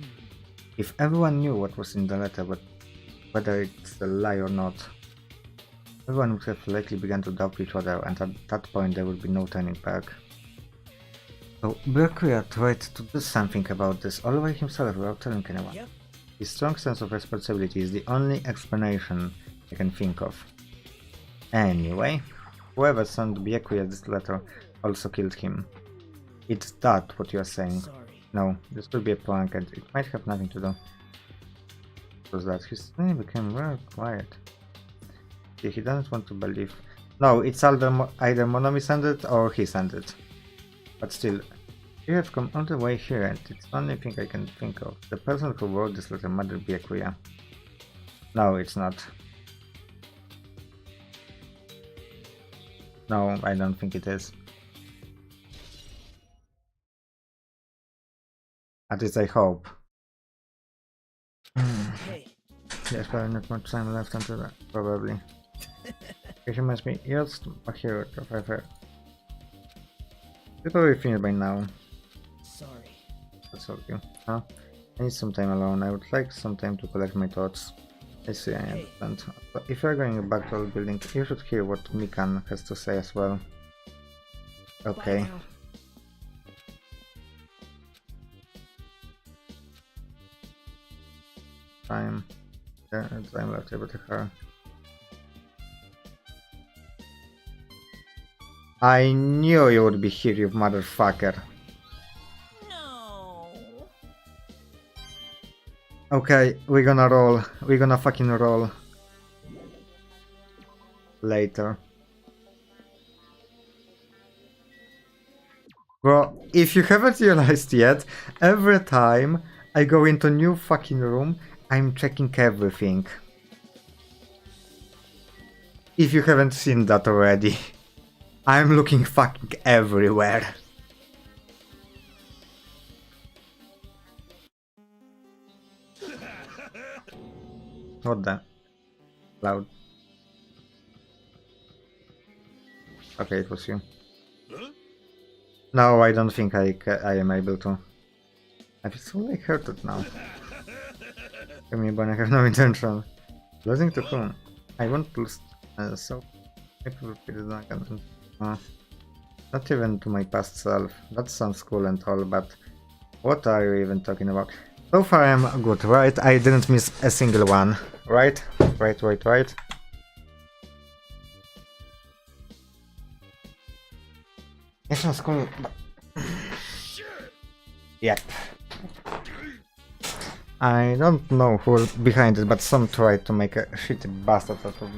[SPEAKER 1] If everyone knew what was in the letter, but whether it's a lie or not, everyone would have likely begun to doubt each other, and at that point there would be no turning back. So Byakuya tried to do something about this all by himself without telling anyone.
[SPEAKER 5] Yep.
[SPEAKER 1] His strong sense of responsibility is the only explanation I can think of. Anyway, whoever sent Byakuya this letter also killed him. It's that what you're saying?
[SPEAKER 5] Sorry.
[SPEAKER 1] No, this could be a prank and it might have nothing to do. Was that he suddenly became very quiet. Yeah, he doesn't want to believe. No, it's either Monomi sent it or he sent it. But still, you have come all the way here and it's the only thing I can think of. The person who wrote this letter might be Byakuya. No, it's not. No, I don't think it is. At least I hope.
[SPEAKER 5] Hey,
[SPEAKER 1] There's probably not much time left until that, probably. It reminds me, you're just a hero of ever. You probably finished by now.
[SPEAKER 5] sorry.
[SPEAKER 1] That's all you. Huh? I need some time alone. I would like some time to collect my thoughts. I see, I understand. But if you're going back to the building, you should hear what Mikan has to say as well. Okay.
[SPEAKER 5] Bye now.
[SPEAKER 1] Time. Time left over to her. I knew you would be here, you motherfucker.
[SPEAKER 3] No.
[SPEAKER 1] Okay, we're gonna roll. We're gonna fucking roll. Later. Bro, if you haven't realized yet, every time I go into new fucking room, I'm checking everything. If you haven't seen that already. I'm looking fucking everywhere. What the? Loud. Okay, it was you. No, I don't think I am able to. I feel so like hurted now. I mean, but I have no intention. Losing to whom? I won't lose. So I will be the dragon. Not even to my past self. That sounds cool and all, but what are you even talking about? So far I'm good, right? I didn't miss a single one, right? Right. It's not cool. Yep. I don't know who behind it, but some tried to make a shitty bastard out of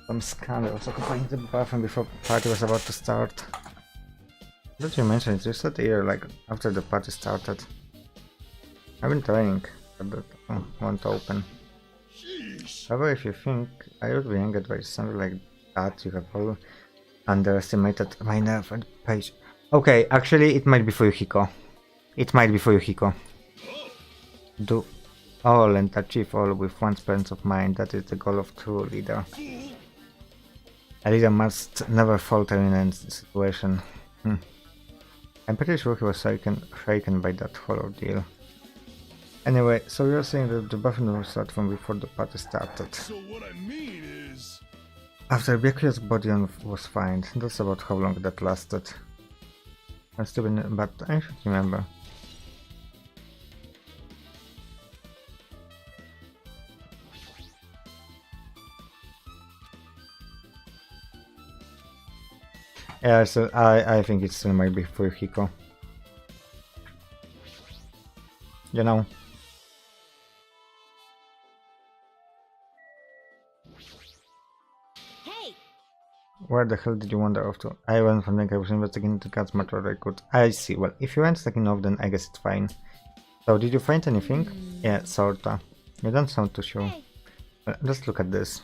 [SPEAKER 1] some scandals occupying the bathroom before party was about to start. Did you mention it? You said here, like, after the party started. I've been trying, but won't open. However, if you think I would be angered by something like that, you have all underestimated my nerve and patience. Okay, actually, it might be for Yuhiko. Do all and achieve all with one presence of mind. That is the goal of true leader. A leader must never falter in a situation. I'm pretty sure he was shaken by that whole ordeal. Anyway, so you're saying that the bathroom was started from before the party started.
[SPEAKER 7] So what I mean is...
[SPEAKER 1] After Byakuya's body was found, that's about how long that lasted. Must have been, but I should remember. Yeah, so I think it still might be for Hiko. You know.
[SPEAKER 3] Hey,
[SPEAKER 1] Where the hell did you wander off to? I went from I was investigating the cat's matter I could. I see. Well, if you weren't taking off, then I guess it's fine. So, did you find anything? Yeah, sorta. You don't sound too sure.
[SPEAKER 3] hey.
[SPEAKER 1] Well, let's look at this.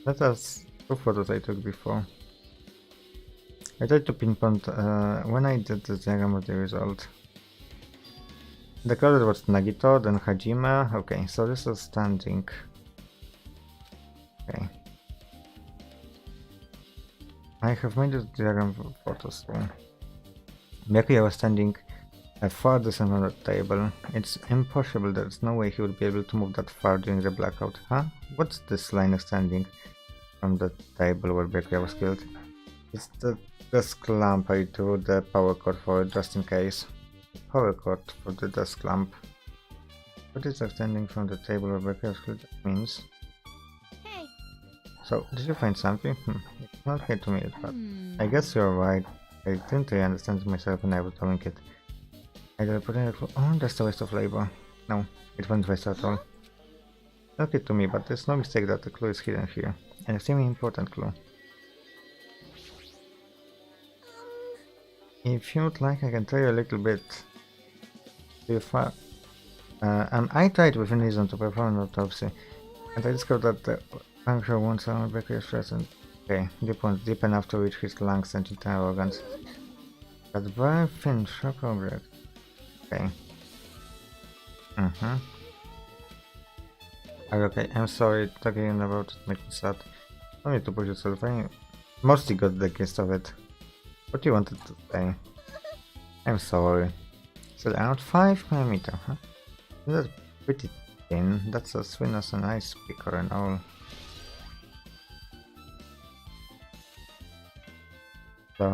[SPEAKER 1] Let us two photos I took before. I tried to pinpoint when I did the diagram of the result. The color was Nagito, then Hajime. Okay, so this is standing. Okay. I have made the diagram for photos too. Byakuya was standing far distant from the table. It's impossible, there's no way he would be able to move that far during the blackout. Huh? What's this line extending from the table where Byakuya was killed? It's the desk lamp. I drew the power cord for it just in case. Power cord for the desk lamp. What is extending from the table where Byakuya was killed means?
[SPEAKER 3] Hey.
[SPEAKER 1] So, did you find something? It's not clear to me, but I guess you're right. I didn't really understand it myself when I was telling it. I did put in a clue. Oh, that's a waste of labor. No, it wasn't waste at all. Not clear to me, but there's no mistake that the clue is hidden here. An extremely important clue. If you'd like, I can tell you a little bit. I tried within reason to perform an autopsy, and I discovered that the puncture wounds on Byakuya's present. Okay, deep ones deep enough to reach his lungs and internal organs. But very thin, sharp object. Okay. Okay, I'm sorry, talking about it makes me sad. No need to push yourself, I mostly got the gist of it. What you wanted to say? I'm sorry. So around 5mm, huh? That's pretty thin. That's as thin as an ice picker and all. So,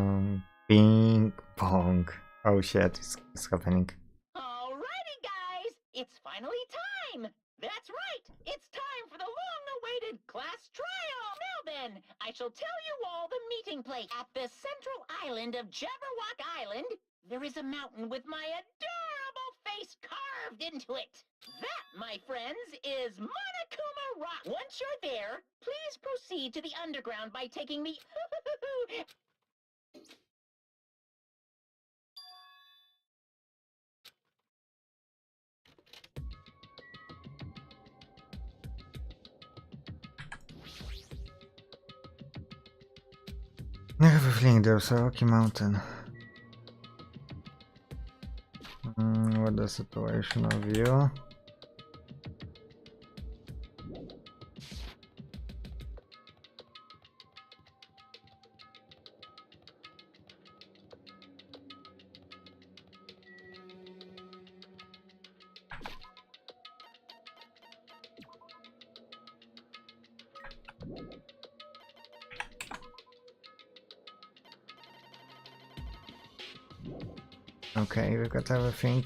[SPEAKER 1] ping pong. Oh shit, it's happening.
[SPEAKER 6] Alrighty, guys, it's finally time. That's right, it's time for the long-awaited class trial. Now then, I shall tell you all the meeting place. At the central island of Jabberwock Island, there is a mountain with my adorable face carved into it. That, my friends, is Monokuma Rock. Once you're there, please proceed to the underground by taking the
[SPEAKER 1] I have a feeling there's a rocky mountain. What the situational view? Okay, we've got everything.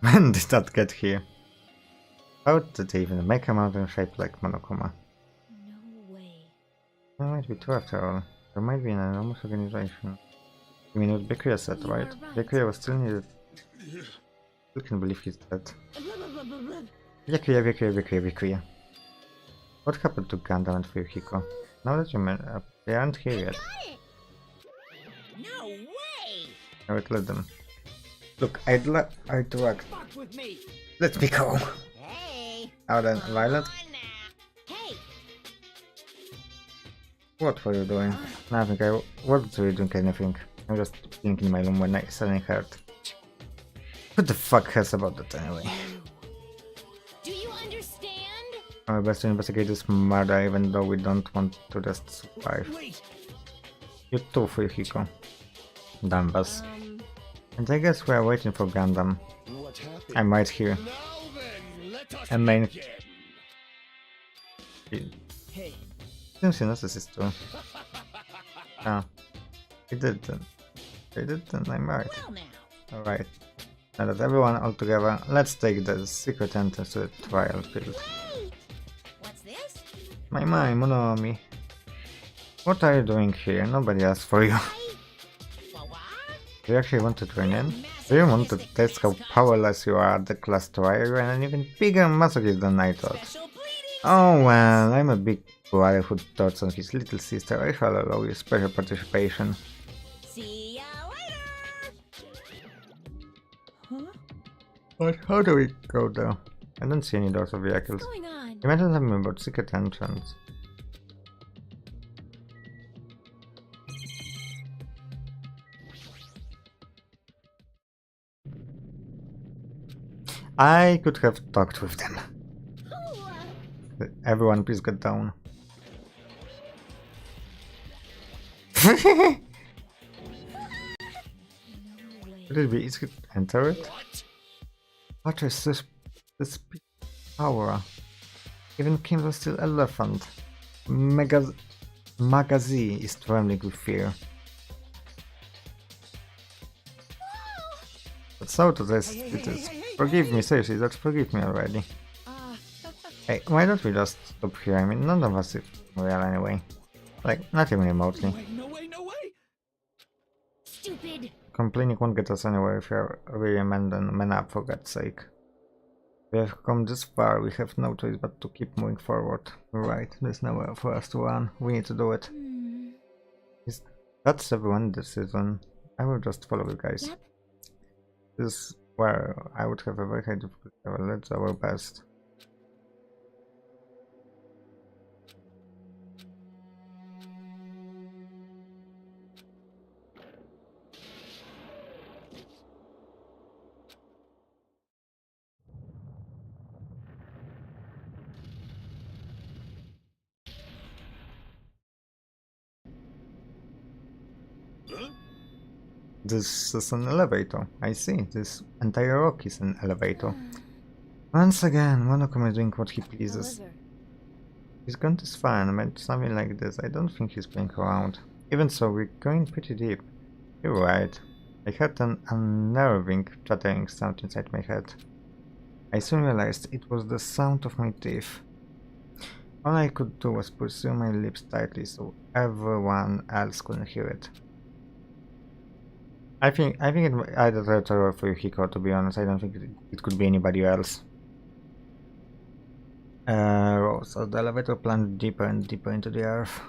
[SPEAKER 1] When did that get here? How did they even make a mountain shaped like Monokuma?
[SPEAKER 3] No way.
[SPEAKER 1] There might be two after all. There might be an enormous organization. You mean with Bikuya said,
[SPEAKER 3] You
[SPEAKER 1] right?
[SPEAKER 3] are right.
[SPEAKER 1] Bikuya was still needed. Still can't believe he's dead.
[SPEAKER 3] Blah, blah, blah, blah, blah.
[SPEAKER 1] Bikuya. What happened to Gundam and Fuyuhiko? Now that you mention, they aren't here yet.
[SPEAKER 3] Got it. No way.
[SPEAKER 1] I would let them. Look, I'd like
[SPEAKER 4] Fuck with me.
[SPEAKER 1] let me go.
[SPEAKER 3] Hey.
[SPEAKER 1] Now then, Violet,
[SPEAKER 3] Come on now. Hey.
[SPEAKER 1] what were you doing? Nothing, I wasn't really doing anything. I'm just thinking in my room when I suddenly heard. Who the fuck cares about that anyway?
[SPEAKER 3] Do you understand?
[SPEAKER 1] I'm best to investigate this murder even though we don't want to just survive.
[SPEAKER 4] Wait.
[SPEAKER 1] You too, Fuyuhiko. Dumbas.
[SPEAKER 3] Um,
[SPEAKER 1] And I guess we are waiting for Gundam.
[SPEAKER 7] What happened?
[SPEAKER 1] I'm right here.
[SPEAKER 7] Now then, let us
[SPEAKER 1] A main-
[SPEAKER 7] begin.
[SPEAKER 4] Hey.
[SPEAKER 1] Seems you notice this too. Ah. He didn't. He didn't, I'm right.
[SPEAKER 3] well now.
[SPEAKER 1] Alright. Now that everyone all together, let's take the secret entrance to the trial field.
[SPEAKER 3] Wait. What's this?
[SPEAKER 1] My Monomi. What are you doing here? Nobody asked for you.
[SPEAKER 3] What?
[SPEAKER 1] Do you actually want to join in? Do you want to test how powerless you are at the class trial and even bigger masochist than I thought?
[SPEAKER 3] Special bleeding.
[SPEAKER 1] Oh well, I'm a big brother who dotes on his little sister. I shall allow you special participation.
[SPEAKER 3] See ya later. Huh?
[SPEAKER 1] But how do we go there? I don't see any doors or vehicles.
[SPEAKER 3] What's going on?
[SPEAKER 1] You mentioned something about secret entrance. I could have talked with them.
[SPEAKER 3] Oh,
[SPEAKER 1] Everyone please get down.
[SPEAKER 3] no way.
[SPEAKER 1] Would it be easy to enter it?
[SPEAKER 7] What?
[SPEAKER 1] What is this power? Even Kim was still elephant. Magazi is trembling with fear. But so to this it is. Forgive me, seriously, just forgive me already. Hey, why don't we just stop here? I mean, none of us is real anyway. Like, not even remotely.
[SPEAKER 4] No way, no way.
[SPEAKER 3] Stupid.
[SPEAKER 1] Complaining won't get us anywhere if you're really a man up, for God's sake. We have come this far, we have no choice but to keep moving forward. Right, there's nowhere for us to run, we need to do it. That's everyone's decision. I will just follow you guys.
[SPEAKER 3] Yep.
[SPEAKER 1] This is where I would have a very high difficulty level, let's do our best.
[SPEAKER 7] Huh?
[SPEAKER 1] This is an elevator. I see. This entire rock is an elevator. Once again, Monokuma is doing what he pleases.
[SPEAKER 3] However,
[SPEAKER 1] He's gone this far and made something like this. I don't think he's playing around. Even so, we're going pretty deep. You're right. I heard an unnerving chattering sound inside my head. I soon realized it was the sound of my teeth. All I could do was pursue my lips tightly so everyone else couldn't hear it. I think it either Retro or Fuyuhiko, to be honest. I don't think it could be anybody else. So the elevator plunged deeper and deeper into the earth.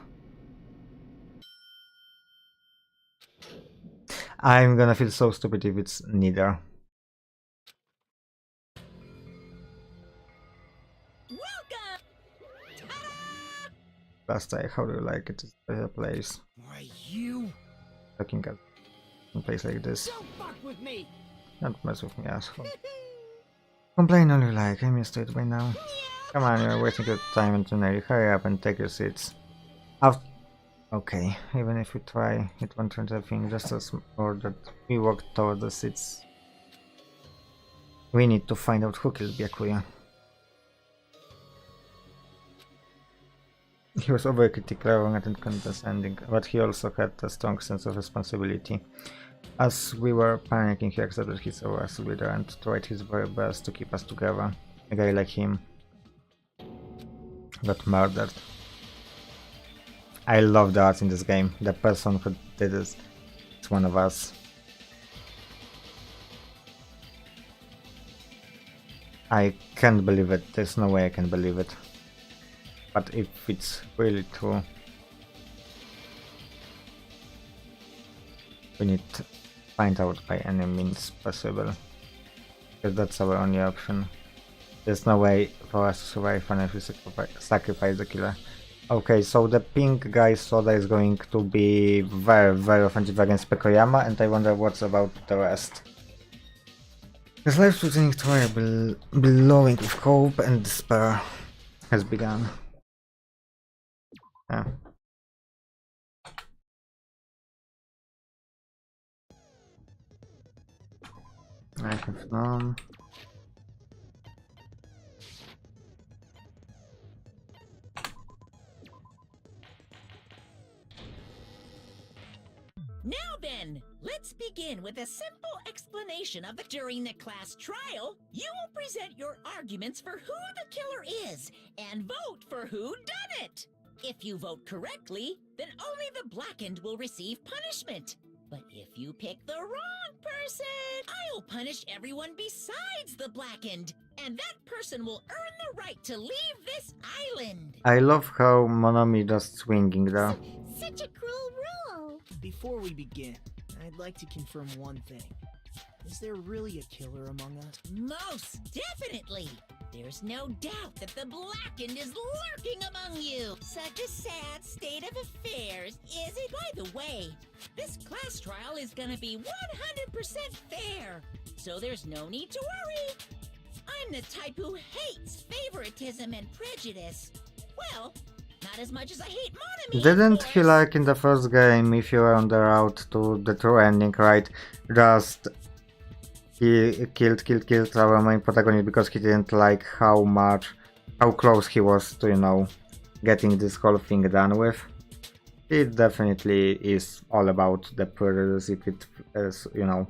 [SPEAKER 1] I'm gonna feel so stupid if it's neither.
[SPEAKER 3] welcome.
[SPEAKER 1] Last I, how do you like it? It's a better place.
[SPEAKER 4] Why you?
[SPEAKER 1] Looking at a place like this.
[SPEAKER 4] Don't fuck with me.
[SPEAKER 1] Don't mess with me, asshole. Complain all you like, I'm used to it by now. Come on, you're wasting your time and tonight. Hurry up and take your seats. Okay, even if we try, it won't change a thing, just as more that we walk toward the seats. We need to find out who killed Byakuya. He was overcritical, arrogant and condescending, but he also had a strong sense of responsibility. As we were panicking, he accepted his role as leader and tried his very best to keep us together. A guy like him got murdered. I love the art in this game. The person who did this is one of us. I can't believe it. There's no way I can believe it. But if it's really true, we need to find out by any means possible. Because that's our only option. There's no way for us to survive unless we sacrifice the killer. Okay, so the pink guy Soda is going to be very, very offensive against Pekoyama, and I wonder what's about the rest. His life-threatening trial glowing with hope and despair has begun. Yeah. I have none.
[SPEAKER 8] Now then, let's begin with a simple explanation of the... During the class trial, you will present your arguments for who the killer is and vote for who done it. If you vote correctly, then only the blackened will receive punishment. But if you pick the wrong person, I'll punish everyone besides the blackened, and that person will earn the right to leave this island.
[SPEAKER 1] I love how Monomi just swinging there.
[SPEAKER 3] Such a cruel rule.
[SPEAKER 5] Before we begin, I'd like to confirm one thing. Is there really a killer among us?
[SPEAKER 8] Most definitely. There's no doubt that the blackened is lurking among you. Such a sad state of affairs, is it? By the way, this class trial is gonna be 100% fair, so there's no need to worry. I'm the type who hates favoritism and prejudice. Well, not as much as I hate Monomi, of
[SPEAKER 1] Didn't he,
[SPEAKER 8] course.
[SPEAKER 1] like in the first game, if you were on the route to the true ending, right, just he killed our main protagonist because he didn't like how close he was to, you know, getting this whole thing done with? It definitely is all about the prejudice if it is, you know,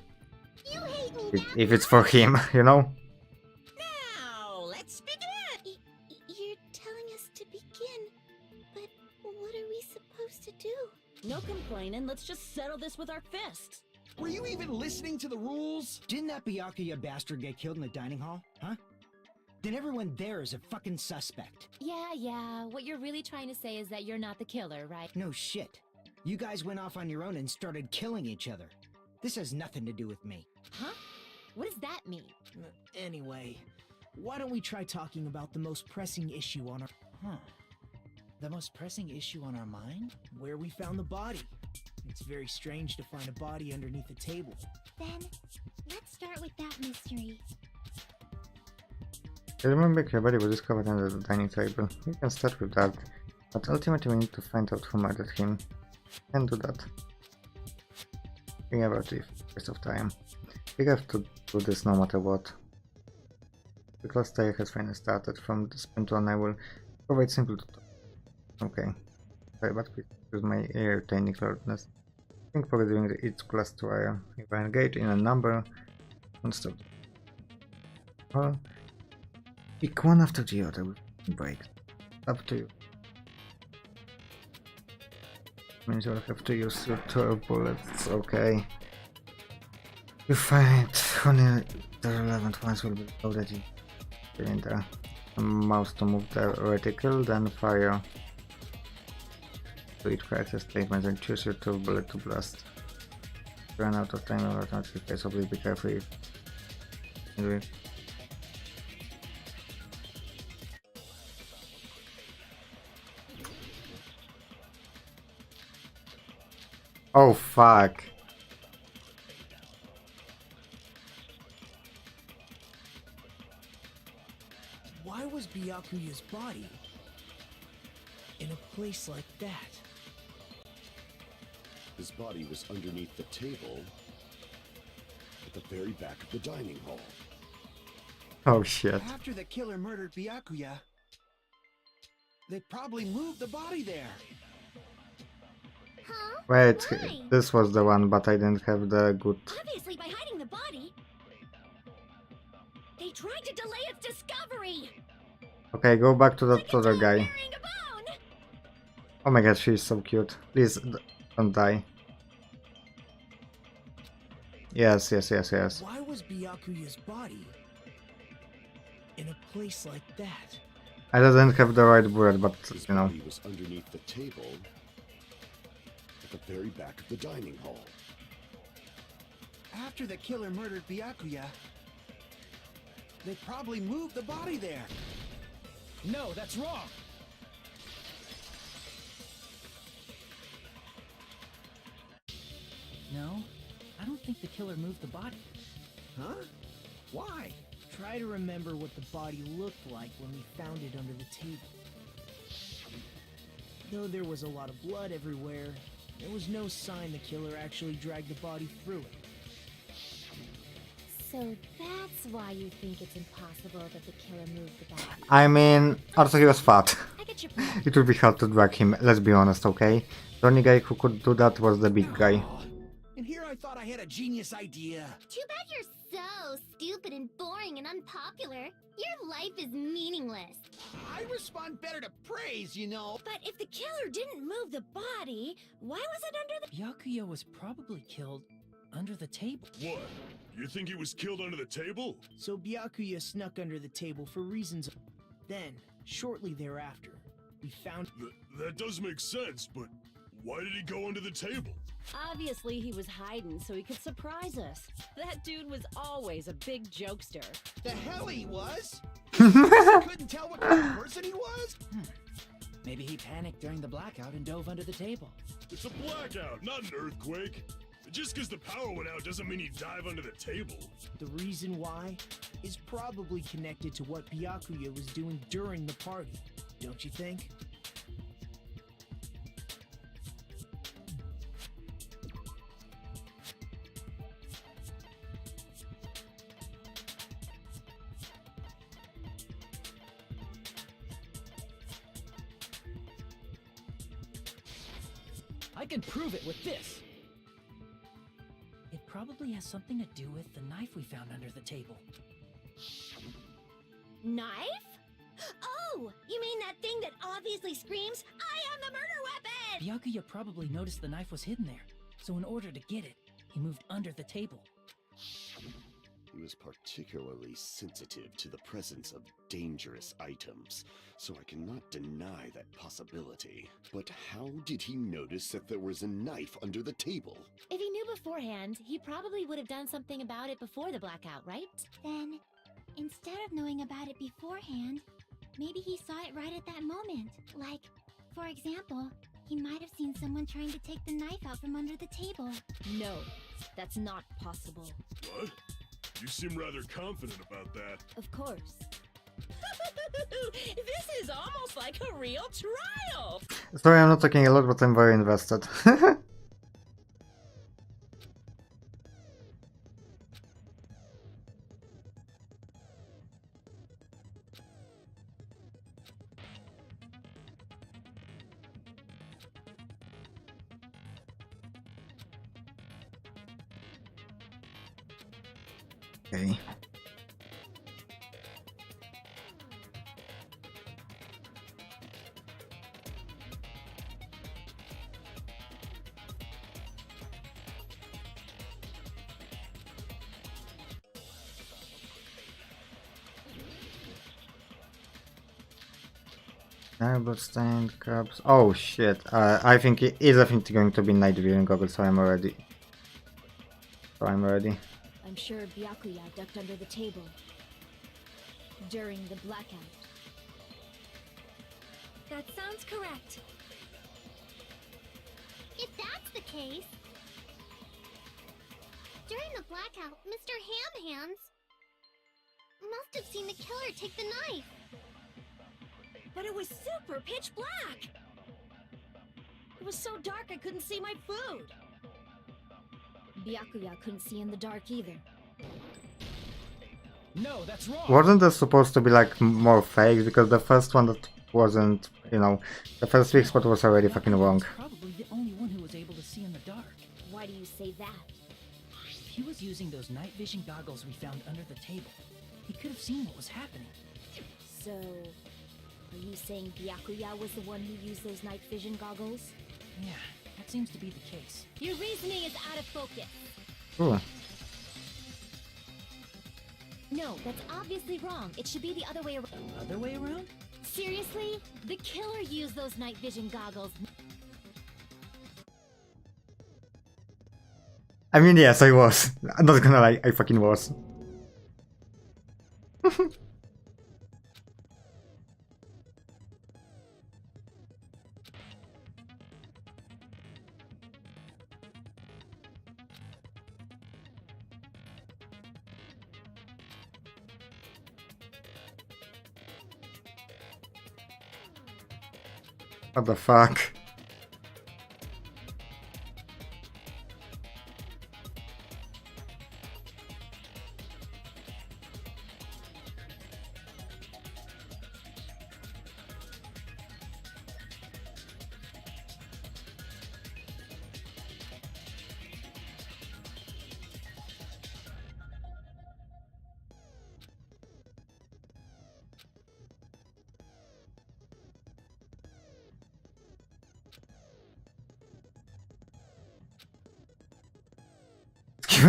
[SPEAKER 3] You hate me that
[SPEAKER 1] if it's for him, you know?
[SPEAKER 8] Now, let's begin.
[SPEAKER 3] You're telling us to begin, but what are we supposed to do?
[SPEAKER 9] No complaining, let's just settle this with our fists.
[SPEAKER 4] Were you even listening to the rules?
[SPEAKER 5] Didn't that Byakuya bastard get killed in the dining hall? Huh? Then everyone there is a fucking suspect.
[SPEAKER 9] Yeah, what you're really trying to say is that you're not the killer, right?
[SPEAKER 5] No shit. You guys went off on your own and started killing each other. This has nothing to do with me.
[SPEAKER 9] Huh? What does that mean?
[SPEAKER 5] Anyway, why don't we try talking about the most pressing issue on our... The most pressing issue on our mind? Where we found the body. It's very strange to find a body underneath a table.
[SPEAKER 3] Then, let's start with that mystery.
[SPEAKER 1] I remember your body was discovered under the dining table. We can start with that, but ultimately we need to find out who murdered him. And do that. Think about it, waste of time. We have to do this no matter what. The class trial has finally started. From this point on I will provide simple tutorial. Okay. Sorry, but please use my retaining alertness. Think for doing each class trial. If I engage in a number, don't stop. Or pick one after the other with break. Up to you. Means you'll have to use your 12 bullets, okay. You find only the relevant ones will be loaded in the mouse to move the reticle, then fire to each character statement and choose your 12 bullet to blast. Run out of time or automatically play, so please be careful if you do it. Oh fuck.
[SPEAKER 5] Why was Byakuya's body in a place like that?
[SPEAKER 7] His body was underneath the table at the very back of the dining hall.
[SPEAKER 1] Oh shit.
[SPEAKER 4] After the killer murdered Byakuya, they probably moved the body there.
[SPEAKER 3] Huh?
[SPEAKER 1] Wait,
[SPEAKER 3] Why?
[SPEAKER 1] this was the one, but I didn't have the good...
[SPEAKER 3] Obviously by hiding the body. They tried to delay its discovery.
[SPEAKER 1] Okay, go back to
[SPEAKER 3] Like
[SPEAKER 1] that
[SPEAKER 3] a
[SPEAKER 1] other
[SPEAKER 3] dog
[SPEAKER 1] guy.
[SPEAKER 3] burying a bone.
[SPEAKER 1] Oh my god, she's so cute. Please, don't die. Yes.
[SPEAKER 4] Why was Byakuya's body in a place like that?
[SPEAKER 1] I didn't have the right word, but
[SPEAKER 7] His
[SPEAKER 1] you know.
[SPEAKER 7] body was underneath the table at the very back of the dining hall.
[SPEAKER 4] After the killer murdered Byakuya, they probably moved the body there.
[SPEAKER 2] No, that's wrong.
[SPEAKER 5] No, I don't think the killer moved the body.
[SPEAKER 4] Huh? Why?
[SPEAKER 2] Try to remember what the body looked like when we found it under the table. Though there was a lot of blood everywhere, there was no sign the killer actually dragged the body through it.
[SPEAKER 9] So that's why you think it's impossible that the killer moved the body.
[SPEAKER 1] I mean, also he was fat.
[SPEAKER 9] I get your point.
[SPEAKER 1] It would be hard to drag him, let's be honest, okay? The only guy who could do that was the big guy.
[SPEAKER 4] And here I thought I had a genius idea.
[SPEAKER 3] Too bad you're so stupid and boring and unpopular. Your life is meaningless.
[SPEAKER 4] I respond better to praise, you know.
[SPEAKER 3] But if the killer didn't move the body, why was it under the...
[SPEAKER 5] Byakuya was probably killed under the table.
[SPEAKER 7] What? You think he was killed under the table?
[SPEAKER 2] So Byakuya snuck under the table for reasons. Then, shortly thereafter, we found...
[SPEAKER 7] That does make sense, but why did he go under the table?
[SPEAKER 10] Obviously, he was hiding so he could surprise us. That dude was always a big jokester.
[SPEAKER 4] The hell he was? I couldn't tell what kind of person he was?
[SPEAKER 5] Maybe he panicked during the blackout and dove under the table.
[SPEAKER 7] It's a blackout, not an earthquake. Just because the power went out doesn't mean you dive under the table.
[SPEAKER 2] The reason why is probably connected to what Byakuya was doing during the party, don't you think? I can prove it with this.
[SPEAKER 5] It probably has something to do with the knife we found under the table.
[SPEAKER 3] Knife? Oh, you mean that thing that obviously screams, I am the murder weapon!
[SPEAKER 5] Byakuya probably noticed the knife was hidden there, so in order to get it, he moved under the table.
[SPEAKER 7] He was particularly sensitive to the presence of dangerous items, so I cannot deny that possibility. But how did he notice that there was a knife under the table?
[SPEAKER 9] If he knew beforehand, he probably would have done something about it before the blackout, right?
[SPEAKER 3] Then, instead of knowing about it beforehand, maybe he saw it right at that moment. Like, for example, he might have seen someone trying to take the knife out from under the table.
[SPEAKER 10] No, that's not possible.
[SPEAKER 7] What? You seem rather confident about that.
[SPEAKER 10] Of course.
[SPEAKER 8] This is almost like a real trial.
[SPEAKER 1] Sorry, I'm not talking a lot, but I'm very invested. Okay. Bloodstained cups. Oh shit. I think it is definitely going to be night viewing goggles, so I'm ready.
[SPEAKER 9] I'm sure Byakuya ducked under the table during the blackout.
[SPEAKER 3] That sounds correct. If that's the case... During the blackout, Mr. Ham Hands must have seen the killer take the knife.
[SPEAKER 10] But it was super pitch black. It was so dark I couldn't see my food.
[SPEAKER 9] Byakuya couldn't see in the dark either.
[SPEAKER 2] No, that's wrong.
[SPEAKER 1] Wasn't this supposed to be like more fake? Because the first one that wasn't, you know, the first weak spot was already fucking wrong.
[SPEAKER 5] Probably the only one who was able was using those night vision goggles we found under the table. He could have seen what was happening.
[SPEAKER 9] So, are you saying Byakuya was the one who used those night vision goggles?
[SPEAKER 5] Yeah, that seems to be the case.
[SPEAKER 3] Your reasoning is out of focus.
[SPEAKER 1] Ooh.
[SPEAKER 3] No, that's obviously wrong. It should be the other way around.
[SPEAKER 5] Other way around?
[SPEAKER 3] Seriously? The killer used those night vision goggles.
[SPEAKER 1] I mean, yes, I was. I'm not gonna lie, I fucking was. What the fuck?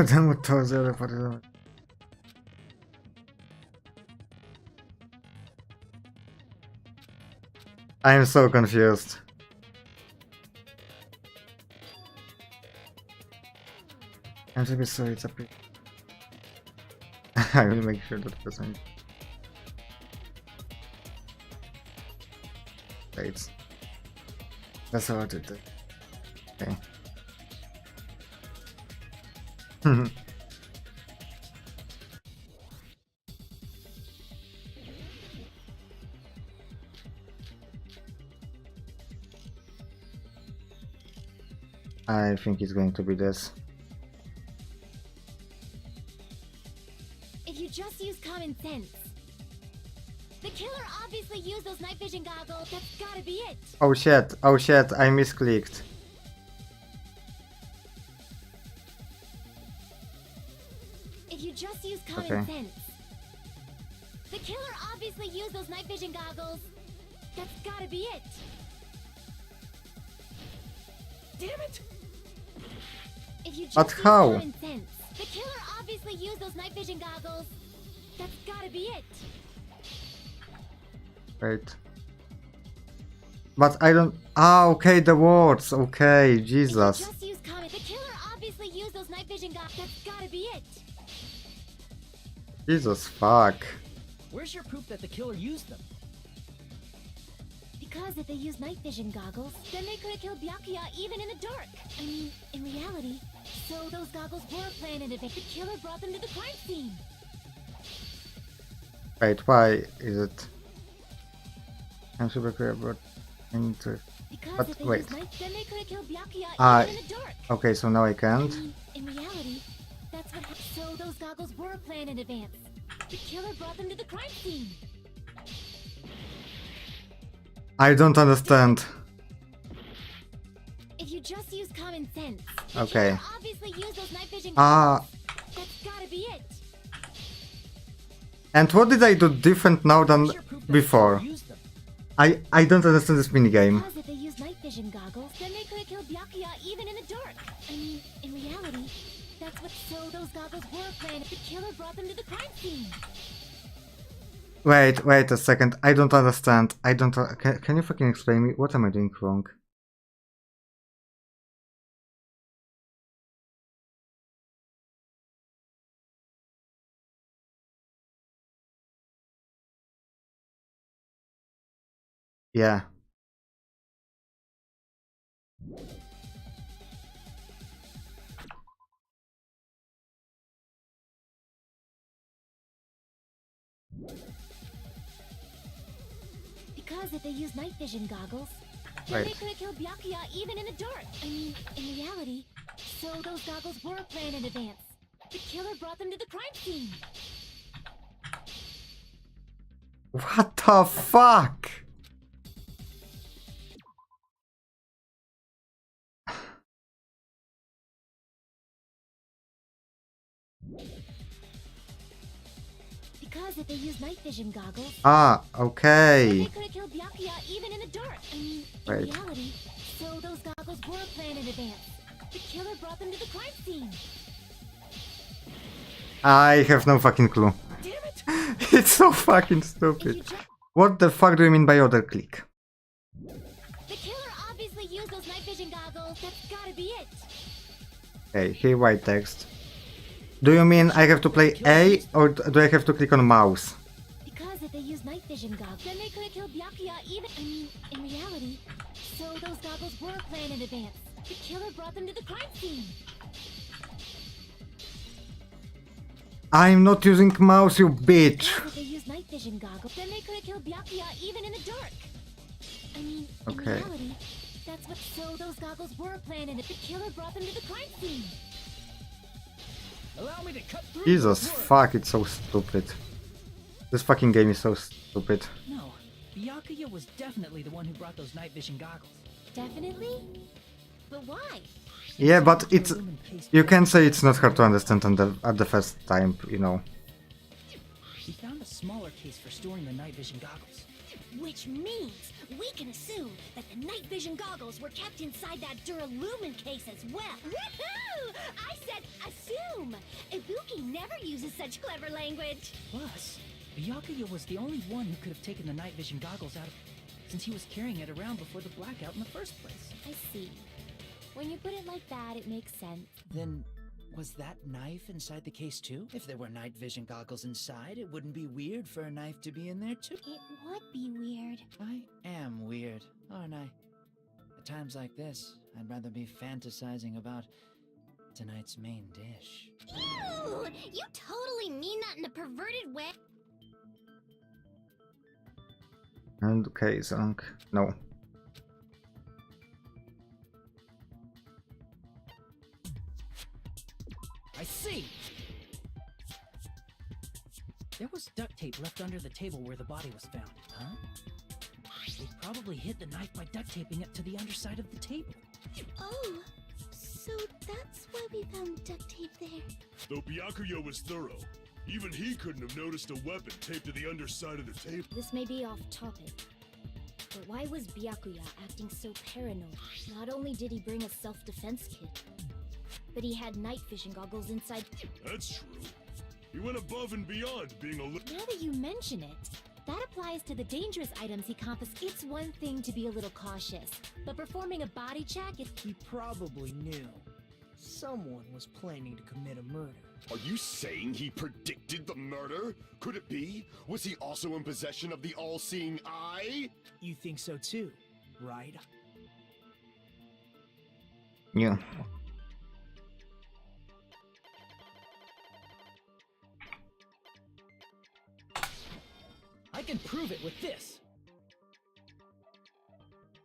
[SPEAKER 1] Temu to zero. I am so confused. I'm so sorry, it's a pre. I will make sure that it doesn't. Wait. That's how I did it. Okay. I think it's going to be this.
[SPEAKER 3] If you just use common sense. The killer obviously used those night vision goggles. That's gotta be it.
[SPEAKER 1] Oh shit, I misclicked.
[SPEAKER 3] If you just use common
[SPEAKER 1] Okay.
[SPEAKER 3] sense. The killer obviously used those night vision goggles. That's gotta be it.
[SPEAKER 5] Damn it!
[SPEAKER 3] If you just
[SPEAKER 1] But
[SPEAKER 3] use
[SPEAKER 1] how?
[SPEAKER 3] common sense. The killer obviously used those night vision goggles. That's gotta be it.
[SPEAKER 1] Wait. But I don't. Ah, okay, the words. Okay,
[SPEAKER 3] If you
[SPEAKER 1] Jesus.
[SPEAKER 3] just use common. The killer obviously used those night vision goggles. That's gotta be it.
[SPEAKER 1] Jesus, fuck.
[SPEAKER 5] Where's your proof that the killer used them?
[SPEAKER 3] Because if they used night vision goggles, then they could have killed Byakuya even in the dark. I mean, in reality. So those goggles were planned in advance. The killer brought them to the crime scene.
[SPEAKER 1] Wait, why is it? I'm super clear about into.
[SPEAKER 3] Because
[SPEAKER 1] But
[SPEAKER 3] if they
[SPEAKER 1] wait.
[SPEAKER 3] used night, then they could have killed Byakuya
[SPEAKER 1] Ah,
[SPEAKER 3] even in the dark.
[SPEAKER 1] Okay, so now I
[SPEAKER 3] I
[SPEAKER 1] can't.
[SPEAKER 3] mean, in reality, that's what happened. So those goggles were planned in advance. The killer brought them to the crime scene.
[SPEAKER 1] I don't understand.
[SPEAKER 3] If you just use common sense. The
[SPEAKER 1] Okay.
[SPEAKER 3] killer obviously used those night vision
[SPEAKER 1] Ah,
[SPEAKER 3] goggles. That's gotta be it.
[SPEAKER 1] and what did I do different now than
[SPEAKER 5] Where's your proof that the
[SPEAKER 1] before?
[SPEAKER 5] killer used them?
[SPEAKER 1] I don't understand this minigame.
[SPEAKER 3] Because if they used night vision goggles, then they could have killed Byakuya even in the dark. I mean, in reality, that's what. So those goggles were planned. The killer brought them to the crime scene.
[SPEAKER 1] Wait a second. I don't understand. I don't. Can you fucking explain me? What am I doing wrong? Yeah.
[SPEAKER 3] Because if they used night vision goggles, then they
[SPEAKER 1] Right.
[SPEAKER 3] could have killed Byakuya even in the dark. I mean, in reality. So those goggles were planned in advance. The killer brought them to the crime scene.
[SPEAKER 1] What the fuck?
[SPEAKER 9] Because if they use night vision goggles,
[SPEAKER 1] Ah,
[SPEAKER 9] then
[SPEAKER 1] okay.
[SPEAKER 9] they could have killed Byakuya even in the dark. I mean, in
[SPEAKER 1] Right.
[SPEAKER 9] reality, so those goggles were planned in advance. The killer brought them to the crime scene.
[SPEAKER 1] I have no fucking clue.
[SPEAKER 5] Damn it!
[SPEAKER 1] It's so fucking
[SPEAKER 9] If you
[SPEAKER 1] stupid.
[SPEAKER 9] check,
[SPEAKER 1] What the fuck do you mean by other click?
[SPEAKER 9] the killer obviously used those night vision goggles. That's gotta be it.
[SPEAKER 1] Okay, here white text. Do you mean I have to play A or do I have to click on mouse?
[SPEAKER 9] Because if they use night vision goggles, then they could have killed Byakuya even. I mean, in reality, so those goggles were planned in advance. The killer brought them to the crime scene.
[SPEAKER 1] I'm not using mouse, you bitch.
[SPEAKER 9] Because if they use night vision goggles, then they could have killed Byakuya even in the dark. I mean,
[SPEAKER 1] Okay.
[SPEAKER 9] in reality, that's what. So those goggles were planned, and the killer brought them to the crime scene.
[SPEAKER 5] Allow me to cut through
[SPEAKER 1] Jesus
[SPEAKER 5] this word.
[SPEAKER 1] fuck, it's so stupid. This fucking game is so stupid.
[SPEAKER 5] No, Byakuya was definitely the one who brought those night vision goggles.
[SPEAKER 9] Definitely, but why?
[SPEAKER 1] Yeah, but it's... You can say it's not hard to understand at the first time, you know.
[SPEAKER 5] We found a smaller case for storing the night vision goggles.
[SPEAKER 10] Which means we can assume that the night vision goggles were kept inside that Duralumin case as well.
[SPEAKER 3] Woohoo! I said assume! Ibuki never uses such clever language.
[SPEAKER 5] Plus, Byakuya was the only one who could have taken the night vision goggles out of... since he was carrying it around before the blackout in the first place.
[SPEAKER 9] I see. When you put it like that, it makes sense.
[SPEAKER 5] Then, was that knife inside the case too? If there were night vision goggles inside, it wouldn't be weird for a knife to be in there too.
[SPEAKER 9] It would be weird.
[SPEAKER 5] I am weird, aren't I? At times like this, I'd rather be fantasizing about tonight's main dish.
[SPEAKER 3] Ew! You totally mean that in a perverted way.
[SPEAKER 1] And okay, song. No.
[SPEAKER 5] I see! There was duct tape left under the table where the body was found, huh? They probably hid the knife by duct taping it to the underside of the table.
[SPEAKER 3] Oh, so that's why we found duct tape there.
[SPEAKER 11] Though Byakuya was thorough, even he couldn't have noticed a weapon taped to the underside of the table.
[SPEAKER 9] This may be off topic, but why was Byakuya acting so paranoid? Not only did he bring a self-defense kit, but he had night vision goggles inside.
[SPEAKER 11] That's true. He went above and beyond being a
[SPEAKER 9] Now that you mention it, that applies to the dangerous items he confiscated. It's one thing to be a little cautious, but performing a body check is...
[SPEAKER 4] He probably knew. Someone was planning to commit a murder.
[SPEAKER 7] Are you saying he predicted the murder? Could it be? Was he also in possession of the all-seeing eye?
[SPEAKER 4] You think so too, right?
[SPEAKER 1] Yeah.
[SPEAKER 5] I can prove it with this!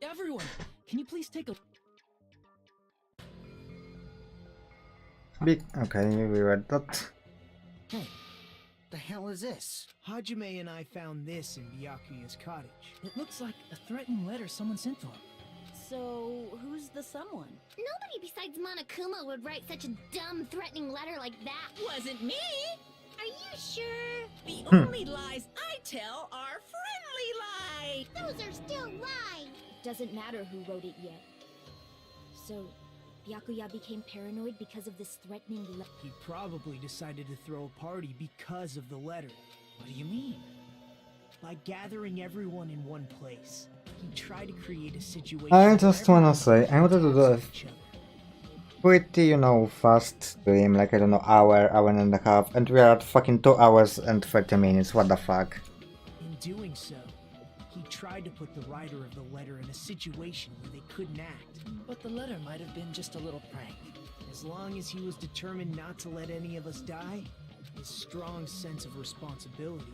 [SPEAKER 5] Everyone, can you please take a...
[SPEAKER 1] Big. Okay, we read that.
[SPEAKER 4] Hey, the hell is this? Hajime and I found this in Byakuya's cottage.
[SPEAKER 5] It looks like a threatening letter someone sent to him.
[SPEAKER 10] So, who's the someone?
[SPEAKER 3] Nobody besides Monokuma would write such a dumb, threatening letter like that.
[SPEAKER 8] Wasn't me!
[SPEAKER 3] Are you sure?
[SPEAKER 8] The only lies I tell are friendly lies!
[SPEAKER 3] Those are still lies.
[SPEAKER 9] Doesn't matter who wrote it yet. So, Byakuya became paranoid because of this threatening letter.
[SPEAKER 4] He probably decided to throw a party because of the letter.
[SPEAKER 5] What do you mean?
[SPEAKER 4] By gathering everyone in one place, he tried to create a situation.
[SPEAKER 1] I
[SPEAKER 4] where
[SPEAKER 1] just wanna
[SPEAKER 4] everyone
[SPEAKER 1] say, I wanted to do a
[SPEAKER 4] talks to each other.
[SPEAKER 1] pretty, you know, fast stream, like, I don't know, hour and a half, and we are at fucking 2 hours and 30 minutes, what the fuck.
[SPEAKER 4] In doing so, he tried to put the writer of the letter in a situation where they couldn't act.
[SPEAKER 5] But the letter might have been just a little prank.
[SPEAKER 4] As long as he was determined not to let any of us die, his strong sense of responsibility.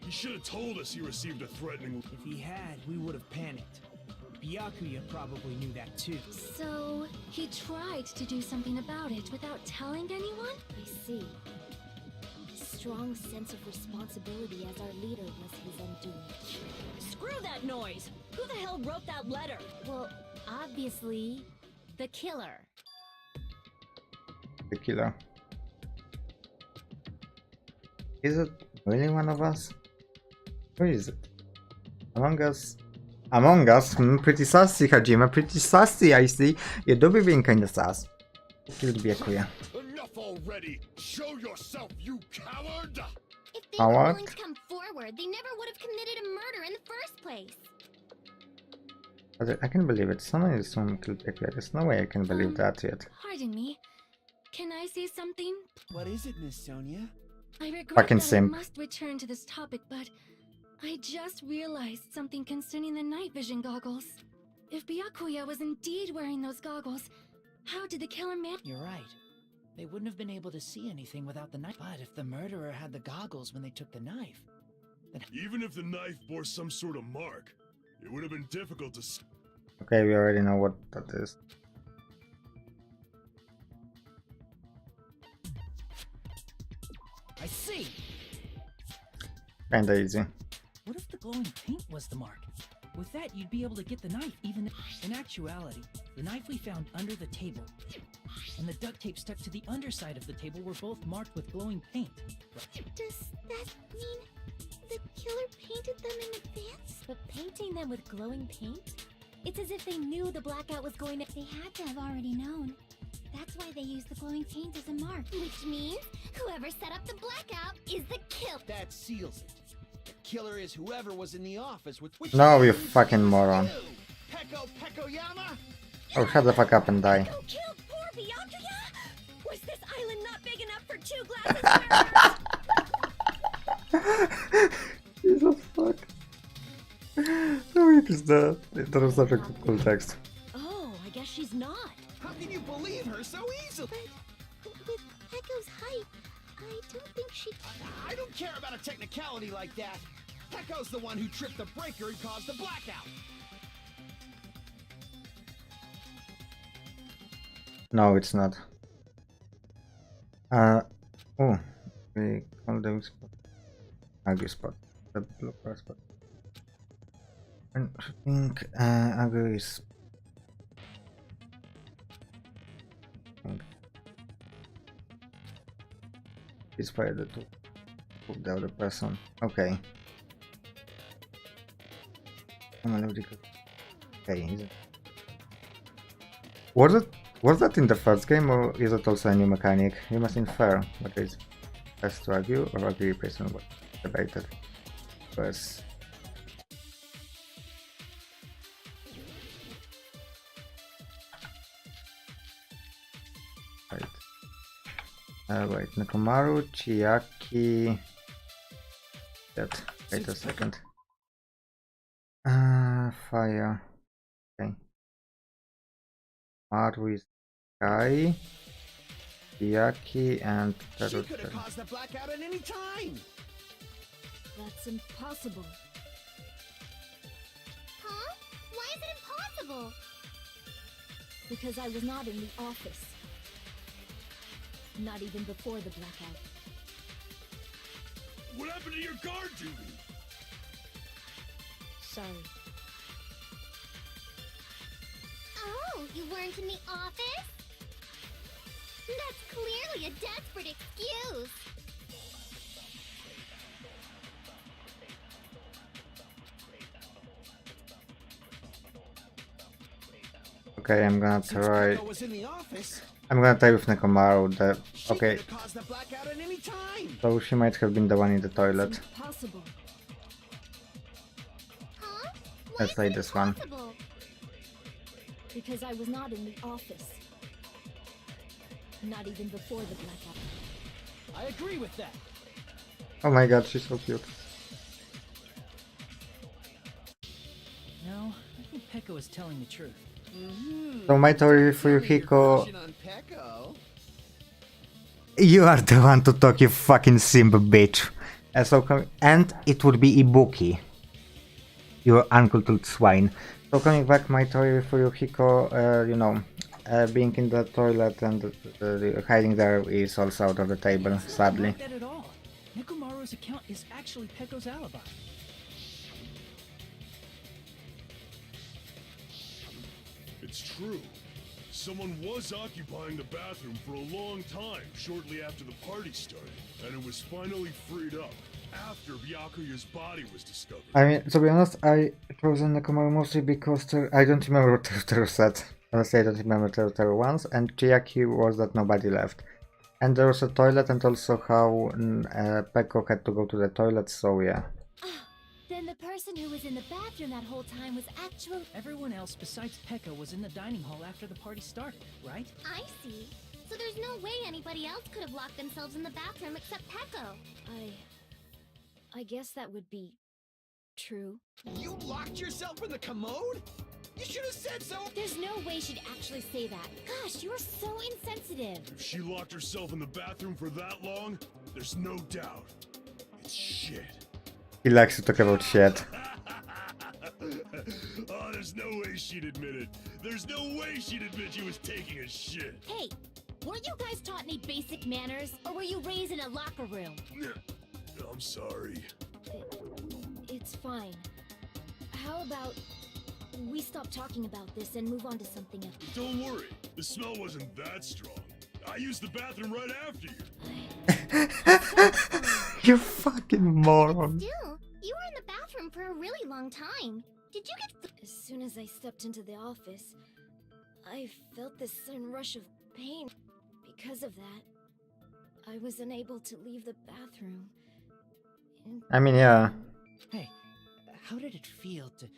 [SPEAKER 11] He should have told us he received a threatening...
[SPEAKER 4] If he had, we would have panicked. Byakuya probably knew that too.
[SPEAKER 9] So, he tried to do something about it without telling anyone? I see. His strong sense of responsibility as our leader was his undoing.
[SPEAKER 10] Screw that noise! Who the hell wrote that letter?
[SPEAKER 9] Well, obviously, the killer.
[SPEAKER 1] The killer. Is it really one of us? Who is it? Among Us? Among Us? Pretty sassy, Hajime. Pretty sassy, I see. You do be being kinda sass. Killed Byakuya.
[SPEAKER 11] Enough already! Show yourself, you coward!
[SPEAKER 3] If they
[SPEAKER 1] Howard?
[SPEAKER 3] were willing to come forward, they never would have committed a murder in the first place.
[SPEAKER 1] But I can believe it. Someone is someone killed Byakuya. There's no way I can believe that yet.
[SPEAKER 9] Pardon me. Can I say something?
[SPEAKER 4] What is it, Miss Sonia?
[SPEAKER 9] I regret
[SPEAKER 1] Fucking
[SPEAKER 9] that
[SPEAKER 1] simp.
[SPEAKER 9] I must return to this topic, but I just realized something concerning the night vision goggles. If Byakuya was indeed wearing those goggles, how did the killer man—
[SPEAKER 5] You're right. They wouldn't have been able to see anything without the knife. But if the murderer had the goggles when they took the knife, then
[SPEAKER 11] Even if the knife bore some sort of mark, it would have been difficult to
[SPEAKER 1] Okay, we already know what that is.
[SPEAKER 5] I see.
[SPEAKER 1] Kinda easy.
[SPEAKER 5] What if the glowing paint was the mark? With that, you'd be able to get the knife, even in actuality. The knife we found under the table and the duct tape stuck to the underside of the table were both marked with glowing paint.
[SPEAKER 3] Does that mean the killer painted them in advance? But painting them with glowing paint? It's as if they knew the blackout was going to— They had to have already known. That's why they used the glowing paint as a mark. Which means whoever set up the blackout is the killer.
[SPEAKER 4] That seals it. The killer is whoever was in the office with which—
[SPEAKER 1] No, you fucking moron.
[SPEAKER 4] Peko Yama?
[SPEAKER 1] Oh, shut the fuck up and die.
[SPEAKER 3] Who killed poor Byakuya? Was this island not big enough for 2 glasses of murder?
[SPEAKER 1] Jesus fuck. No, it is that. That was such a cool text.
[SPEAKER 10] Oh, I guess she's not.
[SPEAKER 4] How can you believe her so easily?
[SPEAKER 3] But with Pecco's height, I don't think she—
[SPEAKER 4] I don't care about a technicality like that. Peko's the one who tripped the breaker and caused the blackout.
[SPEAKER 1] No, it's not. Oh, we call them spot. Ugly spot. The blue color spot. And I think ugly is. It's fire the two of the other person. Okay. Okay, is it? Was that in the first game, or is it also a new mechanic? You must infer what is best to argue or agree based on what debated. First. Right. Wait, Nekomaru, Chiaki. Wait a second. Fire. Okay. Maru is Kai, Chiaki, and
[SPEAKER 4] She could have caused the blackout at any time.
[SPEAKER 10] That's impossible.
[SPEAKER 3] Huh? Why is it impossible?
[SPEAKER 10] Because I was not in the office. Not even before the blackout.
[SPEAKER 11] What happened to your guard duty?
[SPEAKER 10] Sorry.
[SPEAKER 3] Oh, you weren't in the office? That's clearly a desperate excuse.
[SPEAKER 1] Okay, I'm gonna
[SPEAKER 4] Since
[SPEAKER 1] try.
[SPEAKER 4] Peko was in the office,
[SPEAKER 1] I'm gonna try with Nekomaru.
[SPEAKER 4] she
[SPEAKER 1] Okay,
[SPEAKER 4] could have caused the blackout at any time.
[SPEAKER 1] so she might have been the one in the toilet.
[SPEAKER 10] It's impossible.
[SPEAKER 3] Huh? Why
[SPEAKER 1] Let's
[SPEAKER 3] is
[SPEAKER 1] try
[SPEAKER 3] it
[SPEAKER 1] this one.
[SPEAKER 3] impossible?
[SPEAKER 10] Because I was not in the office. Not even before the blackout.
[SPEAKER 5] I agree with that.
[SPEAKER 1] Oh my god, she's so cute.
[SPEAKER 5] No, I think Peko is telling the truth.
[SPEAKER 1] So my Tori Fuyuhiko,
[SPEAKER 4] Version on Peko.
[SPEAKER 1] you are the one to talk, you fucking simp bitch. And it would be Ibuki. You uncultured swine. So coming back, my Tori Fuyuhiko, you know, being in the toilet and hiding there is also out of the table, sadly.
[SPEAKER 5] Not that at all. Nekomaru's account is actually Peko's alibi.
[SPEAKER 11] It's true. Someone was occupying the bathroom for a long time shortly after the party started, and it was finally freed up after Byakuya's body was discovered.
[SPEAKER 1] I mean, to be honest, I chose Nekomaru mostly because I don't remember what Teru said. Honestly, I don't remember Teru once, and Chiaki was that nobody left. And there was a toilet, and also how Peko had to go to the toilet, so yeah.
[SPEAKER 9] Then the person who was in the bathroom that whole time was actually...
[SPEAKER 2] Everyone else besides Pekka was in the dining hall after the party started, right?
[SPEAKER 3] I see. So there's no way anybody else could have locked themselves in the bathroom except Peko.
[SPEAKER 9] I guess that would be... true.
[SPEAKER 4] You locked yourself in the commode? You should have said so!
[SPEAKER 9] There's no way she'd actually say that. Gosh, you're so insensitive.
[SPEAKER 11] If she locked herself in the bathroom for that long, there's no doubt. It's shit.
[SPEAKER 1] He likes to talk about shit.
[SPEAKER 11] Oh, there's no way she'd admit it. There's no way she'd admit she was taking a shit.
[SPEAKER 3] Hey, weren't you guys taught any basic manners? Or were you raised in a locker room?
[SPEAKER 11] I'm sorry.
[SPEAKER 9] It's fine. How about we stop talking about this and move on to something else?
[SPEAKER 11] Don't worry. The smell wasn't that strong. I used the bathroom right after you.
[SPEAKER 1] You fucking moron.
[SPEAKER 3] Still, you were in the bathroom for a really long time. Did you get...
[SPEAKER 9] As soon as I stepped into the office, I felt this sudden rush of pain. Because of that, I was unable to leave the bathroom.
[SPEAKER 1] I mean, yeah.
[SPEAKER 5] Hey, how did it feel to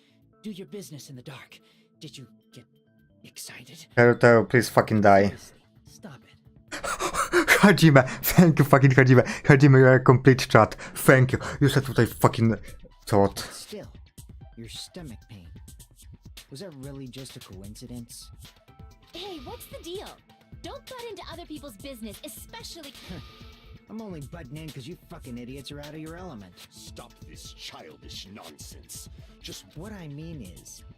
[SPEAKER 5] do your business in the dark? Did you get excited?
[SPEAKER 1] Teru, please fucking die.
[SPEAKER 5] Seriously, stop it.
[SPEAKER 1] Hajime, thank you fucking Hajime. Hajime, you're a complete chat. Thank you. You said what I fucking thought.
[SPEAKER 5] Still, your stomach pain. Was that really just a coincidence?
[SPEAKER 3] Hey, what's the deal? Don't butt into other people's business, especially...
[SPEAKER 5] I'm only butting in because you fucking idiots are out of your element.
[SPEAKER 7] Stop this childish nonsense. Just
[SPEAKER 5] What I mean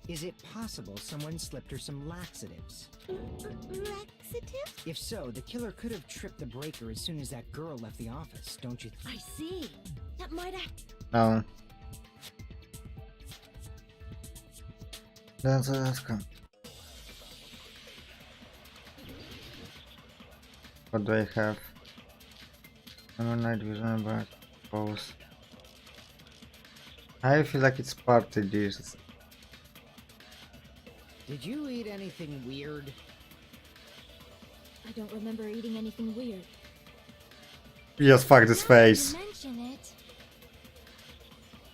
[SPEAKER 5] is it possible someone slipped her some laxatives?
[SPEAKER 3] Laxative?
[SPEAKER 5] If so, the killer could have tripped the breaker as soon as that girl left the office, don't you think?
[SPEAKER 9] I see. That might act...
[SPEAKER 1] No. Let's go. What do I have? Night vision, but pose. I feel like it's party dishes.
[SPEAKER 5] Did you eat anything weird?
[SPEAKER 9] I don't remember eating anything weird.
[SPEAKER 1] Yes, fuck this face.
[SPEAKER 9] Now that you mention it.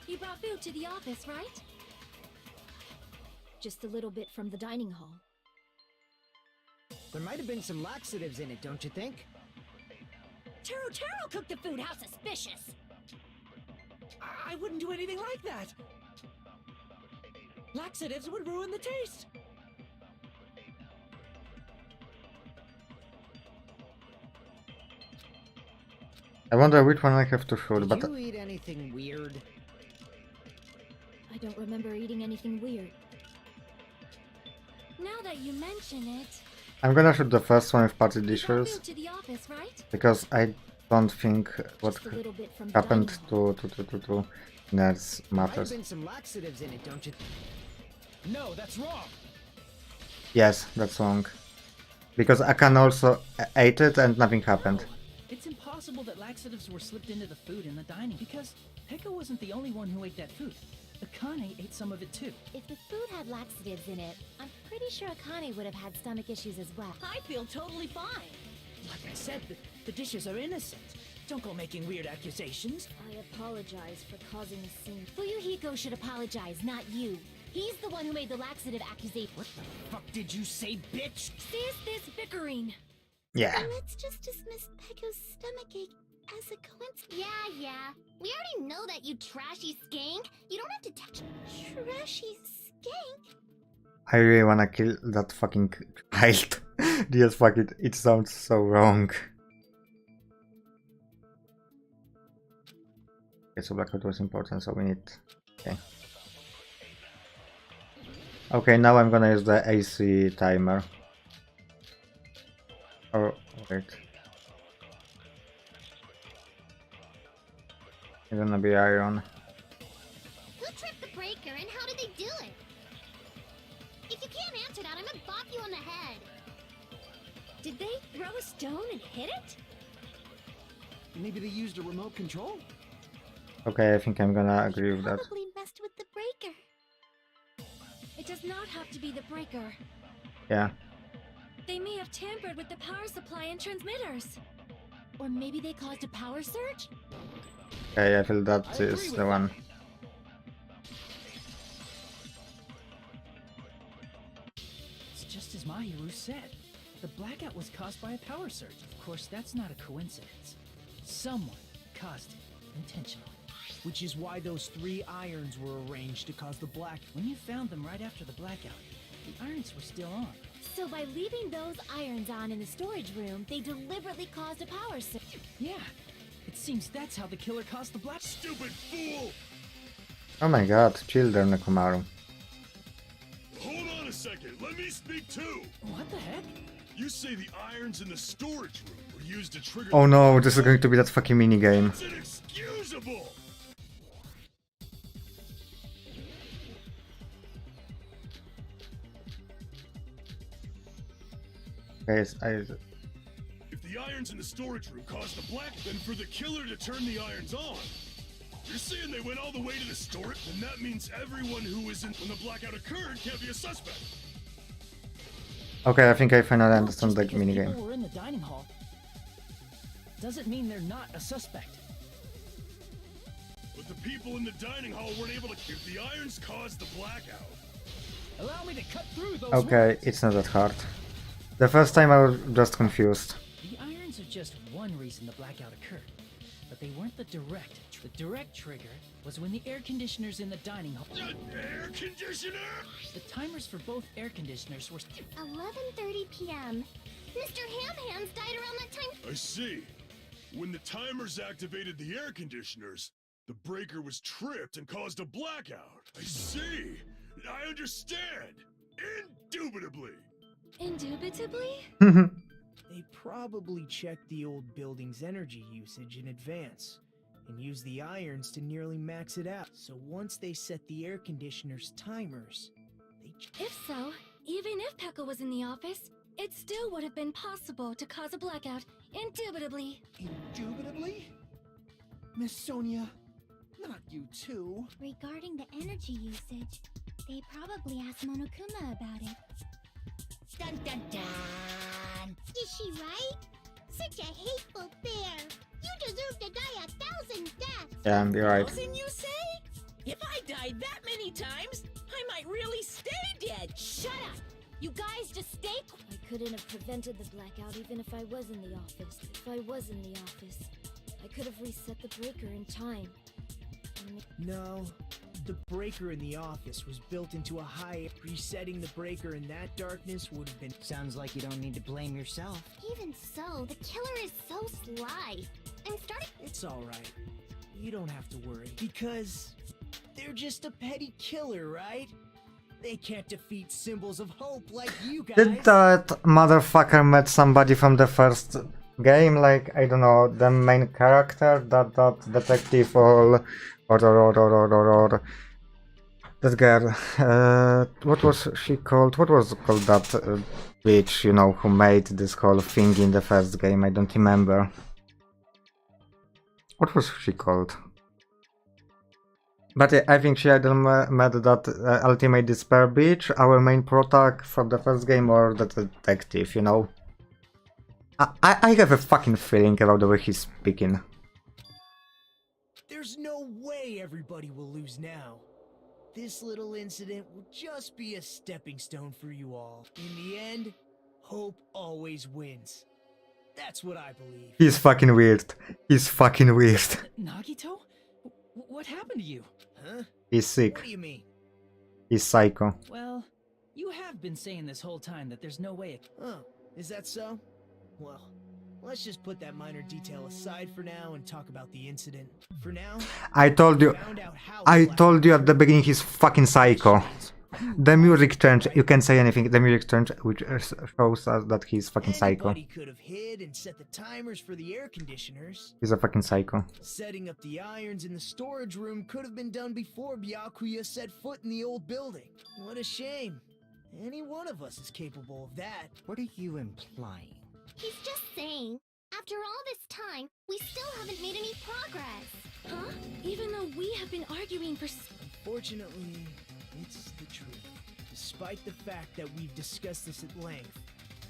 [SPEAKER 9] You brought food to the office, right? Just a little bit from the dining hall.
[SPEAKER 5] There might have been some laxatives in it, don't you think?
[SPEAKER 10] Taro cooked the food. How suspicious!
[SPEAKER 4] I wouldn't do anything like that! Laxatives would ruin the taste!
[SPEAKER 1] I wonder which one I have to shoot,
[SPEAKER 5] Did
[SPEAKER 1] but
[SPEAKER 5] you eat anything weird?
[SPEAKER 9] I don't remember eating anything weird. Now that you mention it,
[SPEAKER 1] I'm gonna shoot the first one with party
[SPEAKER 9] you brought
[SPEAKER 1] dishes
[SPEAKER 9] food to the office, right?
[SPEAKER 1] because I don't think what
[SPEAKER 9] Just a little bit from the
[SPEAKER 1] happened
[SPEAKER 9] dining hall.
[SPEAKER 1] to nerds
[SPEAKER 5] There might have
[SPEAKER 1] matters.
[SPEAKER 5] been some laxatives in it, don't you?
[SPEAKER 2] No, that's wrong.
[SPEAKER 1] Yes, that's wrong. Because Akan also ate it and nothing happened.
[SPEAKER 2] It's impossible that laxatives were slipped into the food in the dining because Pekka wasn't the only one who ate that food. Akane ate some of it too.
[SPEAKER 3] If the food had laxatives in it, I'm pretty sure Akane would have had stomach issues as well.
[SPEAKER 10] I feel totally fine.
[SPEAKER 5] Like I said, the dishes are innocent. Don't go making weird accusations.
[SPEAKER 9] I apologize for causing a scene.
[SPEAKER 3] Fuyuhiko should apologize, not you. He's the one who made the laxative accusation.
[SPEAKER 5] What the fuck did you say, bitch?
[SPEAKER 9] Cease this bickering!
[SPEAKER 1] Yeah.
[SPEAKER 3] Let's just dismiss Pecco's stomachache as a coincidence. Yeah. We already know that, you trashy skank. You don't have to touch... Trashy skank?
[SPEAKER 1] I really wanna kill that fucking child. Yes, fuck it. It sounds so wrong. Okay, so blackout was important, so we need... Okay. Okay, now I'm gonna use the AC timer. Oh, wait. It's gonna be iron.
[SPEAKER 3] Who tripped the breaker and how did they do it? If you can't answer that, I'm gonna bop you on the head.
[SPEAKER 10] Did they throw a stone and hit it?
[SPEAKER 4] Maybe they used a remote control?
[SPEAKER 1] Okay, I think I'm gonna agree with that.
[SPEAKER 9] Probably messed with the breaker. It does not have to be the breaker.
[SPEAKER 1] Yeah.
[SPEAKER 9] They may have tampered with the power supply and transmitters. Or maybe they caused a power surge?
[SPEAKER 1] Okay, I feel that is the one.
[SPEAKER 2] It's just as Mahiru said. The blackout was caused by a power surge. Of course, that's not a coincidence. Someone caused it intentionally.
[SPEAKER 4] Which is why those 3 irons were arranged to cause the black.
[SPEAKER 2] When you found them right after the blackout, the irons were still on.
[SPEAKER 9] So by leaving those irons on in the storage room, they deliberately caused a power surge.
[SPEAKER 2] Yeah, it seems that's how the killer caused the black.
[SPEAKER 11] Stupid fool!
[SPEAKER 1] Oh my god, chill there, Nekomaru.
[SPEAKER 11] Hold on a second, let me speak too!
[SPEAKER 2] What the heck?
[SPEAKER 11] You say the irons in the storage room were used to trigger.
[SPEAKER 1] Oh no, this is going to be that fucking minigame.
[SPEAKER 11] It's inexcusable!
[SPEAKER 1] Guys,
[SPEAKER 11] If the irons in the storage room caused the black, then for the killer to turn the irons on. You're saying they went all the way to the storage? Then that means everyone who was in when the blackout occurred can't be a suspect.
[SPEAKER 1] Okay, I think I finally understand
[SPEAKER 2] Just
[SPEAKER 1] the
[SPEAKER 2] because
[SPEAKER 1] minigame.
[SPEAKER 2] people were in the dining hall doesn't mean they're not a suspect.
[SPEAKER 11] But the people in the dining hall weren't able to. If the irons caused the blackout.
[SPEAKER 2] Allow me to cut through those
[SPEAKER 1] Okay,
[SPEAKER 2] words.
[SPEAKER 1] it's not that hard. The first time I was just confused.
[SPEAKER 2] The irons are just one reason the blackout occurred, but they weren't the direct. The direct trigger was when the air conditioners in the dining hall.
[SPEAKER 11] Air conditioner?
[SPEAKER 2] The timers for both air conditioners were
[SPEAKER 9] 11:30 p.m. Mr. Ham-Hams died around that time.
[SPEAKER 11] I see. When the timers activated the air conditioners, the breaker was tripped and caused a blackout. I see. I understand. Indubitably.
[SPEAKER 9] Indubitably?
[SPEAKER 4] They probably checked the old building's energy usage in advance and used the irons to nearly max it out. So once they set the air conditioner's timers, they
[SPEAKER 9] If so, even if Pekka was in the office, it still would have been possible to cause a blackout. Indubitably.
[SPEAKER 4] Indubitably? Miss Sonia, not you too.
[SPEAKER 3] Regarding the energy usage, they probably asked Monokuma about it.
[SPEAKER 8] Dun dun dun!
[SPEAKER 3] Is she right? Such a hateful bear! You deserve to die 1,000 deaths!
[SPEAKER 1] Yeah, you're right.
[SPEAKER 8] 1,000, you say? If I died that many times, I might really stay dead.
[SPEAKER 9] Shut up! You guys just stay I couldn't have prevented the blackout even if I was in the office. If I was in the office, I could have reset the breaker in time.
[SPEAKER 4] No, the breaker in the office was built into a high. Resetting the breaker in that darkness would have been.
[SPEAKER 5] Sounds like you don't need to blame yourself.
[SPEAKER 3] Even so, the killer is so sly. I'm starting.
[SPEAKER 4] It's alright. You don't have to worry. Because they're just a petty killer, right? They can't defeat symbols of hope like you guys.
[SPEAKER 1] Did that motherfucker met somebody from the first game? Like, I don't know, the main character? That detective or that girl. What was she called? What was called that bitch, you know, who made this whole thing in the first game? I don't remember. What was she called? But I think she either met that ultimate despair bitch, our main protag from the first game, or the detective, you know. I have a fucking feeling about the way he's speaking.
[SPEAKER 4] There's no way everybody will lose now. This little incident will just be a stepping stone for you all. In the end, hope always wins. That's what I believe.
[SPEAKER 1] He's fucking weird. He's fucking weird.
[SPEAKER 2] Nagito? What happened to you?
[SPEAKER 4] Huh?
[SPEAKER 1] He's sick.
[SPEAKER 4] What do you mean?
[SPEAKER 1] He's psycho.
[SPEAKER 2] Well, you have been saying this whole time that there's no way it...
[SPEAKER 4] Oh, is that so? Well, let's just put that minor detail aside for now and talk about the incident. For now,
[SPEAKER 1] I told you at the beginning he's fucking psycho. The music change, you can say anything, the music change which shows us that he's fucking psycho.
[SPEAKER 4] Anybody could have hid and set the timers for the air conditioners.
[SPEAKER 1] He's a fucking psycho.
[SPEAKER 4] Setting up the irons in the storage room could have been done before Byakuya set foot in the old building. What a shame. Any one of us is capable of that.
[SPEAKER 5] What are you implying?
[SPEAKER 3] He's just saying, after all this time, we still haven't made any progress.
[SPEAKER 9] Huh? Even though we have been arguing for
[SPEAKER 4] Unfortunately, it's the truth. Despite the fact that we've discussed this at length,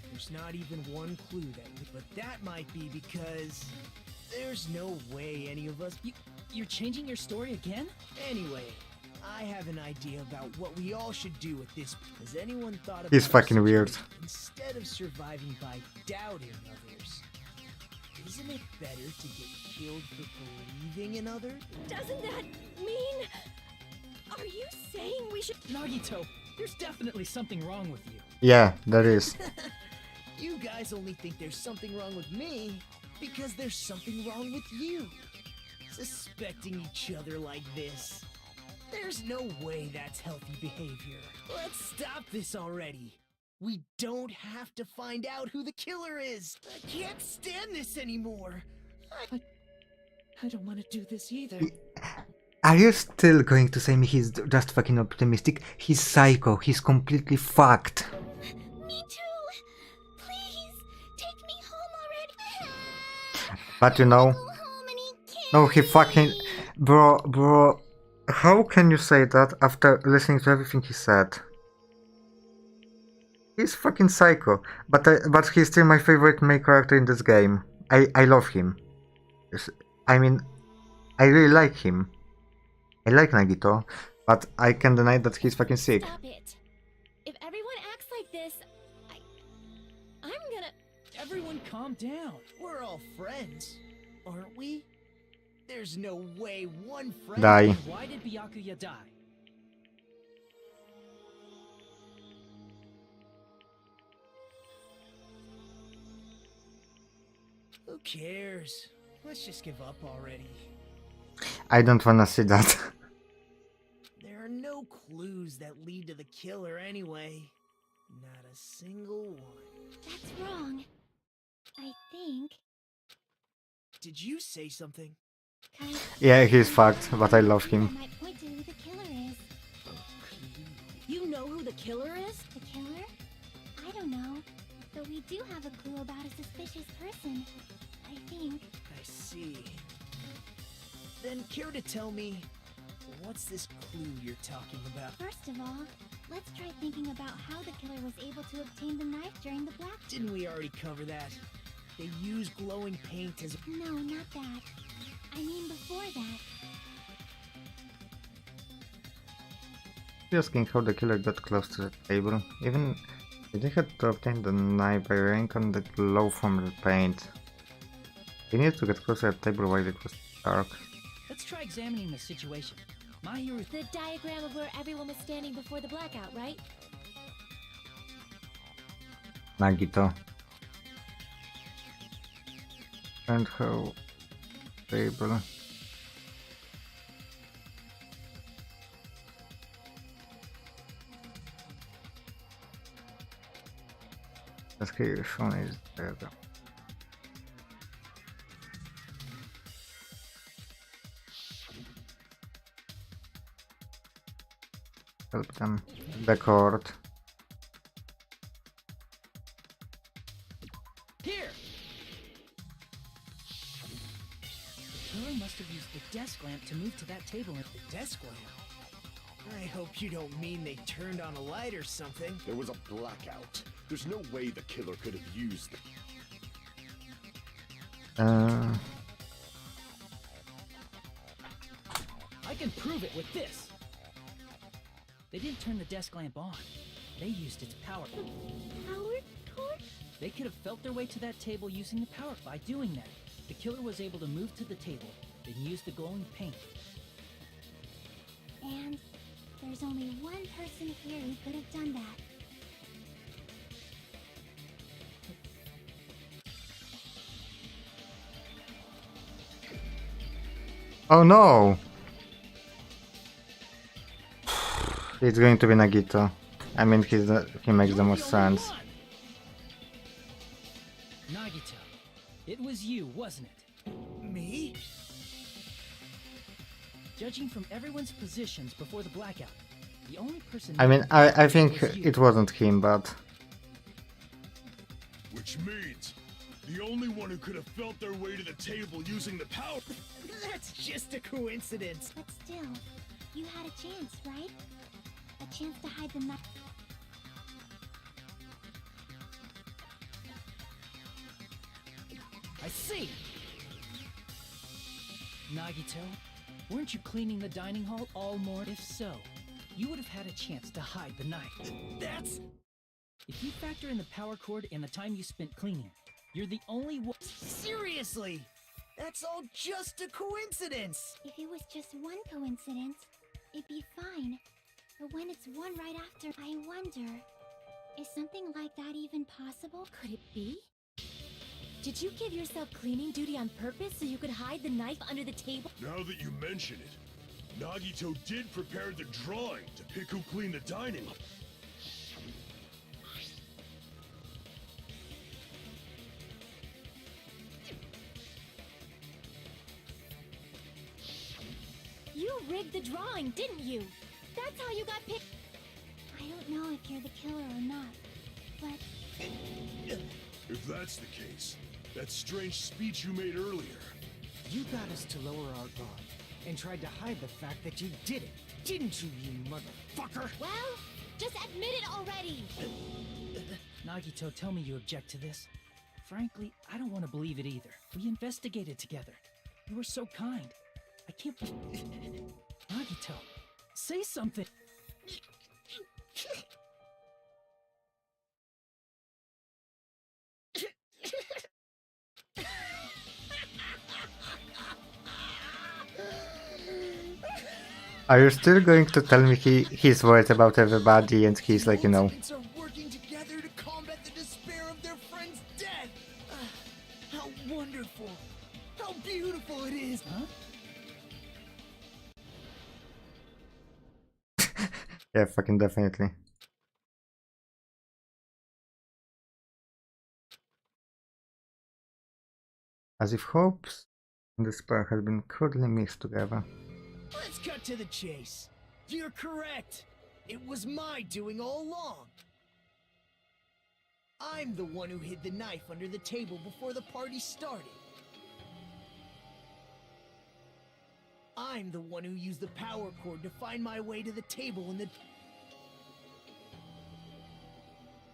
[SPEAKER 4] there's not even one clue that but that might be because there's no way any of us...
[SPEAKER 2] You're changing your story again?
[SPEAKER 4] Anyway, I have an idea about what we all should do with this. Has anyone thought about...
[SPEAKER 1] He's fucking
[SPEAKER 4] our
[SPEAKER 1] weird.
[SPEAKER 4] situation? Instead of surviving by doubting others, isn't it better to get killed for believing in others?
[SPEAKER 10] Doesn't that mean... Are you saying we should...
[SPEAKER 2] Nagito, there's definitely something wrong with you.
[SPEAKER 1] Yeah, there is.
[SPEAKER 4] You guys only think there's something wrong with me because there's something wrong with you. Suspecting each other like this. There's no way that's healthy behavior. Let's stop this already. We don't have to find out who the killer is. I can't stand this anymore.
[SPEAKER 2] I don't want to do this either.
[SPEAKER 1] Are you still going to say me he's just fucking optimistic? He's psycho. He's completely fucked.
[SPEAKER 3] Me too. Please, take me home already.
[SPEAKER 1] But you know...
[SPEAKER 3] Go home and eat candy.
[SPEAKER 1] No, he fucking... Bro... How can you say that after listening to everything he said? He's fucking psycho. But he's still my favorite main character in this game. I love him. I mean... I really like him. I like Nagito, but I can deny that he's fucking sick.
[SPEAKER 9] Stop it. If everyone acts like this, I'm gonna...
[SPEAKER 2] Everyone calm down.
[SPEAKER 4] We're all friends, aren't we? There's no way one friend...
[SPEAKER 1] Die.
[SPEAKER 2] Why did Byakuya die?
[SPEAKER 4] Who cares? Let's just give up already.
[SPEAKER 1] I don't wanna see that.
[SPEAKER 4] There are no clues that lead to the killer anyway. Not a single one.
[SPEAKER 9] That's wrong. I think...
[SPEAKER 4] Did you say something?
[SPEAKER 1] Yeah, he's fucked, but I love him.
[SPEAKER 9] I might point to who the killer is.
[SPEAKER 10] You know who the killer is?
[SPEAKER 9] The killer? I don't know. But we do have a clue about a suspicious person. I think.
[SPEAKER 4] I see. Then care to tell me, what's this clue you're talking about?
[SPEAKER 9] First of all, let's try thinking about how the killer was able to obtain the knife during the black...
[SPEAKER 4] Didn't we already cover that? They use glowing paint as...
[SPEAKER 9] No, not that. I mean before that.
[SPEAKER 1] Asking how the killer got close to the table. Even if they had to obtain the knife by raining on the glow from the paint. He needed to get closer to the table while it was dark.
[SPEAKER 2] Let's try examining the situation. My hero...
[SPEAKER 9] The diagram of where everyone was standing before the blackout, right?
[SPEAKER 1] Nagito. And how table. That's here shown is there. Help them. The court.
[SPEAKER 2] Here! The killer must have used the desk lamp to move to that table and...
[SPEAKER 4] The desk lamp? I hope you don't mean they turned on a light or something.
[SPEAKER 7] There was a blackout. There's no way the killer could have used it.
[SPEAKER 2] I can prove it with this! They didn't turn the desk lamp on. They used its power.
[SPEAKER 9] Power torch?
[SPEAKER 2] They could have felt their way to that table using the power. By doing that, the killer was able to move to the table, then use the glowing paint.
[SPEAKER 9] And there's only one person here who could have done that.
[SPEAKER 1] Oh no! It's going to be Nagito. I mean, he makes the most sense.
[SPEAKER 2] Nagito, it was you, wasn't it?
[SPEAKER 4] Me?
[SPEAKER 2] Judging from everyone's positions before the blackout, the only person...
[SPEAKER 1] I mean, I think it wasn't him, but...
[SPEAKER 11] Which means The only one who could have felt their way to the table using the power.
[SPEAKER 4] That's just a coincidence.
[SPEAKER 3] But still, you had a chance, right? A chance to hide the knife.
[SPEAKER 2] I see! Nagito, weren't you cleaning the dining hall all morning? If so, you would have had a chance to hide the knife.
[SPEAKER 4] That's...
[SPEAKER 2] If you factor in the power cord and the time you spent cleaning, you're the only one.
[SPEAKER 4] Seriously! That's all just a coincidence!
[SPEAKER 3] If it was just one coincidence, it'd be fine. But when it's one right after, I wonder, is something like that even possible?
[SPEAKER 9] Could it be? Did you give yourself cleaning duty on purpose so you could hide the knife under the table?
[SPEAKER 11] Now that you mention it, Nagito did prepare the drawing to pick who cleaned the dining hall.
[SPEAKER 9] You rigged the drawing, didn't you? That's how you got picked.
[SPEAKER 3] I don't know if you're the killer or not, but
[SPEAKER 11] If that's the case, that strange speech you made earlier.
[SPEAKER 4] You got us to lower our guard and tried to hide the fact that you did it, didn't you, you motherfucker?
[SPEAKER 9] Well, just admit it already!
[SPEAKER 2] Nagito, tell me you object to this. Frankly, I don't want to believe it either. We investigated together. You were so kind. I can't... Nagito, say something!
[SPEAKER 1] Are you still going to tell me he's worried about everybody and he's like, you know...
[SPEAKER 4] Ultimates are working together to combat the despair of their friend's death! How wonderful! How beautiful it is!
[SPEAKER 2] Huh?
[SPEAKER 1] Yeah, fucking definitely. As if hopes and despair had been crudely mixed together.
[SPEAKER 4] Let's cut to the chase. You're correct. It was my doing all along. I'm the one who hid the knife under the table before the party started. I'm the one who used the power cord to find my way to the table in the...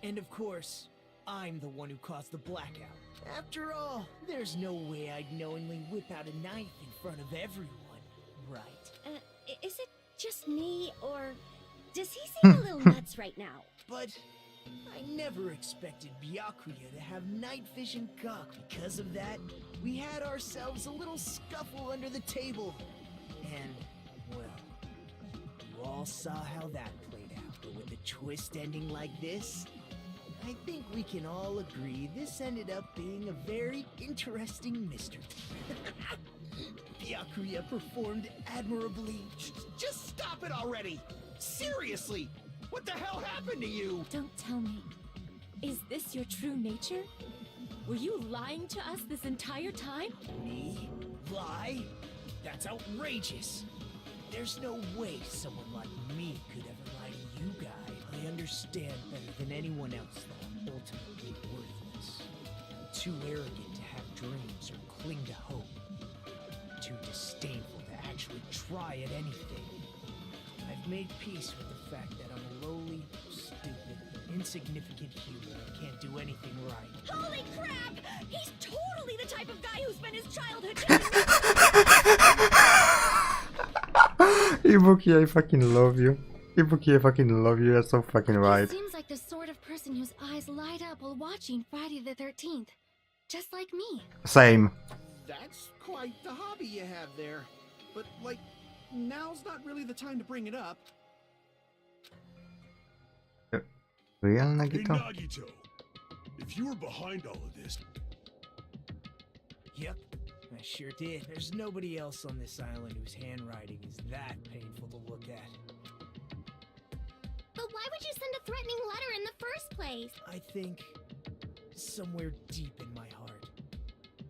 [SPEAKER 4] And of course, I'm the one who caused the blackout. After all, there's no way I'd knowingly whip out a knife in front of everyone, right?
[SPEAKER 10] Is it just me, or does he seem a little nuts right now?
[SPEAKER 4] But I never expected Byakuya to have night vision cock. Because of that, we had ourselves a little scuffle under the table. And, well, you all saw how that played out. But with a twist ending like this, I think we can all agree this ended up being a very interesting mystery. Byakuya performed admirably.
[SPEAKER 12] Just stop it already! Seriously! What the hell happened to you?
[SPEAKER 9] Don't tell me. Is this your true nature? Were you lying to us this entire time?
[SPEAKER 4] Me? Lie? That's outrageous. There's no way someone like me could ever lie to you guys. I understand better than anyone else that I'm ultimately worthless. Too arrogant to have dreams or cling to hope. Too disdainful to actually try at anything. I've made peace with the fact that I'm a lowly, stupid, insignificant human and can't do anything right.
[SPEAKER 10] Holy crap! He's totally the type of guy who spent his childhood
[SPEAKER 1] Ibuki, I fucking love you. Ibuki, I fucking love you. You're so fucking right.
[SPEAKER 9] He seems like the sort of person whose eyes light up while watching Friday the 13th. Just like me.
[SPEAKER 1] Same.
[SPEAKER 12] That's quite the hobby you have there. But, like, now's not really the time to bring it up.
[SPEAKER 1] Real
[SPEAKER 11] Hey
[SPEAKER 1] Nagito?
[SPEAKER 11] Nagito, if you were behind all of this,
[SPEAKER 4] Yep, I sure did. There's nobody else on this island whose handwriting is that painful to look at.
[SPEAKER 3] But why would you send a threatening letter in the first place?
[SPEAKER 4] I think somewhere deep in my heart,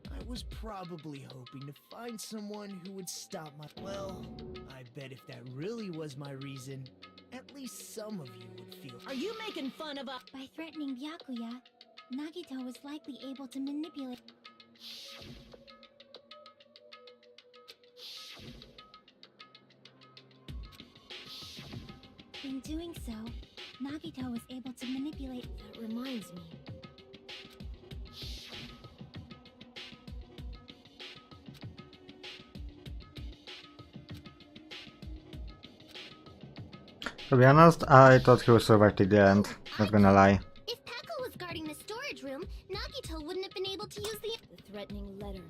[SPEAKER 4] I was probably hoping to find someone who would stop my... Well, I bet if that really was my reason, at least some of you would feel...
[SPEAKER 10] Are you making fun of us?
[SPEAKER 3] By threatening Byakuya, Nagito was likely able to manipulate. In doing so, Nagito was able to manipulate.
[SPEAKER 9] That reminds me.
[SPEAKER 1] To be honest, I thought he would survive till the end, not gonna lie.
[SPEAKER 3] If Peko was guarding the storage room, Nagito wouldn't have been able to use the
[SPEAKER 9] threatening letter,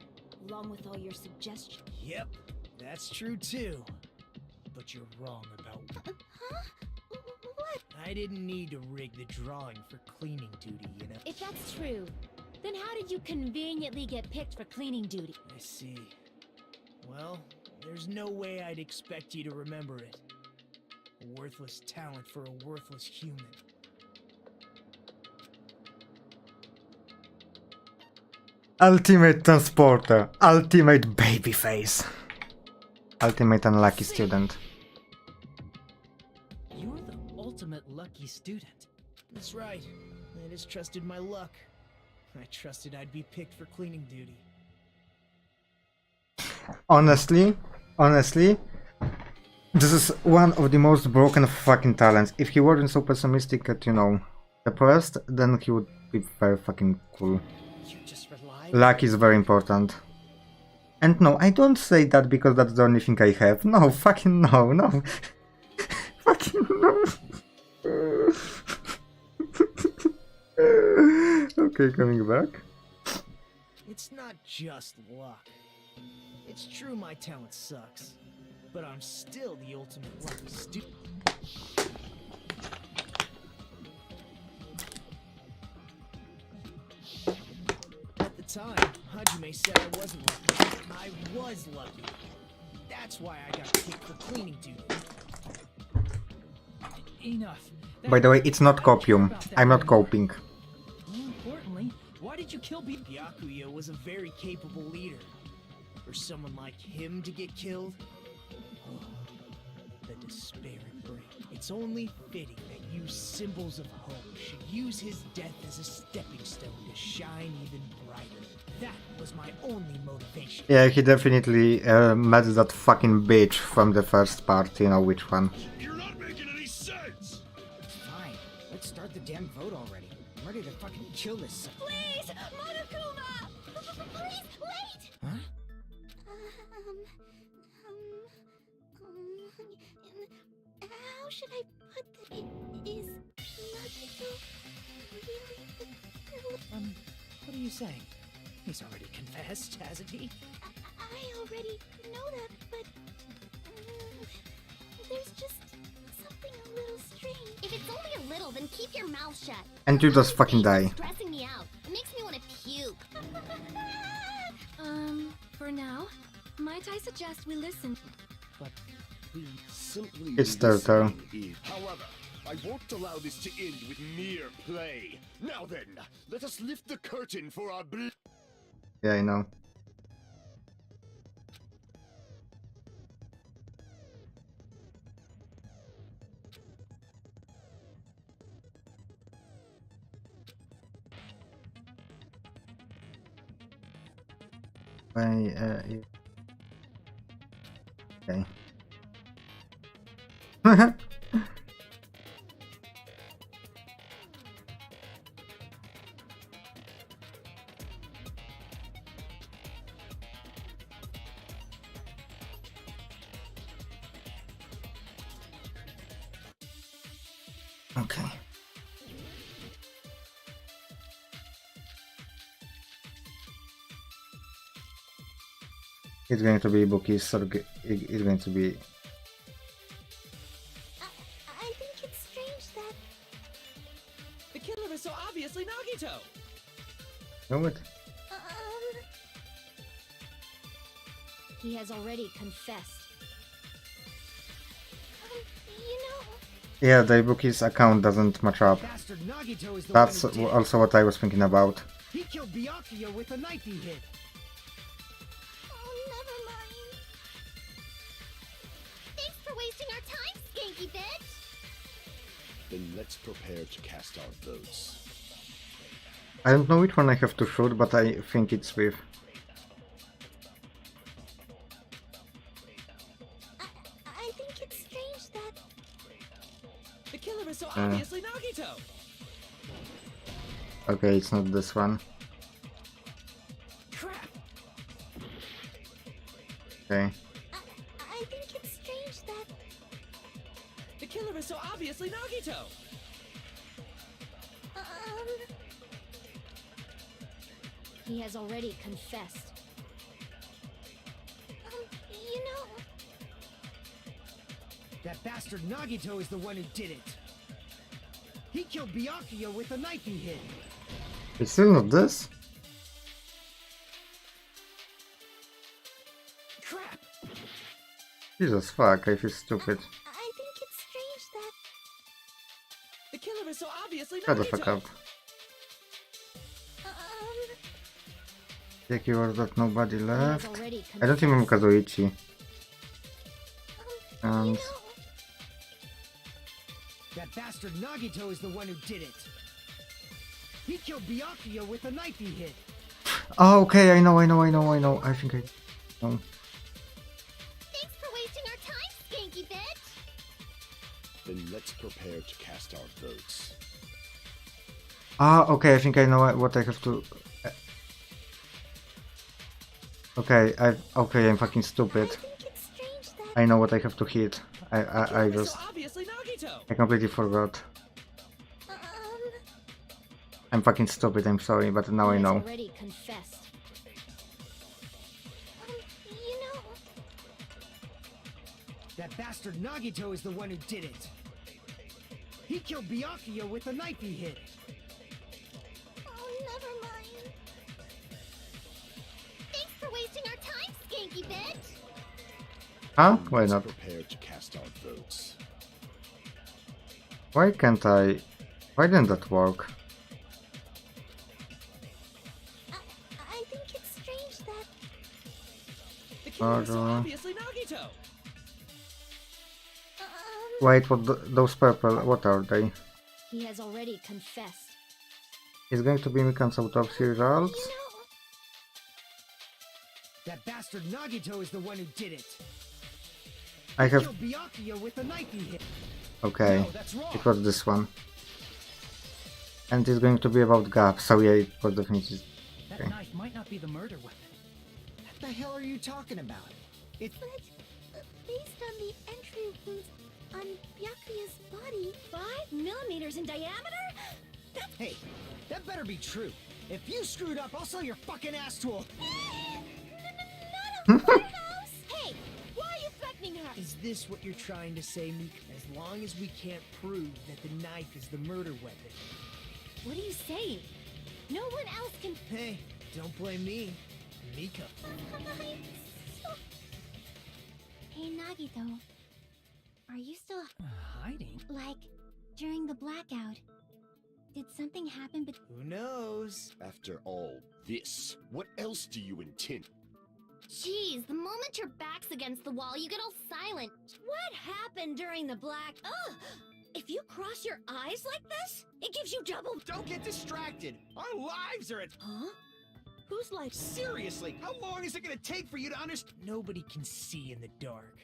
[SPEAKER 9] along with all your suggestions.
[SPEAKER 4] Yep, that's true too. But you're wrong about.
[SPEAKER 3] Huh? What?
[SPEAKER 4] I didn't need to rig the drawing for cleaning duty, you know?
[SPEAKER 9] If that's true, then how did you conveniently get picked for cleaning duty?
[SPEAKER 4] I see. Well, there's no way I'd expect you to remember it. A worthless talent for a worthless human.
[SPEAKER 1] Ultimate transporter, ultimate babyface, ultimate unlucky student.
[SPEAKER 2] You're the ultimate lucky student.
[SPEAKER 4] That's right. I just trusted my luck. I trusted I'd be picked for cleaning duty.
[SPEAKER 1] Honestly, this is one of the most broken fucking talents. If he weren't so pessimistic at, you know, depressed, then he would be very fucking cool.
[SPEAKER 2] You just relied.
[SPEAKER 1] Luck is very important. And no, I don't say that because that's the only thing I have. No, fucking no. Fucking no. Okay, coming back.
[SPEAKER 4] It's not just luck. It's true my talent sucks, but I'm still the ultimate lucky student. At the time, Hajime said I wasn't lucky. I was lucky. That's why I got picked for cleaning duty.
[SPEAKER 2] Enough.
[SPEAKER 1] By the way, it's not copium. I'm not coping.
[SPEAKER 2] More importantly, why did you kill
[SPEAKER 4] Byakuya was a very capable leader. For someone like him to get killed? Oh, the despair it brings. It's only fitting that you symbols of hope should use his death as a stepping stone to shine even brighter. That was my only motivation.
[SPEAKER 1] Yeah, he definitely met that fucking bitch from the first part, you know which one.
[SPEAKER 11] You're not making any sense!
[SPEAKER 5] Fine, let's start the damn vote already. I'm ready to fucking kill this.
[SPEAKER 3] Please, Monokuma! Please, wait!
[SPEAKER 5] Huh?
[SPEAKER 3] How should I put that? Is Nagito really the killer?
[SPEAKER 2] What are you saying? He's already confessed, hasn't he?
[SPEAKER 3] I already know that, but there's just something a little strange. If it's only a little, then keep your mouth shut.
[SPEAKER 1] And you just fucking die.
[SPEAKER 3] It's stressing me out. It makes me want to puke.
[SPEAKER 9] For now, might I suggest we listen?
[SPEAKER 2] But we...
[SPEAKER 7] Simply
[SPEAKER 1] It's their turn.
[SPEAKER 7] listening is- However, I won't allow this to end with mere play. Now then, let us lift the curtain for our
[SPEAKER 1] Yeah, I know. Okay. Okay. It's going to be bookies, or it's going to be...
[SPEAKER 3] I think it's strange that
[SPEAKER 2] The killer is so obviously Nagito!
[SPEAKER 1] No, what?
[SPEAKER 9] He has already confessed.
[SPEAKER 3] you know,
[SPEAKER 1] Yeah, the bookies account doesn't match up.
[SPEAKER 4] Bastard Nagito is the
[SPEAKER 1] That's
[SPEAKER 4] one who did it.
[SPEAKER 1] also what I was thinking about.
[SPEAKER 4] He killed Byakuya with a knife he hid.
[SPEAKER 3] oh, never mind. Thanks for wasting our time, skanky bitch.
[SPEAKER 7] Then let's prepare to cast our votes.
[SPEAKER 1] I don't know which one I have to shoot, but I think it's with.
[SPEAKER 9] I think it's strange that...
[SPEAKER 5] The killer is so obviously Nagito!
[SPEAKER 1] Okay, it's not this one.
[SPEAKER 5] Crap!
[SPEAKER 1] Okay.
[SPEAKER 9] I think it's strange that...
[SPEAKER 5] The killer is so obviously Nagito!
[SPEAKER 9] He has already confessed. You know...
[SPEAKER 4] That bastard Nagito is the one who did it. He killed Byakuya with the knife he hid.
[SPEAKER 1] It's still not this?
[SPEAKER 5] Crap!
[SPEAKER 1] Jesus fuck, I feel stupid.
[SPEAKER 9] I think it's strange that...
[SPEAKER 5] The killer is so obviously
[SPEAKER 1] Shut the fuck
[SPEAKER 5] Nagito!
[SPEAKER 1] up. Jaki was that nobody left? I don't remember Kazuichi. And...
[SPEAKER 4] That bastard Nagito is the one who did it. He killed Byakuya with the knife he hid.
[SPEAKER 1] Oh, okay, I know. I think I know.
[SPEAKER 3] Thanks for wasting our time, skanky bitch!
[SPEAKER 7] Then let's prepare to cast our votes.
[SPEAKER 1] Ah, okay, I think I know what I have to... Okay, I'm fucking stupid. I know what I have to hit. I just... I completely forgot. I'm fucking stupid, I'm sorry, but now I know.
[SPEAKER 9] Already confessed. You know...
[SPEAKER 4] That bastard Nagito is the one who did it. He killed Byakuya with the knife he hid.
[SPEAKER 3] Oh, never mind. Thanks for wasting our time, skanky bitch!
[SPEAKER 1] Huh? Why not?
[SPEAKER 7] Prepare to cast our votes.
[SPEAKER 1] Why can't I... Why didn't that work?
[SPEAKER 9] I think it's strange that...
[SPEAKER 5] The killer is so obviously Nagito!
[SPEAKER 1] Wait, those purple, what are they?
[SPEAKER 9] He has already confessed.
[SPEAKER 1] It's going to be Mikan's autopsy results?
[SPEAKER 4] That bastard Nagito is the one who did it.
[SPEAKER 1] I have...
[SPEAKER 4] Killed Byakuya with the knife he hid.
[SPEAKER 1] Okay,
[SPEAKER 4] No, that's wrong.
[SPEAKER 1] it was this one. And it's going to be about Gap, so yeah, it was definitely...
[SPEAKER 2] That
[SPEAKER 1] Okay.
[SPEAKER 2] knife might not be the murder weapon.
[SPEAKER 4] What the hell are you talking about? It's...
[SPEAKER 9] But, based on the entry wounds on Byakuya's body... 5 millimeters in diameter?
[SPEAKER 4] Hey, that better be true. If you screwed up, I'll sell your fucking ass to a...
[SPEAKER 3] Not a firehouse! Hey, why are you threatening her?
[SPEAKER 4] Is this what you're trying to say, Mika? As long as we can't prove that the knife is the murder weapon.
[SPEAKER 9] What are you saying? No one else can...
[SPEAKER 4] Hey, don't blame me. Mika.
[SPEAKER 9] Hey, Nagito. Are you still...
[SPEAKER 2] Hiding?
[SPEAKER 9] Like, during the blackout? Did something happen
[SPEAKER 4] Who knows?
[SPEAKER 7] After all this, what else do you intend?
[SPEAKER 3] Jeez, the moment your back's against the wall, you get all silent.
[SPEAKER 10] What happened during the black... Ugh! If you cross your eyes like this, it gives you double...
[SPEAKER 12] Don't get distracted. Our lives are at...
[SPEAKER 10] Huh? Whose life?
[SPEAKER 12] Seriously, how long is it gonna take for you to understand?
[SPEAKER 4] Nobody can see in the dark,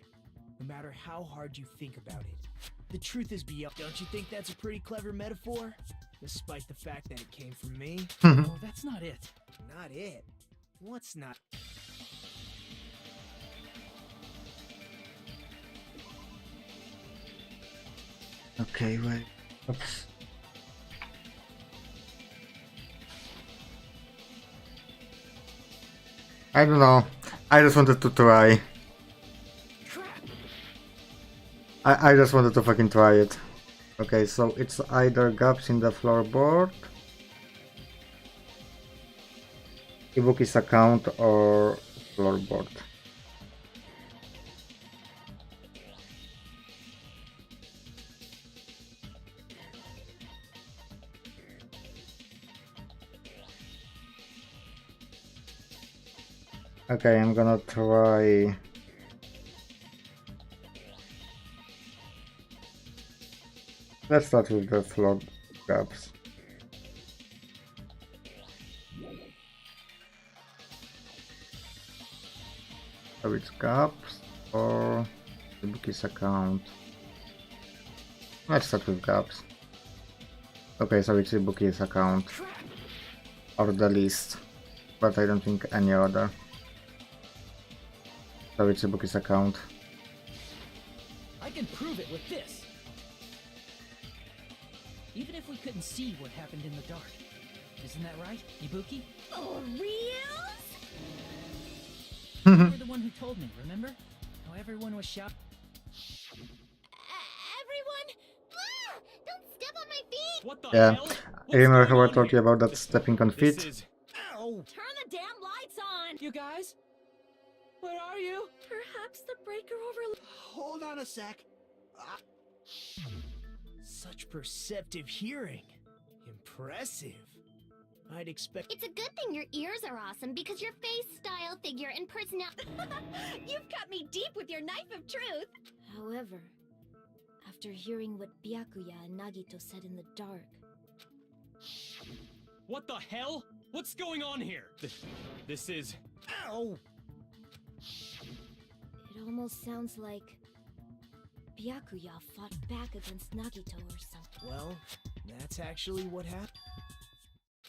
[SPEAKER 4] no matter how hard you think about it. The truth is beyond. Don't you think that's a pretty clever metaphor? Despite the fact that it came from me.
[SPEAKER 2] Oh, that's not it.
[SPEAKER 4] Not it. What's not?
[SPEAKER 1] Okay, wait. Oops. I don't know. I just wanted to try. I just wanted to fucking try it. Okay, so it's either gaps in the floorboard, Ibuki's account, or floorboard. Okay, I'm gonna try... Let's start with the floor gaps. So it's gaps or the bookie's account. Let's start with gaps. Okay, so it's the bookie's account. Or the list. But I don't think any other. So it's the bookie's account.
[SPEAKER 2] I can prove it with this. Even if we couldn't see what happened in the dark. Isn't that right, Ibuki?
[SPEAKER 3] For reals?
[SPEAKER 2] You were the one who told me, remember? How everyone was shouting.
[SPEAKER 3] Everyone? Ah! Don't step on my feet!
[SPEAKER 11] What the
[SPEAKER 1] Yeah,
[SPEAKER 11] hell?
[SPEAKER 1] I remember how I
[SPEAKER 11] going on
[SPEAKER 1] told you
[SPEAKER 11] here?
[SPEAKER 1] about that stepping on feet.
[SPEAKER 11] This is...
[SPEAKER 5] Ow!
[SPEAKER 10] Turn the damn lights on!
[SPEAKER 5] You guys? Where are you?
[SPEAKER 10] Perhaps the breaker over...
[SPEAKER 12] Hold on a sec.
[SPEAKER 4] Such perceptive hearing. Impressive. I'd expect...
[SPEAKER 3] It's a good thing your ears are awesome because your face, style, figure, and personality...
[SPEAKER 10] You've cut me deep with your knife of truth!
[SPEAKER 9] However, after hearing what Byakuya and Nagito said in the dark,
[SPEAKER 11] What the hell? What's going on here? This is...
[SPEAKER 5] Ow!
[SPEAKER 9] it almost sounds like Byakuya fought back against Nagito or something.
[SPEAKER 4] Well, that's actually what happened.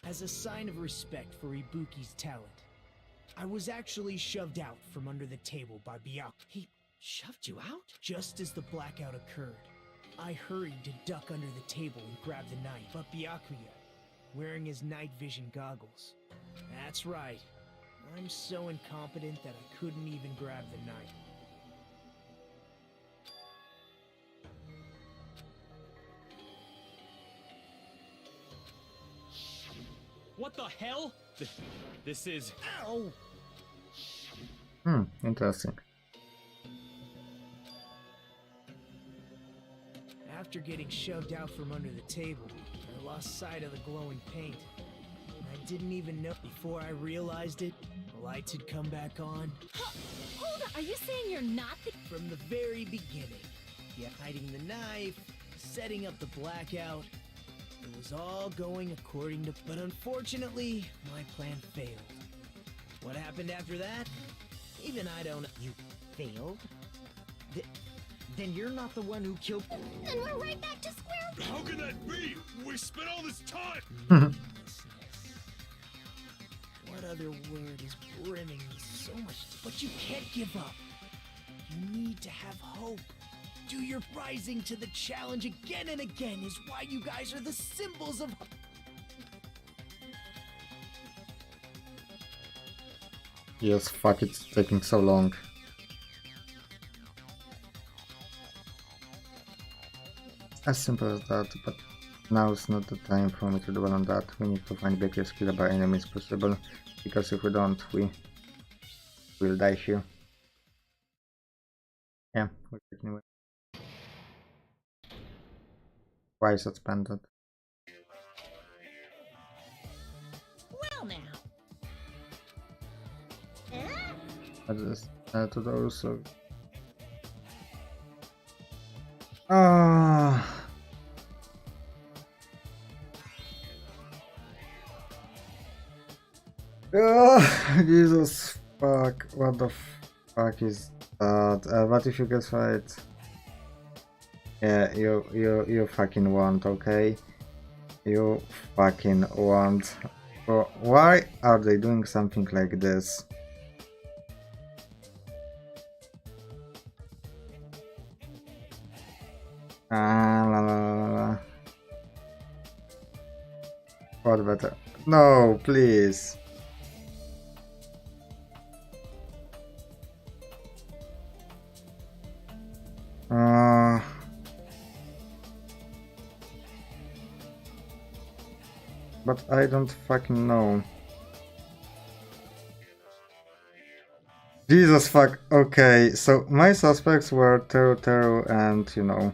[SPEAKER 4] As a sign of respect for Ibuki's talent, I was actually shoved out from under the table by Byakuya.
[SPEAKER 2] He shoved you out?
[SPEAKER 4] Just as the blackout occurred, I hurried to duck under the table and grab the knife. But Byakuya, wearing his night vision goggles. That's right. I'm so incompetent that I couldn't even grab the knife.
[SPEAKER 11] What the hell? This is...
[SPEAKER 5] Ow!
[SPEAKER 1] Interesting.
[SPEAKER 4] After getting shoved out from under the table, I lost sight of the glowing paint. I didn't even know. Before I realized it, the lights had come back on.
[SPEAKER 10] Hold on, are you saying you're not the...
[SPEAKER 4] From the very beginning. Yeah, hiding the knife, setting up the blackout. It was all going according to... But unfortunately, my plan failed. What happened after that? Even I don't...
[SPEAKER 5] You failed? Then you're not the one who killed...
[SPEAKER 3] Then we're right back to square...
[SPEAKER 11] How can that be? We spent all this time!
[SPEAKER 4] Meaninglessness. What other word is brimming with so much... But you can't give up. You need to have hope. Do your rising to the challenge again and again is why you guys are the symbols of...
[SPEAKER 1] Yes, fuck, it's taking so long. As simple as that, but now is not the time for me to dwell on that. We need to find Baker's killer by any means possible, because if we don't, we will die here. Yeah, we're anyway. Why suspended?
[SPEAKER 8] Well now.
[SPEAKER 1] I just to those so. Ah. Jesus fuck! What the fuck is that? What if you guess right? Yeah, you fucking want, okay? You fucking want. So why are they doing something like this? La la la la. What better? No, please. But I don't fucking know. Jesus fuck. Okay, so my suspects were Teru and, you know,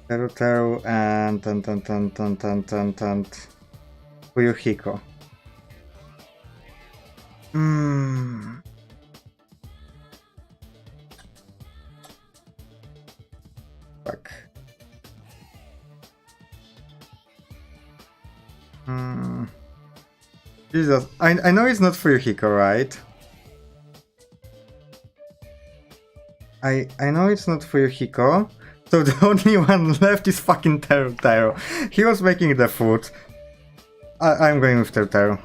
[SPEAKER 1] Teru and Fuyuhiko. Fuck. Jesus, I know it's not Fuyuhiko, right? I know it's not Fuyuhiko, so the only one left is fucking Teru. He was making the food. I'm going with Teru.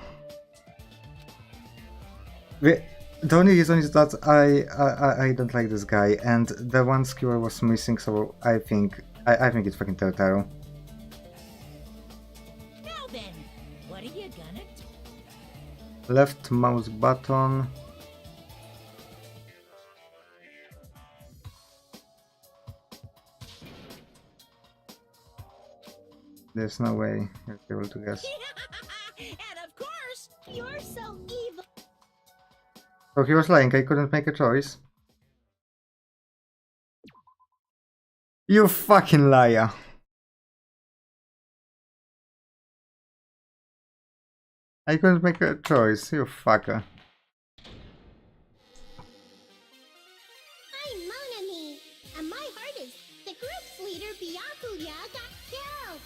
[SPEAKER 1] The only reason is that I don't like this guy, and the one skewer was missing, so I think it's fucking Teru.
[SPEAKER 8] Now then, what are you gonna do?
[SPEAKER 1] Left mouse button. There's no way you're able to guess.
[SPEAKER 8] And of course,
[SPEAKER 3] You're so evil.
[SPEAKER 1] So he was lying, I couldn't make a choice. You fucking liar. I couldn't make a choice, you fucker.
[SPEAKER 3] I'm Monami, and my heart is the group's leader Byakuya got killed.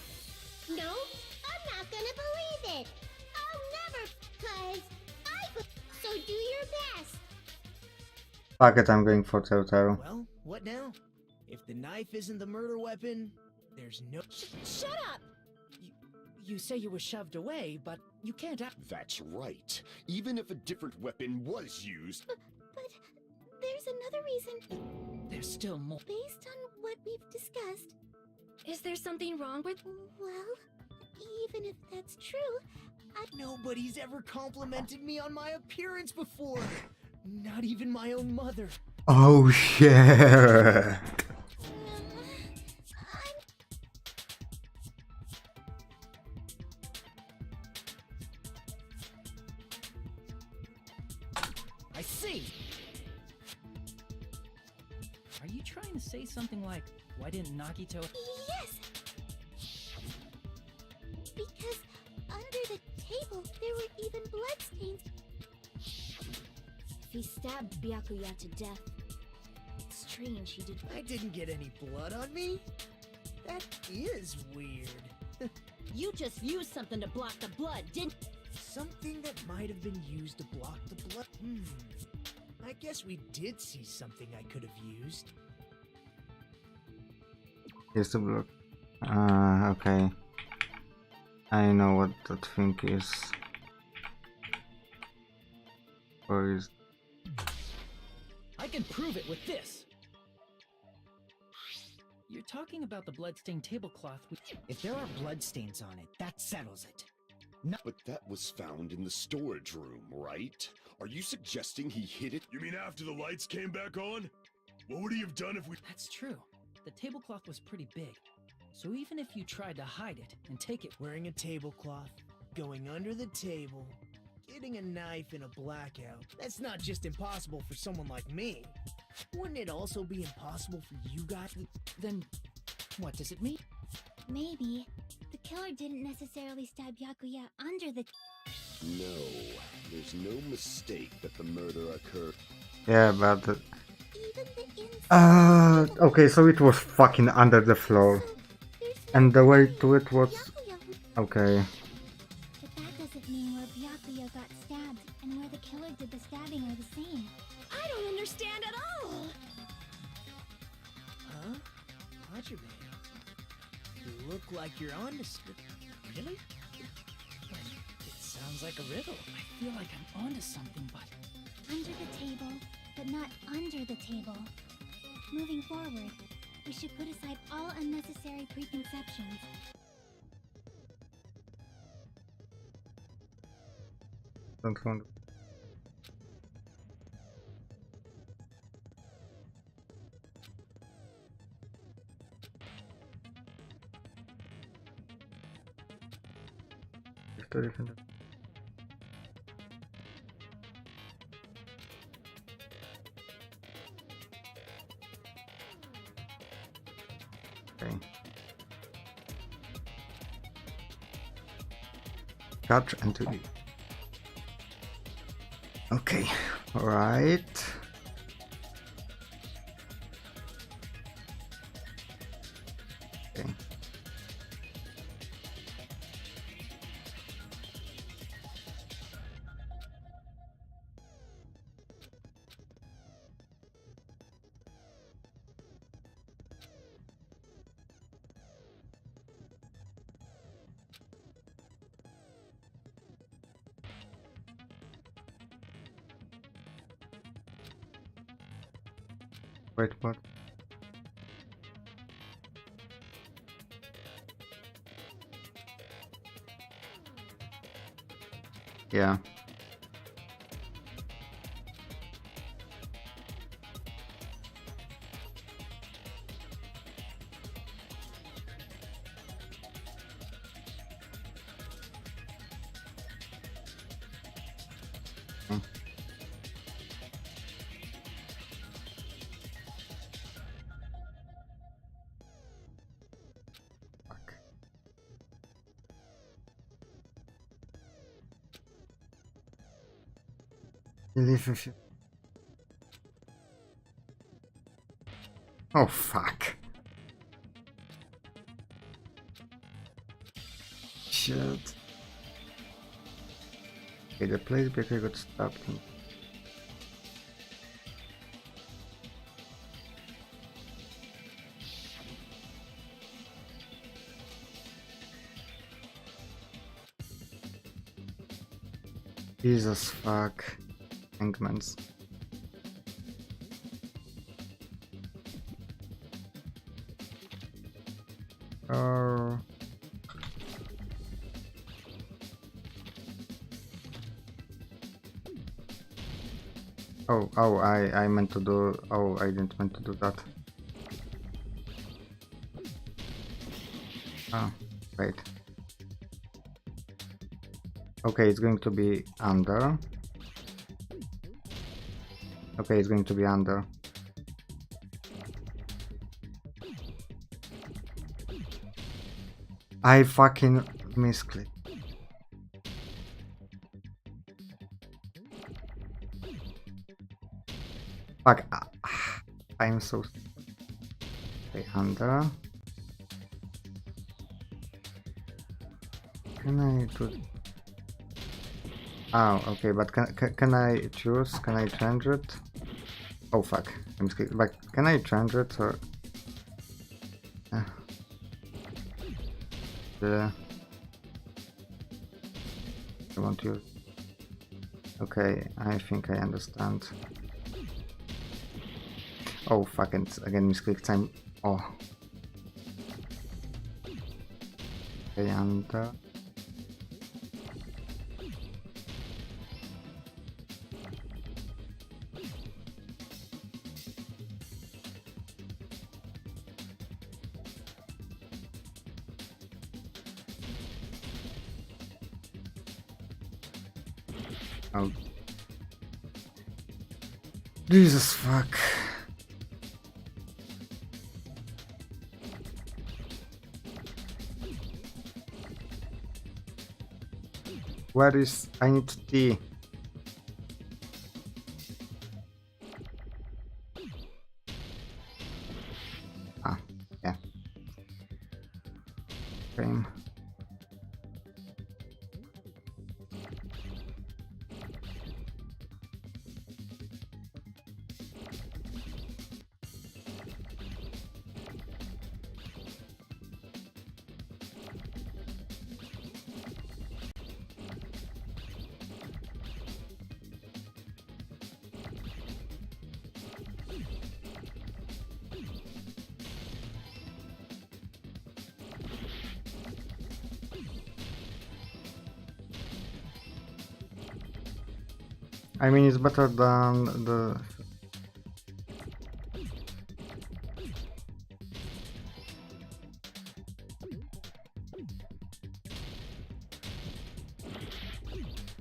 [SPEAKER 3] No, I'm not gonna believe it. I'll never, cause so do your best.
[SPEAKER 1] Fuck it, I'm going for Teru.
[SPEAKER 4] Well, what now? If the knife isn't the murder weapon, there's no.
[SPEAKER 10] Shut up!
[SPEAKER 5] You say you were shoved away, but you can't act.
[SPEAKER 7] That's right. Even if a different weapon was used,
[SPEAKER 3] But there's another reason.
[SPEAKER 5] There's still more.
[SPEAKER 3] Based on what we've discussed,
[SPEAKER 9] Is there something wrong with...
[SPEAKER 3] well, even if that's true,
[SPEAKER 4] Nobody's ever complimented me on my appearance before. Not even my own mother.
[SPEAKER 1] Oh shit.
[SPEAKER 5] I see. Are you trying to say something like, why didn't Nagito...
[SPEAKER 3] Yes! Because under the table, there were even bloodstains.
[SPEAKER 9] If he stabbed Byakuya to death, it's strange he did...
[SPEAKER 4] I didn't get any blood on me? That is weird.
[SPEAKER 10] You just used something to block the blood, didn't...
[SPEAKER 4] Something that might have been used to block the blood. I guess we did see something I could have used.
[SPEAKER 1] Here's the block. Okay. I know what that thing is. Or is...
[SPEAKER 2] I can prove it with this. You're talking about the bloodstained tablecloth with...
[SPEAKER 4] If there are bloodstains on it, that settles it.
[SPEAKER 7] but that was found in the storage room, right? Are you suggesting he hid it?
[SPEAKER 11] You mean after the lights came back on? What would he have done if we...
[SPEAKER 2] That's true. The tablecloth was pretty big. So even if you tried to hide it and take it...
[SPEAKER 4] Wearing a tablecloth, going under the table, getting a knife in a blackout. That's not just impossible for someone like me. Wouldn't it also be impossible for you guys?
[SPEAKER 2] Then what does it mean?
[SPEAKER 3] Maybe the killer didn't necessarily stab Byakuya under the...
[SPEAKER 7] No, there's no mistake that the murder occurred.
[SPEAKER 1] Yeah, but...
[SPEAKER 3] Even the inside...
[SPEAKER 1] okay, so it was fucking under the floor.
[SPEAKER 3] There's
[SPEAKER 1] And the way to it was...
[SPEAKER 3] Byakuya who...
[SPEAKER 1] Okay.
[SPEAKER 3] But that doesn't mean where Byakuya got stabbed and where the killer did the stabbing are the same.
[SPEAKER 10] I don't understand at all!
[SPEAKER 4] Huh? Hajime, you look like you're onto something. Really?
[SPEAKER 2] It sounds like a riddle. I feel like I'm onto something, but...
[SPEAKER 3] Under the table, but not under the table. Moving forward, we should put aside all unnecessary preconceptions.
[SPEAKER 1] Don't want... Okay. Catch and to... Okay, alright. Okay. Wait, what? Yeah. Okay. Fuck. Believe if you... Oh fuck. Shit. Okay, the place breaker got stopped. Jesus fuck. Hangmans. Oh. Oh, I meant to do... Oh, I didn't meant to do that. Oh, wait. Okay, it's going to be under. Okay, it's going to be under. I fucking misclicked. Fuck. I'm so... Okay, under. Can I do... Oh, okay, but can I choose? Can I change it? Oh fuck, I'm scared. But can I change it or... I want to... Okay, I think I understand. Oh fuck, and again misclick time. Oh. Okay, under. Oh. Jesus fuck. Where is... I need tea. Ah, yeah. Frame. I mean, it's better than the...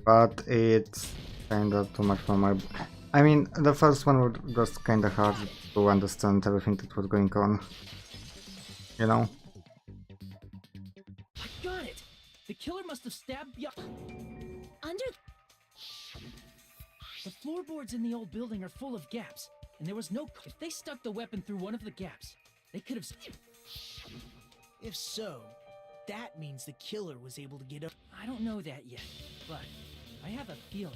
[SPEAKER 1] But it's kinda too much for my... I mean, the first one was just kinda hard to understand everything that was going on. You know?
[SPEAKER 2] I got it! The killer must have stabbed
[SPEAKER 10] Under...
[SPEAKER 2] The floorboards in the old building are full of gaps, and there was no... If they stuck the weapon through one of the gaps, they could have...
[SPEAKER 4] If so, that means the killer was able to get up.
[SPEAKER 2] I don't know that yet, but I have a feeling.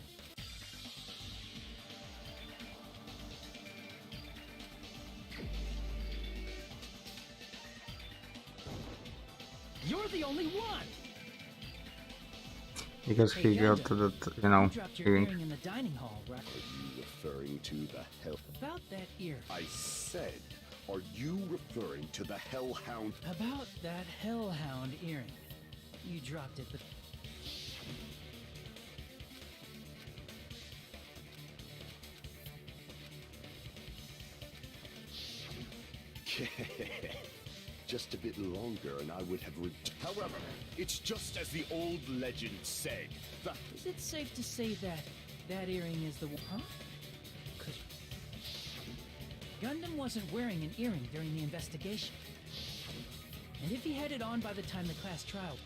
[SPEAKER 2] You're the only one!
[SPEAKER 1] Because he got to that, you know,
[SPEAKER 2] You dropped your
[SPEAKER 1] hearing.
[SPEAKER 2] earring in the dining hall, right?
[SPEAKER 7] Are you referring to the hell?
[SPEAKER 2] About about that ear.
[SPEAKER 7] I said, are you referring to the Hellhound?
[SPEAKER 2] About that hellhound earring. You dropped it, but
[SPEAKER 7] Just a bit longer and I would have However, it's just as the old legend said.
[SPEAKER 2] is it safe to say that that earring is the one? Huh? Could Gundam wasn't wearing an earring during the investigation. And if he had it on by the time the class trial,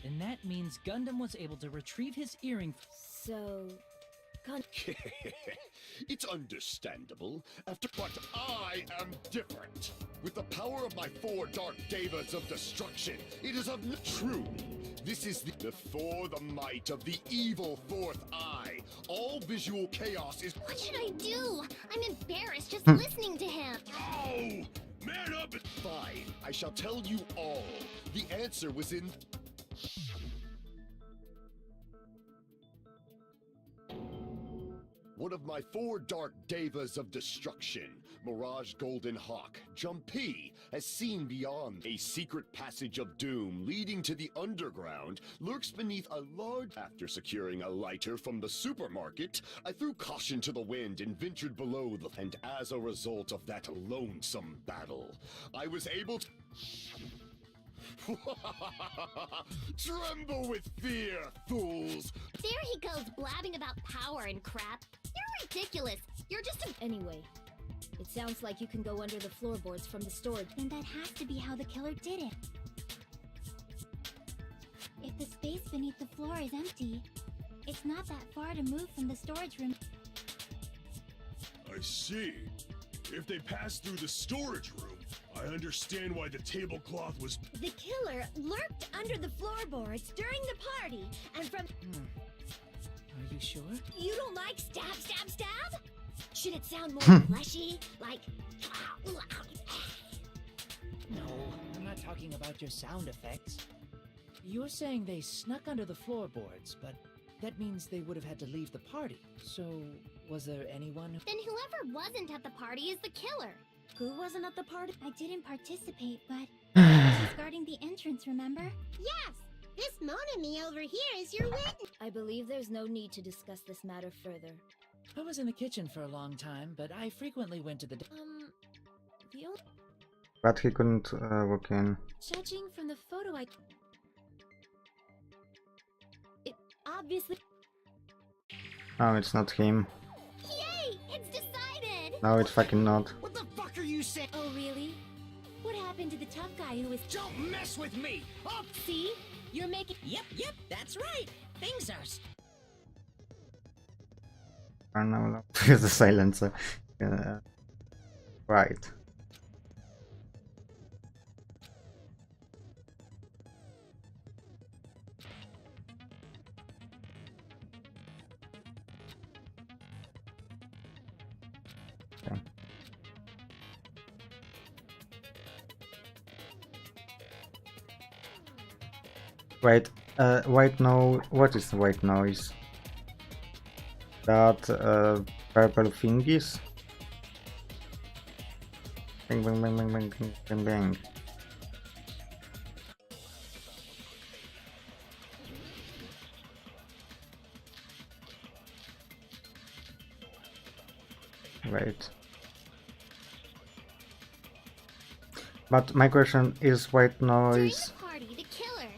[SPEAKER 2] then that means Gundam was able to retrieve his earring.
[SPEAKER 9] So...
[SPEAKER 7] It's understandable. But I am different. With the power of my 4 dark devas of destruction, it is of truly. This is before the might of the evil fourth eye. All visual chaos is.
[SPEAKER 3] What should I do? I'm embarrassed just listening to him.
[SPEAKER 11] Oh! Man up!
[SPEAKER 7] Fine, I shall tell you all. The answer was in. One of my 4 dark devas of destruction, Mirage Golden Hawk, Jumpy, has seen beyond. A secret passage of doom leading to the underground lurks beneath a large... After securing a lighter from the supermarket, I threw caution to the wind and ventured below the... And as a result of that lonesome battle, I was able to... Tremble with fear, fools!
[SPEAKER 3] There he goes blabbing about power and crap. You're ridiculous. You're just a...
[SPEAKER 9] Anyway, it sounds like you can go under the floorboards from the storage.
[SPEAKER 3] Then that has to be how the killer did it. If the space beneath the floor is empty, it's not that far to move from the storage room.
[SPEAKER 11] I see. If they passed through the storage room, I understand why the tablecloth was...
[SPEAKER 10] The killer lurked under the floorboards during the party, and from...
[SPEAKER 2] Are you sure?
[SPEAKER 10] You don't like stab, stab, stab? Should it sound more fleshy? Like...
[SPEAKER 2] No, I'm not talking about your sound effects. You're saying they snuck under the floorboards, but that means they would have had to leave the party. So, was there anyone who...
[SPEAKER 3] Then whoever wasn't at the party is the killer.
[SPEAKER 10] Who wasn't at the party?
[SPEAKER 3] I didn't participate, but she's guarding the entrance, remember?
[SPEAKER 10] Yes! This Monami over here is your witness!
[SPEAKER 9] I believe there's no need to discuss this matter further.
[SPEAKER 2] I was in the kitchen for a long time, but I frequently went to the...
[SPEAKER 9] The only...
[SPEAKER 1] But he couldn't walk in.
[SPEAKER 9] Judging from the photo It obviously...
[SPEAKER 1] No, it's not him.
[SPEAKER 3] Yay! It's decided!
[SPEAKER 1] No, it's fucking not.
[SPEAKER 12] What the fuck are you saying?
[SPEAKER 9] Oh, really? What happened to the tough guy who was...
[SPEAKER 12] Don't mess with me! Up!
[SPEAKER 9] See? You're making...
[SPEAKER 8] Yep, that's right. Things are...
[SPEAKER 1] No, use the silencer. Right. Okay. Wait, white no. What is the white noise? That purple thingies? Bang bang bang bang bang bang bang bang. Right. But my question is white
[SPEAKER 3] During
[SPEAKER 1] noise.
[SPEAKER 3] the party, the killer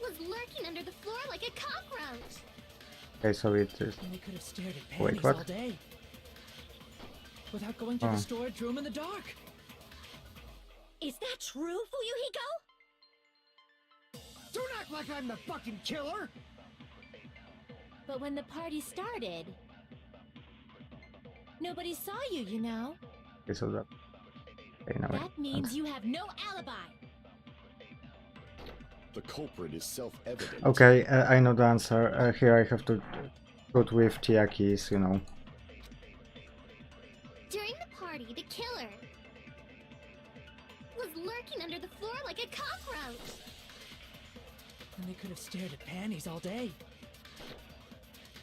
[SPEAKER 3] was lurking under the floor like a cockroach.
[SPEAKER 1] Okay, so it is.
[SPEAKER 2] And they could have stared at
[SPEAKER 1] Wait,
[SPEAKER 2] panties
[SPEAKER 1] what?
[SPEAKER 2] all day. Without going to the storage room in the dark.
[SPEAKER 10] Is that true, Fuyuhiko?
[SPEAKER 12] Don't act like I'm the fucking killer!
[SPEAKER 9] But when the party started... Nobody saw you, you know?
[SPEAKER 1] Okay, so that. Okay, now
[SPEAKER 9] That means you have no alibi.
[SPEAKER 7] The culprit is self-evident.
[SPEAKER 1] Okay, I know the answer. Here I have to put with Chiaki's, you know.
[SPEAKER 3] During the party, the killer was lurking under the floor like a cockroach.
[SPEAKER 2] And they could have stared at panties all day.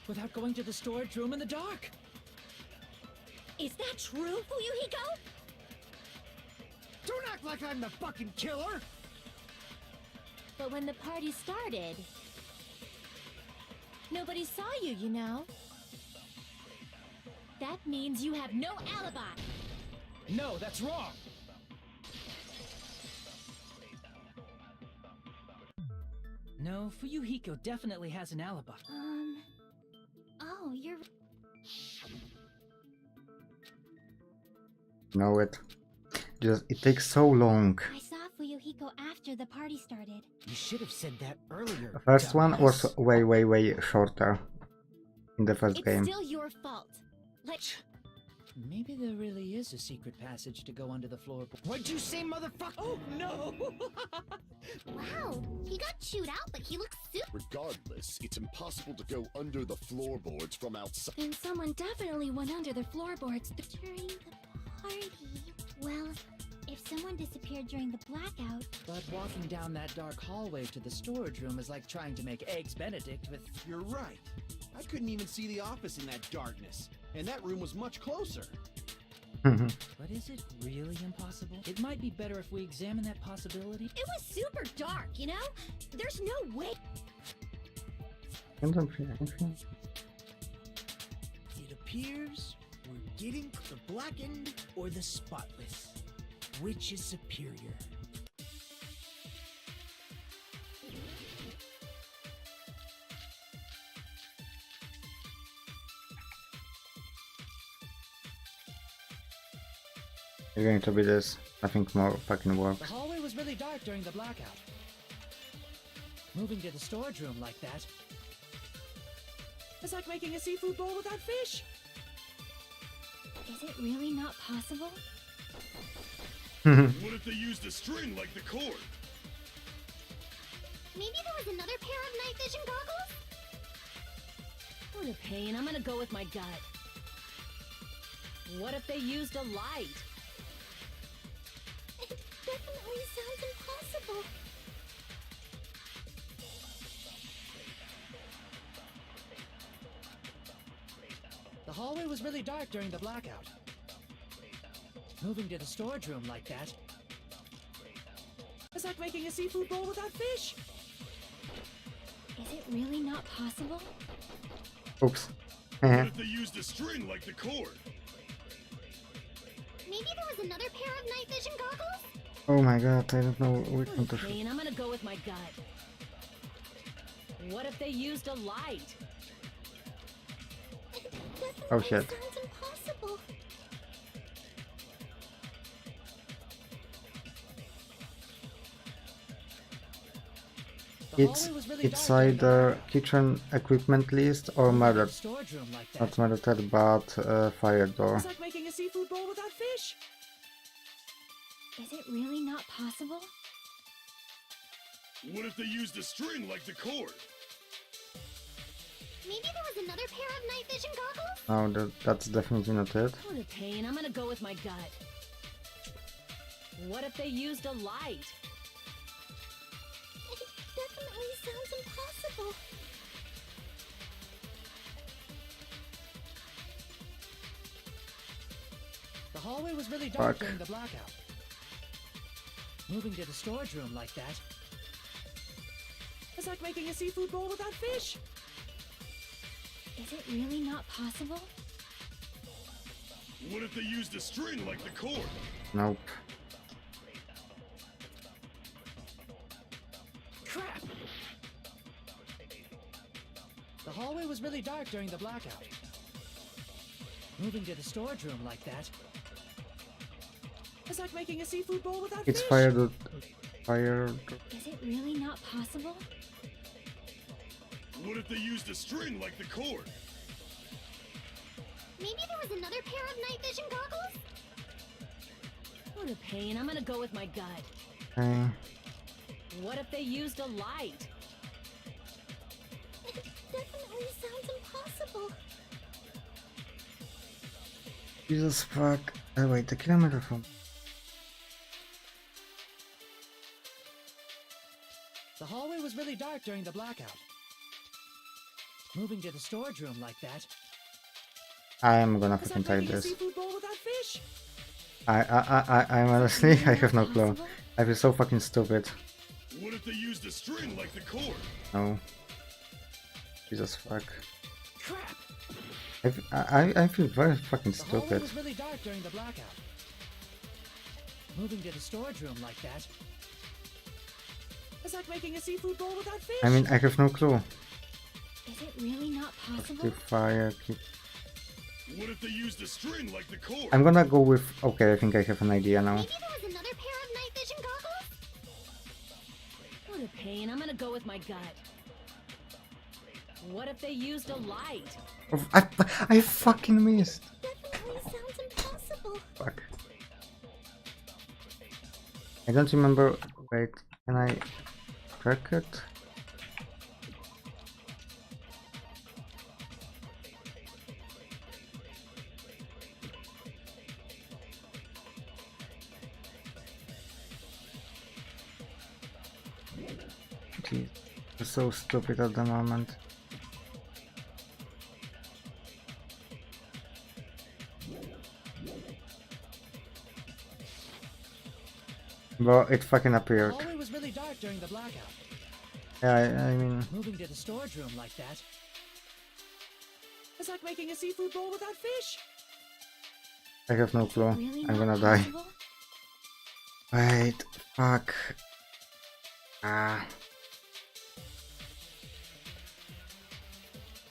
[SPEAKER 2] Without going to the storage room in the dark.
[SPEAKER 10] Is that true, Fuyuhiko?
[SPEAKER 12] Don't act like I'm the fucking killer!
[SPEAKER 9] But when the party started, nobody saw you, you know. That means you have no alibi.
[SPEAKER 2] No, that's wrong. No, Fuyuhiko definitely has an alibi.
[SPEAKER 9] Oh, you're...
[SPEAKER 1] Know it. Just it takes so long.
[SPEAKER 9] I saw Fuyuhiko after the party started.
[SPEAKER 2] You should have said that earlier.
[SPEAKER 1] The first one was
[SPEAKER 2] dumbass.
[SPEAKER 1] way shorter in the first
[SPEAKER 9] It's
[SPEAKER 1] game.
[SPEAKER 9] still your fault. Like,
[SPEAKER 2] Maybe there really is a secret passage to go under the floorboard.
[SPEAKER 4] What'd you say, motherfucker?
[SPEAKER 2] Oh, no!
[SPEAKER 3] Wow, he got chewed out, but he looks super.
[SPEAKER 7] Regardless, it's impossible to go under the floorboards from outside.
[SPEAKER 9] then someone definitely went under the floorboards during the party. Well, if someone disappeared during the blackout,
[SPEAKER 2] But walking down that dark hallway to the storage room is like trying to make Eggs Benedict with...
[SPEAKER 12] You're right. I couldn't even see the office in that darkness. And that room was much closer.
[SPEAKER 2] But is it really impossible? It might be better if we examine that possibility.
[SPEAKER 10] It was super dark, you know? There's no way.
[SPEAKER 4] It appears we're getting the blackened or the spotless. Which is superior?
[SPEAKER 1] It's going to be this. Nothing more fucking works.
[SPEAKER 2] The hallway was really dark during the blackout. Moving to the storage room like that. It's like making a seafood bowl without fish.
[SPEAKER 9] is it really not possible?
[SPEAKER 11] What if they used a string like the cord?
[SPEAKER 3] Maybe there was another pair of night vision goggles?
[SPEAKER 10] What a pain. I'm gonna go with my gut. What if they used a light?
[SPEAKER 3] It definitely sounds impossible.
[SPEAKER 2] The hallway was really dark during the blackout. Moving to the storage room like that. It's like making a seafood bowl without fish.
[SPEAKER 9] Is it really not possible?
[SPEAKER 1] Oops.
[SPEAKER 11] What if they used a string like the cord?
[SPEAKER 3] Maybe there was another pair of night vision goggles?
[SPEAKER 1] Oh my god, I don't know which one
[SPEAKER 10] What
[SPEAKER 1] to
[SPEAKER 10] a
[SPEAKER 1] shoot.
[SPEAKER 10] pain. I'm gonna go with my gut. What if they used a light?
[SPEAKER 3] It definitely
[SPEAKER 1] Oh shit.
[SPEAKER 3] sounds impossible.
[SPEAKER 2] The
[SPEAKER 1] It's
[SPEAKER 2] hallway was really
[SPEAKER 1] it's
[SPEAKER 2] dark during the
[SPEAKER 1] either
[SPEAKER 2] blackout.
[SPEAKER 1] kitchen equipment list or
[SPEAKER 2] Moving to the
[SPEAKER 1] murder.
[SPEAKER 2] storage room like that.
[SPEAKER 1] Not murder, but fire door.
[SPEAKER 2] It's like making a seafood bowl without fish.
[SPEAKER 9] Is it really not possible?
[SPEAKER 11] What if they used a string like the cord?
[SPEAKER 3] Maybe there was another pair of night vision goggles?
[SPEAKER 1] No, that's definitely not it.
[SPEAKER 10] What a pain. I'm gonna go with my gut. What if they used a light?
[SPEAKER 3] It definitely sounds impossible.
[SPEAKER 2] The hallway was really dark
[SPEAKER 1] Fuck.
[SPEAKER 2] during the blackout. Moving to the storage room like that. It's like making a seafood bowl without fish.
[SPEAKER 9] Is it really not possible?
[SPEAKER 11] What if they used a string like the cord?
[SPEAKER 1] Nope.
[SPEAKER 2] Crap! The hallway was really dark during the blackout. Moving to the storage room like that. It's like making a seafood bowl without
[SPEAKER 1] It's
[SPEAKER 2] fish.
[SPEAKER 1] fire.
[SPEAKER 9] Is it really not possible?
[SPEAKER 11] What if they used a string like the cord?
[SPEAKER 3] Maybe there was another pair of night vision goggles?
[SPEAKER 10] What a pain. I'm gonna go with my gut.
[SPEAKER 1] Okay.
[SPEAKER 10] What if they used a light?
[SPEAKER 3] It definitely sounds impossible.
[SPEAKER 1] Jesus fuck. Wait, a kilometer from.
[SPEAKER 2] The hallway was really dark during the blackout. Moving to the storage room like that.
[SPEAKER 1] I'm gonna
[SPEAKER 2] It's
[SPEAKER 1] fucking
[SPEAKER 2] like
[SPEAKER 1] type
[SPEAKER 2] making a
[SPEAKER 1] this.
[SPEAKER 2] seafood bowl fish.
[SPEAKER 1] I'm honestly, I have no clue. I feel so fucking stupid.
[SPEAKER 11] What if they used a string like the cord?
[SPEAKER 1] No. Jesus fuck.
[SPEAKER 2] Crap!
[SPEAKER 1] I feel very fucking
[SPEAKER 2] The hallway
[SPEAKER 1] stupid.
[SPEAKER 2] was really dark during the blackout. Moving to the storage room like that. It's like making a seafood bowl without fish.
[SPEAKER 1] I mean, I have no clue.
[SPEAKER 9] Is it really not possible?
[SPEAKER 1] Active fire, keep...
[SPEAKER 11] What if they used a string like the cord?
[SPEAKER 1] I'm gonna go with... Okay, I think I have an idea now.
[SPEAKER 3] Maybe there was another pair of night vision goggles?
[SPEAKER 10] What a pain. I'm gonna go with my gut. What if they used a light?
[SPEAKER 1] I fucking missed.
[SPEAKER 3] Definitely sounds impossible.
[SPEAKER 1] Fuck. I don't remember... Wait, can I... Track it? Jeez, I'm so stupid at the moment. But it fucking
[SPEAKER 2] The
[SPEAKER 1] appeared.
[SPEAKER 2] hallway was really dark during the blackout.
[SPEAKER 1] Yeah, I mean...
[SPEAKER 2] Moving to the storage room like that. It's like making a seafood bowl without fish.
[SPEAKER 1] I have no clue.
[SPEAKER 9] Really
[SPEAKER 1] I'm
[SPEAKER 9] not
[SPEAKER 1] gonna die.
[SPEAKER 9] possible?
[SPEAKER 1] Wait, fuck. Ah.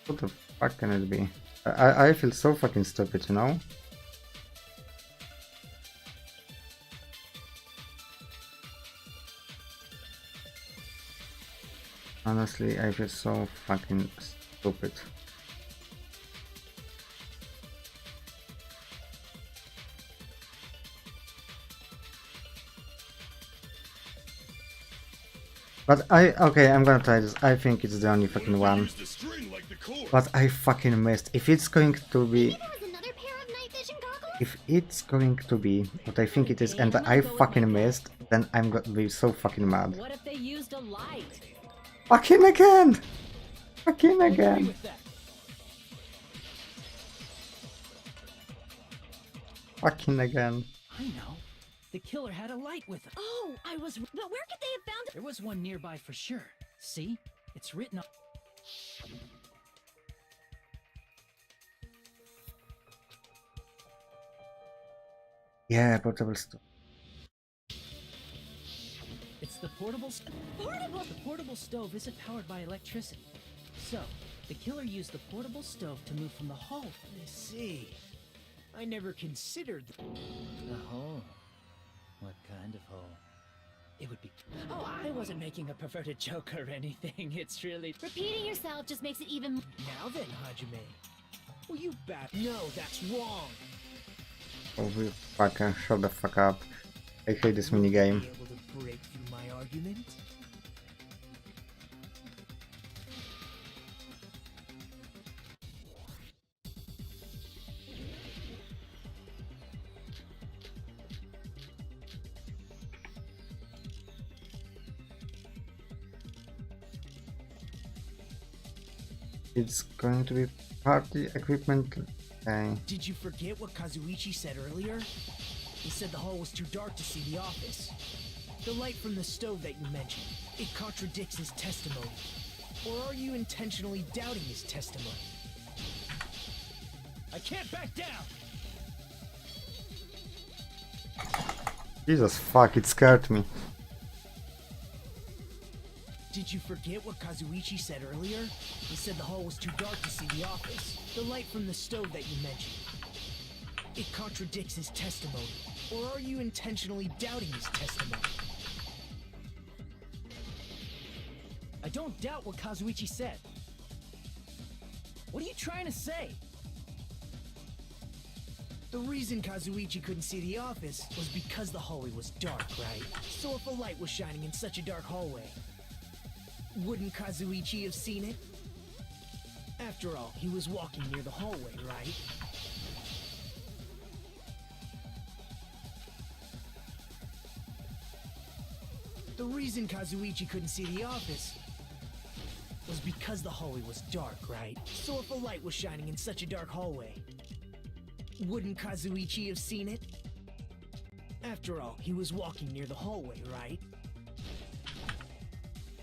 [SPEAKER 1] What the fuck can it be? I feel so fucking stupid, you know? Honestly, I feel so fucking stupid. But okay, I'm gonna try this. I think it's the only fucking one.
[SPEAKER 11] Used a string like the cord.
[SPEAKER 1] But I fucking missed. If it's going to be...
[SPEAKER 3] Maybe there was another pair of night vision goggles?
[SPEAKER 1] If it's going to be what I think it is and I fucking missed, then I'm gonna be so fucking mad.
[SPEAKER 10] What if they used a light?
[SPEAKER 1] Fucking again! Fucking
[SPEAKER 2] I agree
[SPEAKER 1] again!
[SPEAKER 2] with that.
[SPEAKER 1] Fucking again.
[SPEAKER 2] I know. The killer had a light with him.
[SPEAKER 10] Oh, I was. But where could they have found it?
[SPEAKER 2] There was one nearby for sure. See? It's written on...
[SPEAKER 1] Yeah, portable stuff.
[SPEAKER 2] It's the portable... The portable stove isn't powered by electricity. So, the killer used the portable stove to move from the hall.
[SPEAKER 4] I see. I never considered
[SPEAKER 2] The hole? What kind of hole? It would be... Oh, I wasn't making a perverted joke or anything. It's really...
[SPEAKER 9] Repeating yourself just makes it even...
[SPEAKER 4] Now then, Hajime. Well, you bat. No, that's wrong.
[SPEAKER 1] Oh, we fucking shut the fuck up. I hate this minigame.
[SPEAKER 4] Be able to break through my argument?
[SPEAKER 1] It's going to be party equipment. Okay.
[SPEAKER 4] Did you forget what Kazuichi said earlier? He said the hall was too dark to see the office. The light from the stove that you mentioned, it contradicts his testimony. Or are you intentionally doubting his testimony?
[SPEAKER 2] I can't back down!
[SPEAKER 1] Jesus fuck, it scared me.
[SPEAKER 4] Did you forget what Kazuichi said earlier? He said the hall was too dark to see the office. The light from the stove that you mentioned, it contradicts his testimony. Or are you intentionally doubting his testimony?
[SPEAKER 2] I don't doubt what Kazuichi said. What are you trying to say?
[SPEAKER 4] The reason Kazuichi couldn't see the office was because the hallway was dark, right? So if a light was shining in such a dark hallway, wouldn't Kazuichi have seen it? After all, he was walking near the hallway, right? The reason Kazuichi couldn't see the office was because the hallway was dark, right? So if a light was shining in such a dark hallway, Wouldn't Kazuichi have seen it? After all, he was walking near the hallway, right?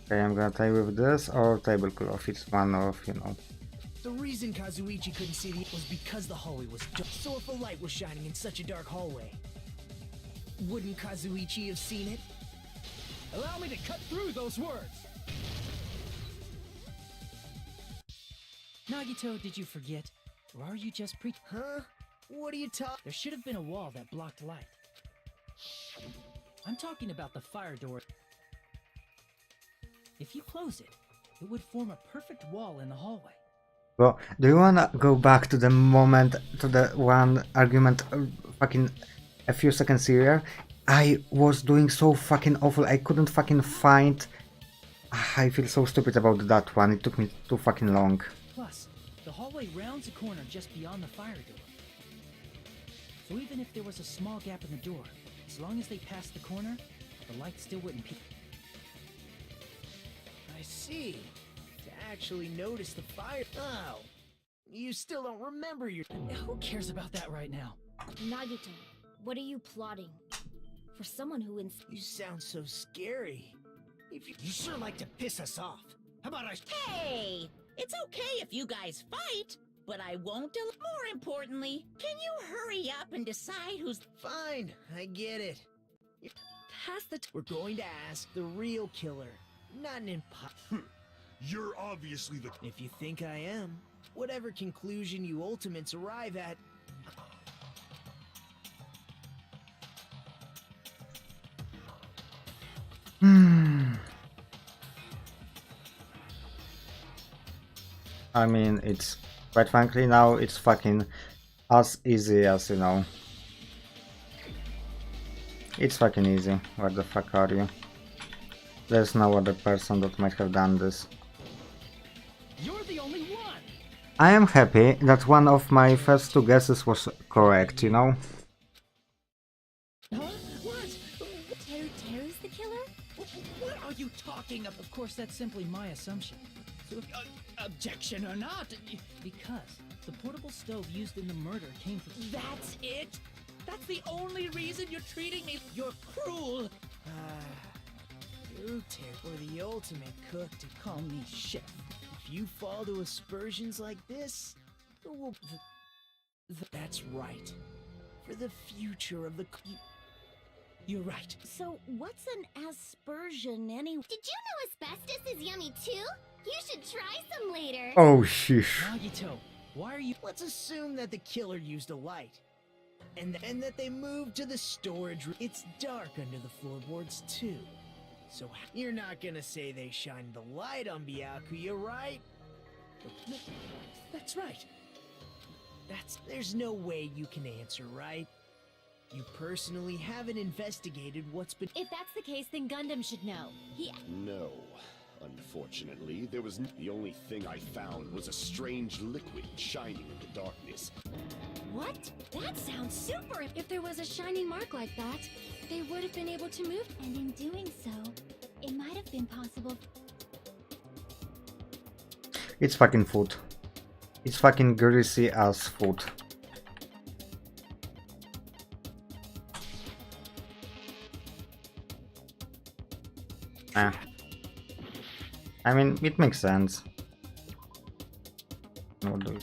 [SPEAKER 1] Okay, I'm gonna try with this or tablecloth. It's one of, you know.
[SPEAKER 4] The reason Kazuichi couldn't see it was because the hallway was dark. So if a light was shining in such a dark hallway, wouldn't Kazuichi have seen it?
[SPEAKER 2] Allow me to cut through those words! Nagito, did you forget? Or are you just
[SPEAKER 4] Huh? What are you talking?
[SPEAKER 2] There should have been a wall that blocked light. I'm talking about the fire door. If you close it, it would form a perfect wall in the hallway.
[SPEAKER 1] Well, do you wanna go back to the moment, to the one argument fucking a few seconds earlier? I was doing so fucking awful, I couldn't fucking find... I feel so stupid about that one, it took me too fucking long.
[SPEAKER 2] Plus, the hallway rounds a corner just beyond the fire door. So even if there was a small gap in the door, as long as they passed the corner, the light still wouldn't peek.
[SPEAKER 4] I see. To actually notice the fire. Oh, you still don't remember your.
[SPEAKER 2] Who cares about that right now?
[SPEAKER 9] Nagito, what are you plotting? For someone who
[SPEAKER 4] You sound so scary. If you sure like to piss us off. How about I?
[SPEAKER 8] Hey, it's okay if you guys fight, but I won't. More importantly, can you hurry up and decide who's...
[SPEAKER 4] Fine, I get it.
[SPEAKER 9] pass the...
[SPEAKER 4] We're going to ask the real killer, not an imposter.
[SPEAKER 11] You're obviously the...
[SPEAKER 4] If you think I am, whatever conclusion you ultimates arrive at...
[SPEAKER 1] I mean, it's quite frankly now it's fucking as easy as, you know. It's fucking easy. What the fuck are you? There's no other person that might have done this.
[SPEAKER 2] You're the only one.
[SPEAKER 1] I am happy that one of my first two guesses was correct, you know?
[SPEAKER 2] Huh? What?
[SPEAKER 9] Teru's the killer?
[SPEAKER 2] What are you talking of? Of course, that's simply my assumption. So if, objection or not, because the portable stove used in the murder came from... That's it? That's the only reason you're treating me... You're cruel!
[SPEAKER 4] Ute, or the ultimate cook to
[SPEAKER 2] Call me chef.
[SPEAKER 4] If you fall to aspersions like this, who will... That's right. For the future of the...
[SPEAKER 2] You're right.
[SPEAKER 9] So, what's an aspersion anyway?
[SPEAKER 3] Did you know asbestos is yummy too? You should try some later.
[SPEAKER 1] Oh, sheesh.
[SPEAKER 2] Nagito, why are you...
[SPEAKER 4] Let's assume that the killer used a light. And that they moved to the storage room. It's dark under the floorboards too. So you're not gonna say they shined the light on Byakuya, right?
[SPEAKER 2] That's right.
[SPEAKER 4] There's no way you can answer, right? You personally haven't investigated what's been...
[SPEAKER 9] If that's the case, then Gundam should know.
[SPEAKER 7] No. Unfortunately, there was the only thing I found was a strange liquid shining in the darkness.
[SPEAKER 9] What? That sounds super! If there was a shining mark like that, they would have been able to move.
[SPEAKER 3] And in doing so, it might have been possible.
[SPEAKER 1] It's fucking food. It's fucking greasy as food. I mean, it makes sense. What do we...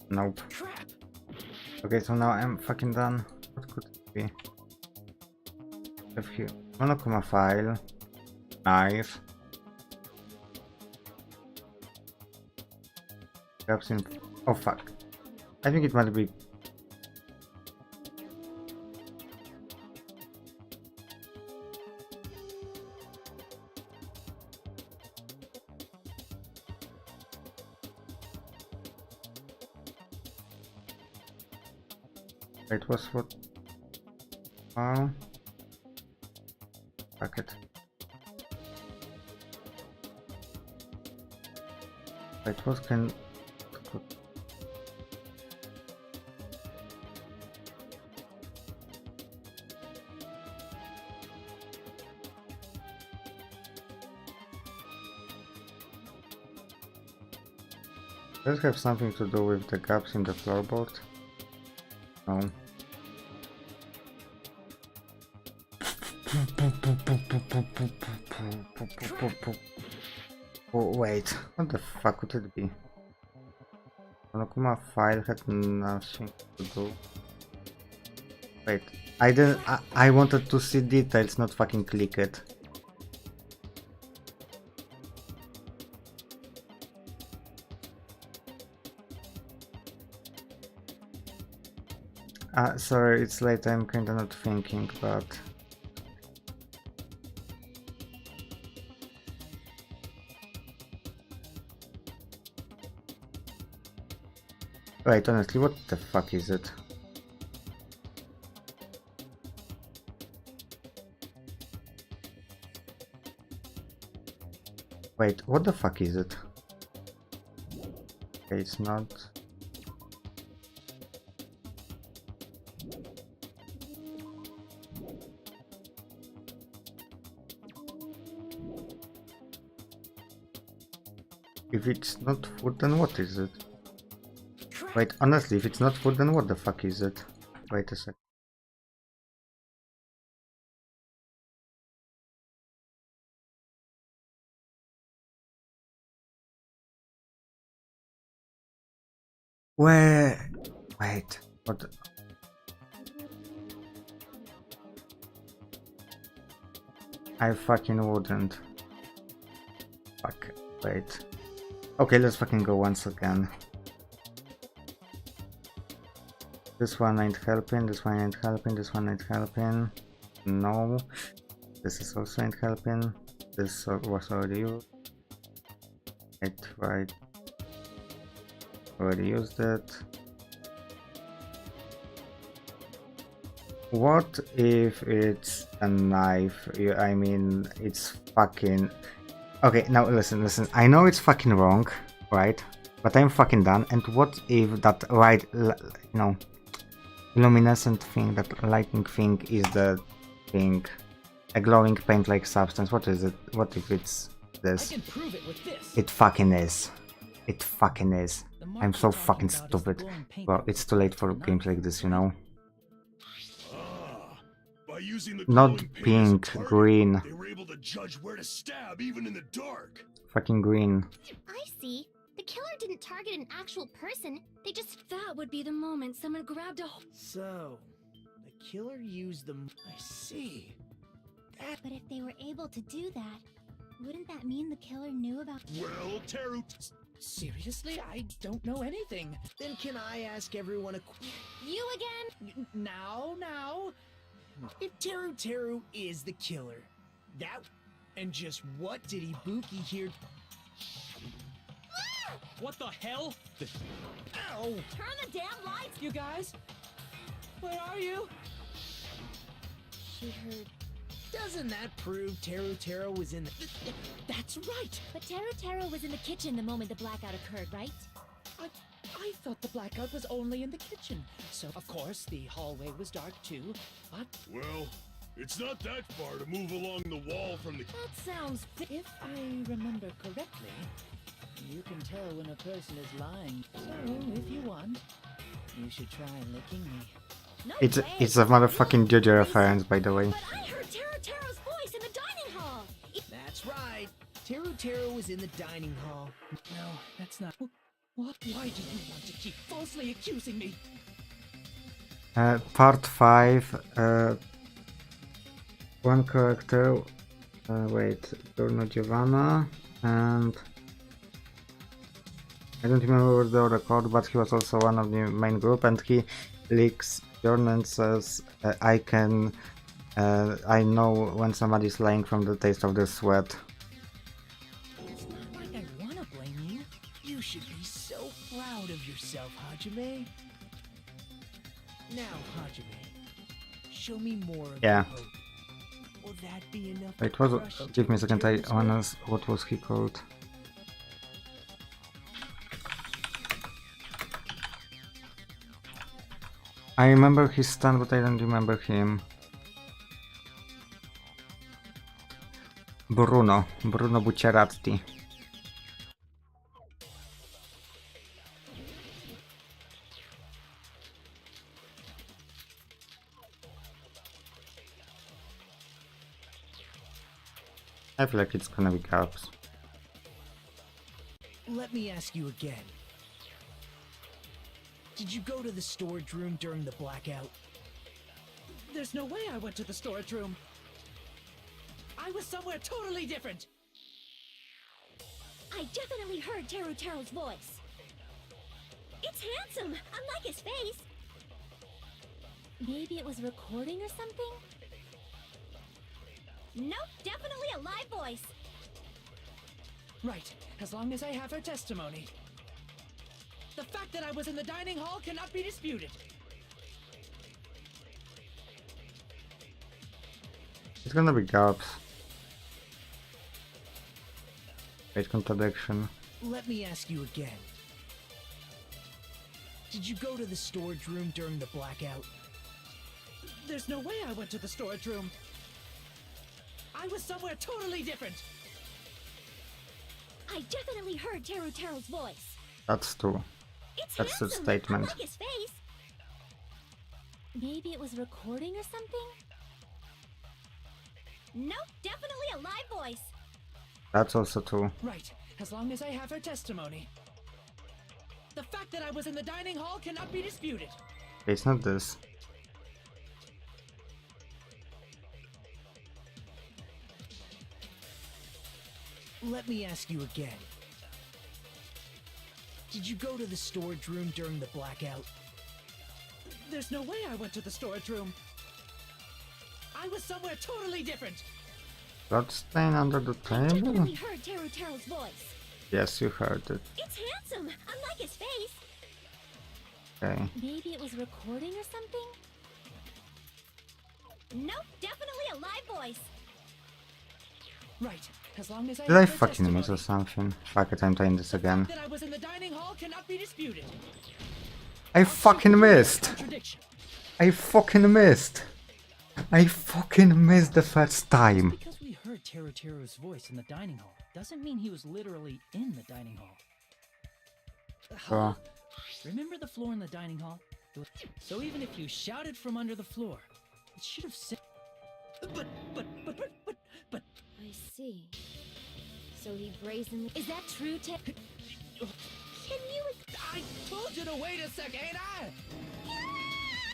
[SPEAKER 1] Nope.
[SPEAKER 2] Crap!
[SPEAKER 1] Okay, so now I'm fucking done. What could it be? A few. Monokuma file. Knife. Perhaps in... Oh fuck. I think it might be... It was what? Oh. Fuck it. Wait, what can... Does it have something to do with the gaps in the floorboard? No. Oh, wait, what the fuck would it be? Monokuma file had nothing to do. Wait, I didn't. I wanted to see details, not fucking click it. Sorry, it's late, I'm kinda not thinking, but... Wait, honestly, what the fuck is it? Wait, what the fuck is it? Okay, it's not... If it's not food, then what is it? Wait, honestly, if it's not food, then what the fuck is it? Wait a sec. Where? Wait, what? I fucking wouldn't. Fuck, wait. Okay, let's fucking go once again. This one ain't helping, this one ain't helping, this one ain't helping. No. This is also ain't helping. This was already used. I tried. Already used it. What if it's a knife? I mean, it's fucking... Okay, now listen. I know it's fucking wrong, right? But I'm fucking done. And what if that luminescent thing, that lightning thing is the thing? A glowing paint-like substance. What is it? What if it's this?
[SPEAKER 2] I can prove it with this.
[SPEAKER 1] It fucking is. It fucking is. I'm so fucking stupid. Well, it's too late for games like this, you know? Not pink, green.
[SPEAKER 11] They were able to judge where to stab even in the dark.
[SPEAKER 1] Fucking green.
[SPEAKER 3] I see. The killer didn't target an actual person. They just...
[SPEAKER 9] That would be the moment someone grabbed a...
[SPEAKER 4] So, the killer used the... I see.
[SPEAKER 3] But if they were able to do that, wouldn't that mean the killer knew about...
[SPEAKER 11] Well, Teru...
[SPEAKER 2] Seriously? I don't know anything.
[SPEAKER 4] Then can I ask everyone a...
[SPEAKER 3] You again?
[SPEAKER 2] Now?
[SPEAKER 4] If Teru is the killer, that... And just what did Ibuki hear...
[SPEAKER 2] What the hell?
[SPEAKER 4] Ow!
[SPEAKER 10] Turn the damn lights!
[SPEAKER 2] You guys? Where are you?
[SPEAKER 3] She heard...
[SPEAKER 4] Doesn't that prove Teru was in the...
[SPEAKER 2] That's right!
[SPEAKER 3] But Teru was in the kitchen the moment the blackout occurred, right?
[SPEAKER 2] I thought the blackout was only in the kitchen. So, of course, the hallway was dark too, but...
[SPEAKER 11] Well, it's not that far to move along the wall from the...
[SPEAKER 2] That sounds... If I remember correctly, you can tell when a person is lying. So, if you want, you should try licking me.
[SPEAKER 3] No
[SPEAKER 1] It's
[SPEAKER 3] way.
[SPEAKER 1] a motherfucking JoJo reference, by the way.
[SPEAKER 3] But I heard Teru's voice in the dining hall!
[SPEAKER 4] That's right. Teru was in the dining hall.
[SPEAKER 2] No, that's not... What? Why do you want to keep falsely accusing me?
[SPEAKER 1] Part 5. One character. Wait, Giorno Giovanna, and I don't remember the other code, but he was also one of the main group, and he leaks Giorno and says, I know when somebody's lying from the taste of their sweat.
[SPEAKER 2] It's not like I want to blame you.
[SPEAKER 4] You should be so proud of yourself, Hajime. Now, Hajime, show me more of
[SPEAKER 1] Yeah.
[SPEAKER 4] your hope. Will that be enough?
[SPEAKER 1] Wait,
[SPEAKER 4] to crush
[SPEAKER 1] give me a second,
[SPEAKER 4] Teru's
[SPEAKER 1] what was he called? I remember his stand, but I don't remember him. Bruno Bucciarati. I feel like it's gonna be Garbs.
[SPEAKER 4] Let me ask you again. Did you go to the storage room during the blackout?
[SPEAKER 5] There's no way I went to the storage room. I was somewhere totally different.
[SPEAKER 10] I definitely heard Teru's voice. It's handsome, unlike his face.
[SPEAKER 9] Maybe it was recording or something?
[SPEAKER 10] Nope, definitely a live voice.
[SPEAKER 5] Right, as long as I have her testimony. The fact that I was in the dining hall cannot be disputed.
[SPEAKER 1] It's gonna be Garbs. Great contradiction.
[SPEAKER 4] Let me ask you again. Did you go to the storage room during the blackout?
[SPEAKER 5] There's no way I went to the storage room. I was somewhere totally different.
[SPEAKER 10] I definitely heard Teru's voice.
[SPEAKER 1] That's true.
[SPEAKER 10] It's
[SPEAKER 1] That's the
[SPEAKER 10] handsome,
[SPEAKER 1] statement.
[SPEAKER 10] unlike his face.
[SPEAKER 9] Maybe it was recording or something?
[SPEAKER 10] Nope, definitely a live voice.
[SPEAKER 1] That's also true.
[SPEAKER 5] Right, as long as I have her testimony. The fact that I was in the dining hall cannot be disputed.
[SPEAKER 1] It's not this.
[SPEAKER 4] Let me ask you again. Did you go to the storage room during the blackout?
[SPEAKER 5] There's no way I went to the storage room. I was somewhere totally different.
[SPEAKER 1] Bloodstain under the
[SPEAKER 10] I
[SPEAKER 1] table?
[SPEAKER 10] definitely heard Teru's voice.
[SPEAKER 1] Yes, you heard it.
[SPEAKER 10] It's handsome, unlike his face.
[SPEAKER 1] Okay.
[SPEAKER 9] Maybe it was recording or something?
[SPEAKER 10] Nope, definitely a live voice.
[SPEAKER 5] Right, as long as I
[SPEAKER 1] Did I
[SPEAKER 5] have her
[SPEAKER 1] fucking
[SPEAKER 5] testimony.
[SPEAKER 1] miss or something? Fuck it, I'm trying this again.
[SPEAKER 5] That I was in the dining hall cannot be disputed.
[SPEAKER 1] I fucking missed!
[SPEAKER 5] Contradiction.
[SPEAKER 1] I fucking missed! I fucking missed the first time!
[SPEAKER 2] Because we heard Teru's voice in the dining hall doesn't mean he was literally in the dining hall.
[SPEAKER 1] Sure.
[SPEAKER 2] Remember the floor in the dining hall? So even if you shouted from under the floor, it should have said. But.
[SPEAKER 9] I see. So he brazenly... Is that true,
[SPEAKER 10] Can you...
[SPEAKER 5] I told you to wait a second, ain't I?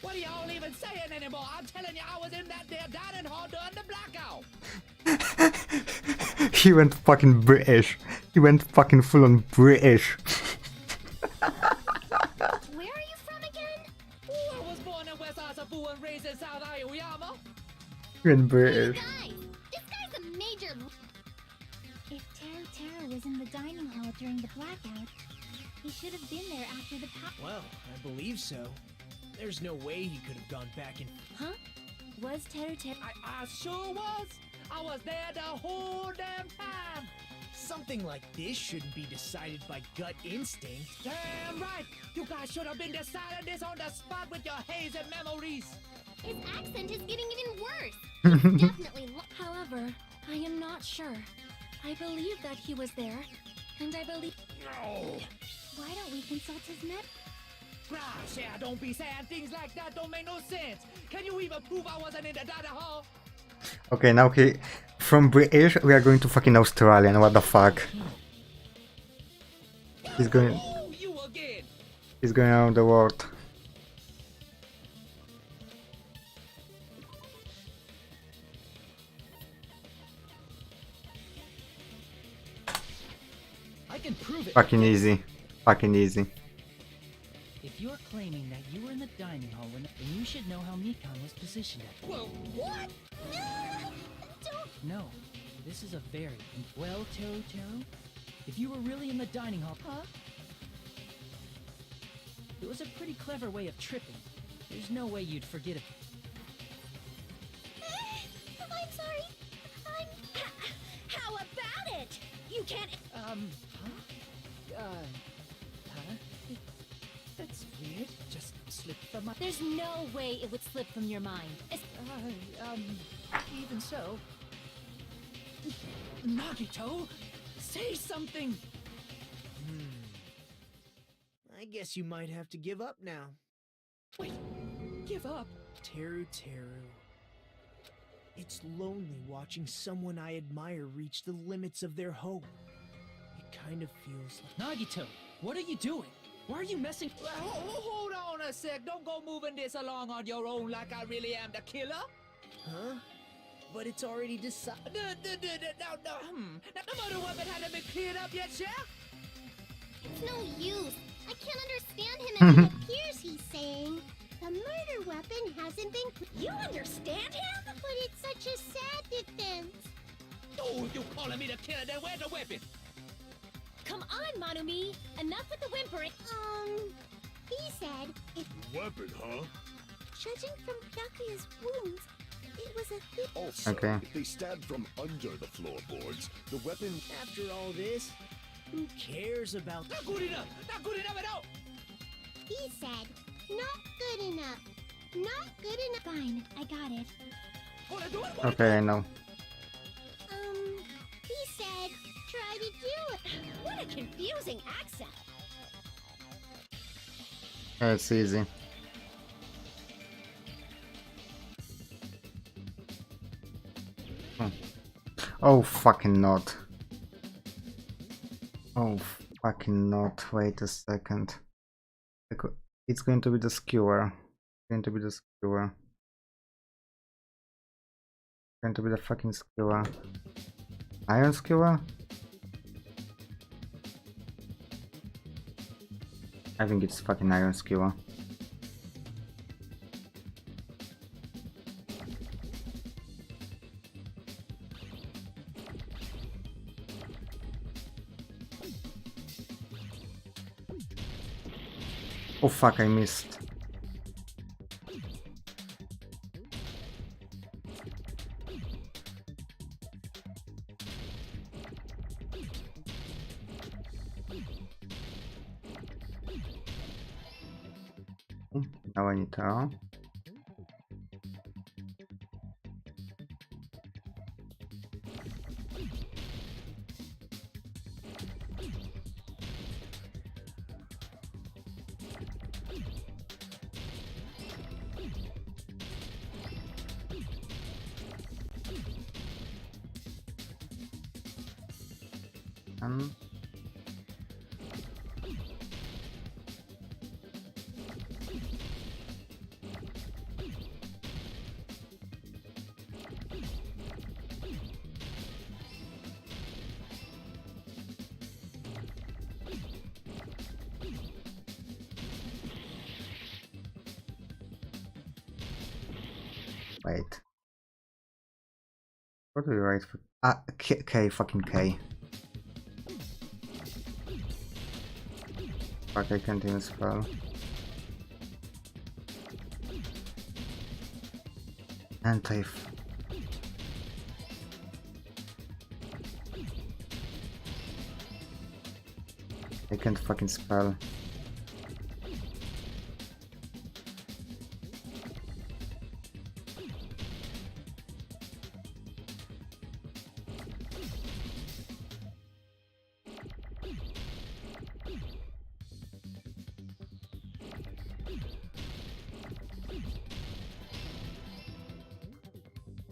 [SPEAKER 5] What are y'all even saying anymore? I'm telling you, I was in that there dining hall during the blackout.
[SPEAKER 1] He went fucking British. He went fucking full on British.
[SPEAKER 10] Where are you from again?
[SPEAKER 5] Ooh, I was born in West Asafu and raised in South Iowa.
[SPEAKER 1] He went
[SPEAKER 3] Hey
[SPEAKER 1] British.
[SPEAKER 3] guys, this guy's a major...
[SPEAKER 9] If Teru was in the dining hall during the blackout, he should have been there after the power...
[SPEAKER 4] Well, I believe so. There's no way he could have gone back and...
[SPEAKER 9] Huh? Was Teru...
[SPEAKER 5] I sure was. I was there the whole damn time.
[SPEAKER 4] Something like this shouldn't be decided by gut instinct.
[SPEAKER 5] Damn right. You guys should have been deciding this on the spot with your hazy memories.
[SPEAKER 3] His accent is getting even worse. He's definitely...
[SPEAKER 9] However, I am not sure. I believe that he was there, and I believe...
[SPEAKER 5] No.
[SPEAKER 9] Why don't we consult his net?
[SPEAKER 5] Gosh, yeah, don't be saying things like that. Don't make no sense. Can you even prove I wasn't in the dining hall?
[SPEAKER 1] Okay, now he... From British, we are going to fucking Australian. What the fuck? He's going...
[SPEAKER 5] Oh, you again.
[SPEAKER 1] He's going around the world.
[SPEAKER 2] I can prove it.
[SPEAKER 1] Fucking easy. Fucking easy.
[SPEAKER 2] If you're claiming that you were in the dining hall, then you should know how Mikan was positioned at.
[SPEAKER 5] Well,
[SPEAKER 3] What? Don't...
[SPEAKER 2] No, this is a very... Well, Teru, if you were really in the dining hall... Huh? It was a pretty clever way of tripping. There's no way you'd forget it.
[SPEAKER 3] I'm sorry. I'm...
[SPEAKER 10] How about it? You can't...
[SPEAKER 2] Huh? That's weird. Just slipped from my...
[SPEAKER 9] There's no way it would slip from your mind.
[SPEAKER 2] Even so... Nagito! Say something!
[SPEAKER 4] I guess you might have to give up now.
[SPEAKER 2] Wait, give up?
[SPEAKER 4] Teru. It's lonely watching someone I admire reach the limits of their hope. It kind of feels like...
[SPEAKER 2] Nagito, what are you doing? Why are you messing...
[SPEAKER 5] Hold on a sec. Don't go moving this along on your own like I really am the killer.
[SPEAKER 4] Huh? But it's already decided.
[SPEAKER 5] No. The murder weapon hadn't been cleared up yet, Chef?
[SPEAKER 3] It's no use. I can't understand him as it appears he's saying. The murder weapon hasn't been...
[SPEAKER 8] You understand him?
[SPEAKER 3] But it's such a sad defense.
[SPEAKER 5] Oh, you calling me the killer? Then where's the weapon?
[SPEAKER 9] Come on, Manumi! Enough with the whimpering!
[SPEAKER 3] He said if
[SPEAKER 11] Weapon, huh?
[SPEAKER 3] judging from Byakuya's wounds, it was a bit...
[SPEAKER 7] Also,
[SPEAKER 1] Okay.
[SPEAKER 7] if they stabbed from under the floorboards, the weapon...
[SPEAKER 4] After all this, who cares about...
[SPEAKER 5] Not good enough! Not good enough at all!
[SPEAKER 3] He said, not good enough. Not good enough.
[SPEAKER 9] Fine, I got it.
[SPEAKER 5] Wanna do it?
[SPEAKER 1] Okay, I know.
[SPEAKER 3] He said, try to do it.
[SPEAKER 10] What a confusing accent.
[SPEAKER 1] It's easy. Oh, fucking not. Oh, fucking not. Wait a second. It's going to be the skewer. It's going to be the skewer. It's going to be the fucking skewer. Iron skewer? I think it's fucking iron skewer. Oh fuck, I missed. Now I need to... Wait. What do you write for? Ah, K, fucking K. Fuck, I can't even spell. Anti. I can't fucking spell.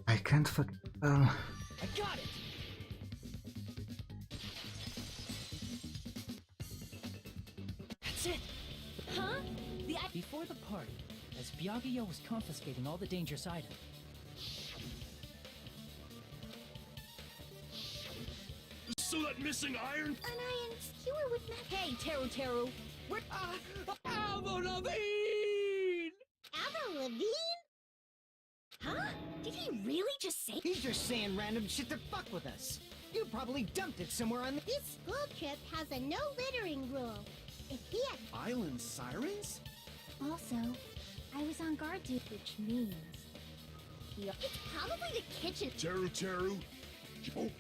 [SPEAKER 1] I can't fucking spell.
[SPEAKER 2] I got it! That's it!
[SPEAKER 9] Huh?
[SPEAKER 2] Before the party, as Byakuya was confiscating all the dangerous items,
[SPEAKER 11] So that missing iron?
[SPEAKER 3] An iron skewer would match...
[SPEAKER 10] Hey, Teru.
[SPEAKER 5] We're... Avril Lavigne!
[SPEAKER 3] Avril Lavigne?
[SPEAKER 10] Huh? Did he really just say...
[SPEAKER 4] He's just saying random shit to fuck with us. You probably dumped it somewhere on the...
[SPEAKER 3] This school trip has a no littering rule. If he had...
[SPEAKER 12] Island sirens?
[SPEAKER 9] Also, I was on guard duty, which means...
[SPEAKER 3] It's probably the kitchen.
[SPEAKER 11] Teru. Oh.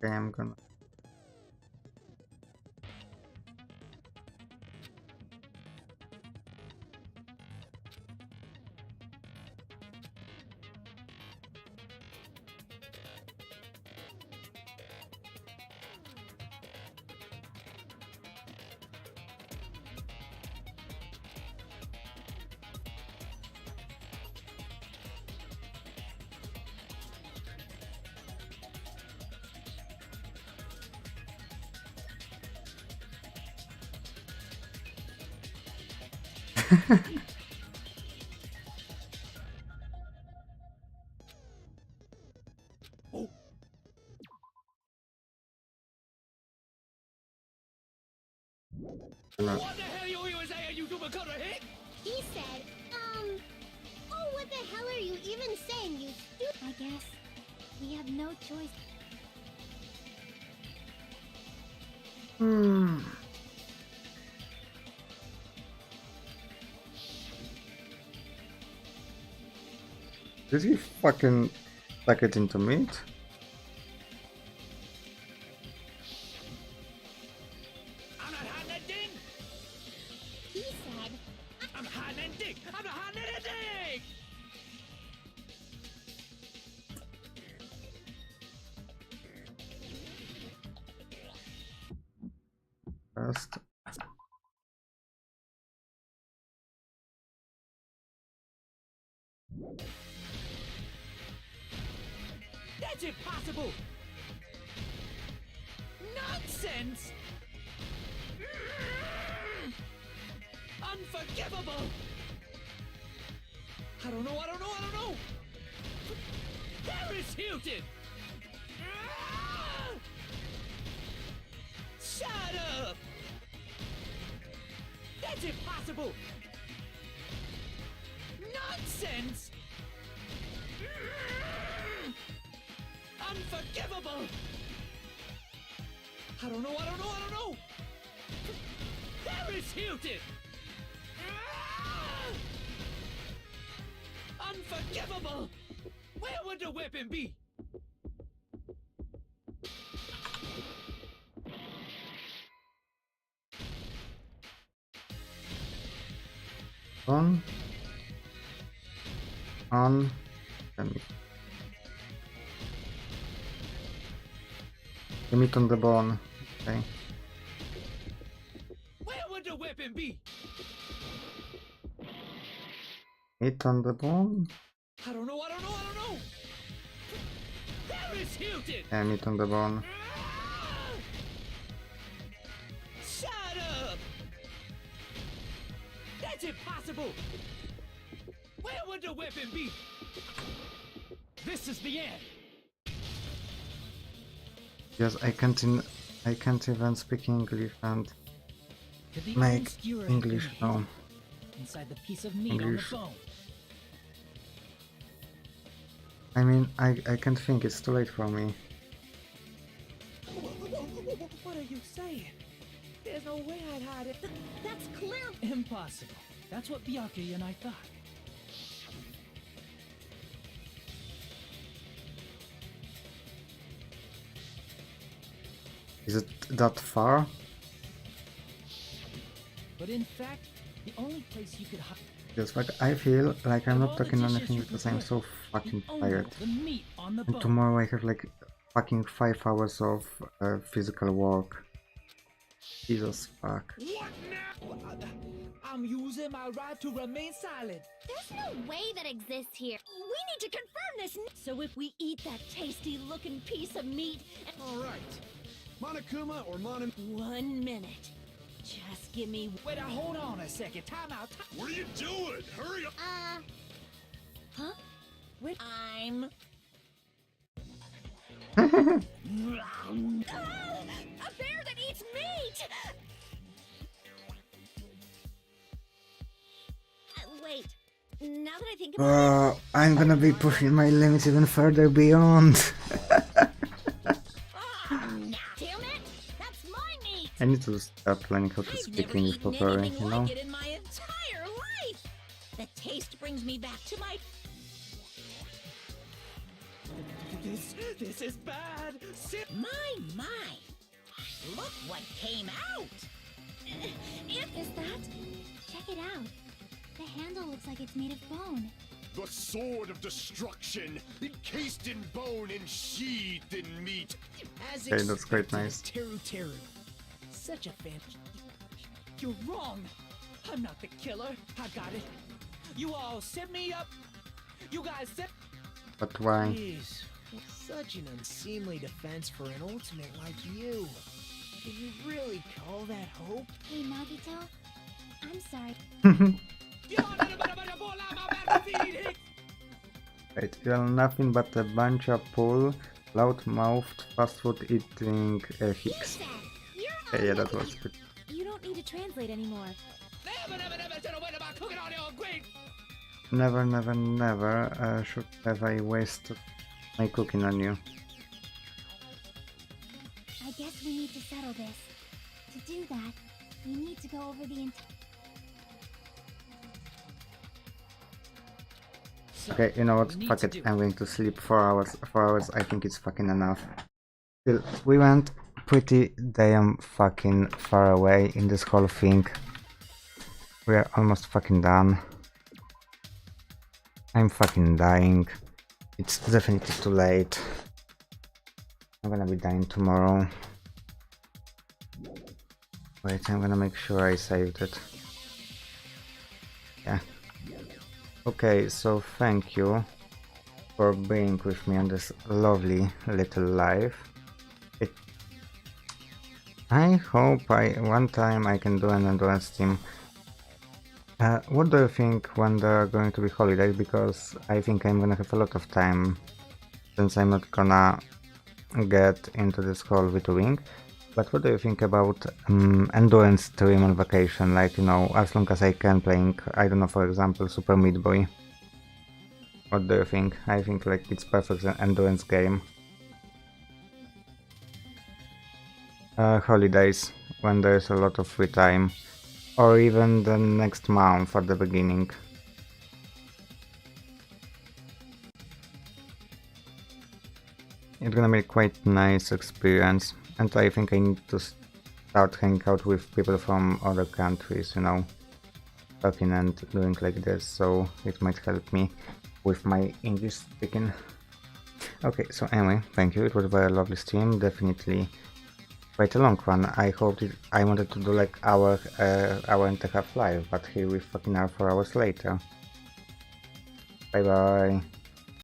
[SPEAKER 1] Okay, I'm gonna.
[SPEAKER 2] What the hell you even saying, you super cutter hick?
[SPEAKER 3] He said, oh, what the hell are you even saying, you
[SPEAKER 9] I guess we have no choice.
[SPEAKER 1] Did he fucking pack it into meat?
[SPEAKER 2] I'm not hiding that thing.
[SPEAKER 3] He said,
[SPEAKER 2] I'm not hiding that thing. I'm not hiding that thing.
[SPEAKER 1] First.
[SPEAKER 2] That's impossible. Nonsense. Unforgivable. I don't know. Paris Hilton. Shut up. That's impossible. Nonsense. Unforgivable. I don't know. Paris Hilton. Unforgivable. Where would the weapon be?
[SPEAKER 1] On. Let me. The meat on the bone. Okay.
[SPEAKER 2] Where would the weapon be?
[SPEAKER 1] Meat on the bone?
[SPEAKER 2] I don't know. Paris Hilton.
[SPEAKER 1] Yeah, meat on the bone.
[SPEAKER 2] Shut up. That's impossible. Where would the weapon be? This is the end.
[SPEAKER 1] Yes, I can't even speak English and
[SPEAKER 2] Could the
[SPEAKER 1] make
[SPEAKER 2] iron skewer have
[SPEAKER 1] English
[SPEAKER 2] been
[SPEAKER 1] now.
[SPEAKER 2] inside the piece of meat
[SPEAKER 1] English.
[SPEAKER 2] on the bone?
[SPEAKER 1] I mean, I can't think, it's too late for me.
[SPEAKER 2] What are you saying? There's no way I'd hide it.
[SPEAKER 10] That's clear.
[SPEAKER 2] Impossible. That's what Byakuya and I thought.
[SPEAKER 1] Is it that far?
[SPEAKER 2] But in fact, the only place you could hide
[SPEAKER 1] Yes, like I feel like I'm not talking anything because I'm so fucking tired.
[SPEAKER 2] the meat on the
[SPEAKER 1] And
[SPEAKER 2] bone.
[SPEAKER 1] tomorrow I have like fucking 5 hours of physical work. Jesus fuck.
[SPEAKER 2] What now? I'm using my right to remain silent.
[SPEAKER 3] there's no way that exists here.
[SPEAKER 10] We need to confirm this. So if we eat that tasty-looking piece of meat,
[SPEAKER 12] All right. Monokuma or Mono...
[SPEAKER 10] 1 minute. Just give me.
[SPEAKER 2] Wait, hold on a second. Time out.
[SPEAKER 11] What are you doing? Hurry up!
[SPEAKER 10] Huh?
[SPEAKER 2] Wait.
[SPEAKER 10] I'm. A bear that eats meat! Wait. Now that I think about it.
[SPEAKER 1] I'm gonna be pushing my limits even further beyond.
[SPEAKER 10] Damn it! That's my meat!
[SPEAKER 1] I need to start learning how to
[SPEAKER 8] I've
[SPEAKER 1] speak
[SPEAKER 8] never
[SPEAKER 1] English
[SPEAKER 8] eaten
[SPEAKER 1] properly,
[SPEAKER 8] anything
[SPEAKER 1] you know?
[SPEAKER 8] like it in my entire life. The taste brings me back to my.
[SPEAKER 5] This is bad.
[SPEAKER 8] My. Look what came out.
[SPEAKER 9] Is that? Check it out. The handle looks like it's made of bone.
[SPEAKER 7] The sword of destruction, encased in bone and sheathed in meat.
[SPEAKER 4] As
[SPEAKER 1] Okay, that's quite
[SPEAKER 4] expected,
[SPEAKER 1] nice.
[SPEAKER 4] Teru Teru. Such a fan.
[SPEAKER 2] You're wrong. I'm not the killer. I got it. You all set me up. You guys set.
[SPEAKER 1] But why?
[SPEAKER 4] Jeez, such an unseemly defense for an ultimate like you. Can you really call that hope?
[SPEAKER 9] Hey, Nagito. I'm sorry.
[SPEAKER 1] Wait, you're nothing but a bunch of poor, loud-mouthed, fast-food eating hicks. Okay, yeah, that was good.
[SPEAKER 9] You don't need to translate anymore.
[SPEAKER 1] Never should have I wasted my cooking on you.
[SPEAKER 9] I guess we need to settle this. To do that, we need to go over the entire...
[SPEAKER 1] Okay, you know what? Fuck it. I'm going to sleep 4 hours. 4 hours, I think it's fucking enough. Still, we went pretty damn fucking far away in this whole thing. We are almost fucking done. I'm fucking dying. It's definitely too late. I'm gonna be dying tomorrow. Wait, I'm gonna make sure I saved it. Yeah. Okay, so thank you for being with me on this lovely little life. I hope one time I can do an endurance team. What do you think when there are going to be holidays? Because I think I'm gonna have a lot of time, since I'm not gonna get into this whole VTubing. But what do you think about endurance stream on vacation? Like, you know, as long as I can playing, I don't know, for example, Super Meat Boy. What do you think? I think like it's perfect endurance game. Holidays, when there's a lot of free time. Or even the next month at the beginning. It's gonna be quite nice experience. And I think I need to start hanging out with people from other countries, you know, talking and doing like this, so it might help me with my English speaking. Okay, so anyway, thank you, it was a very lovely stream, definitely quite a long one. I wanted to do like hour and a half live, but here we fucking are 4 hours later. Bye bye.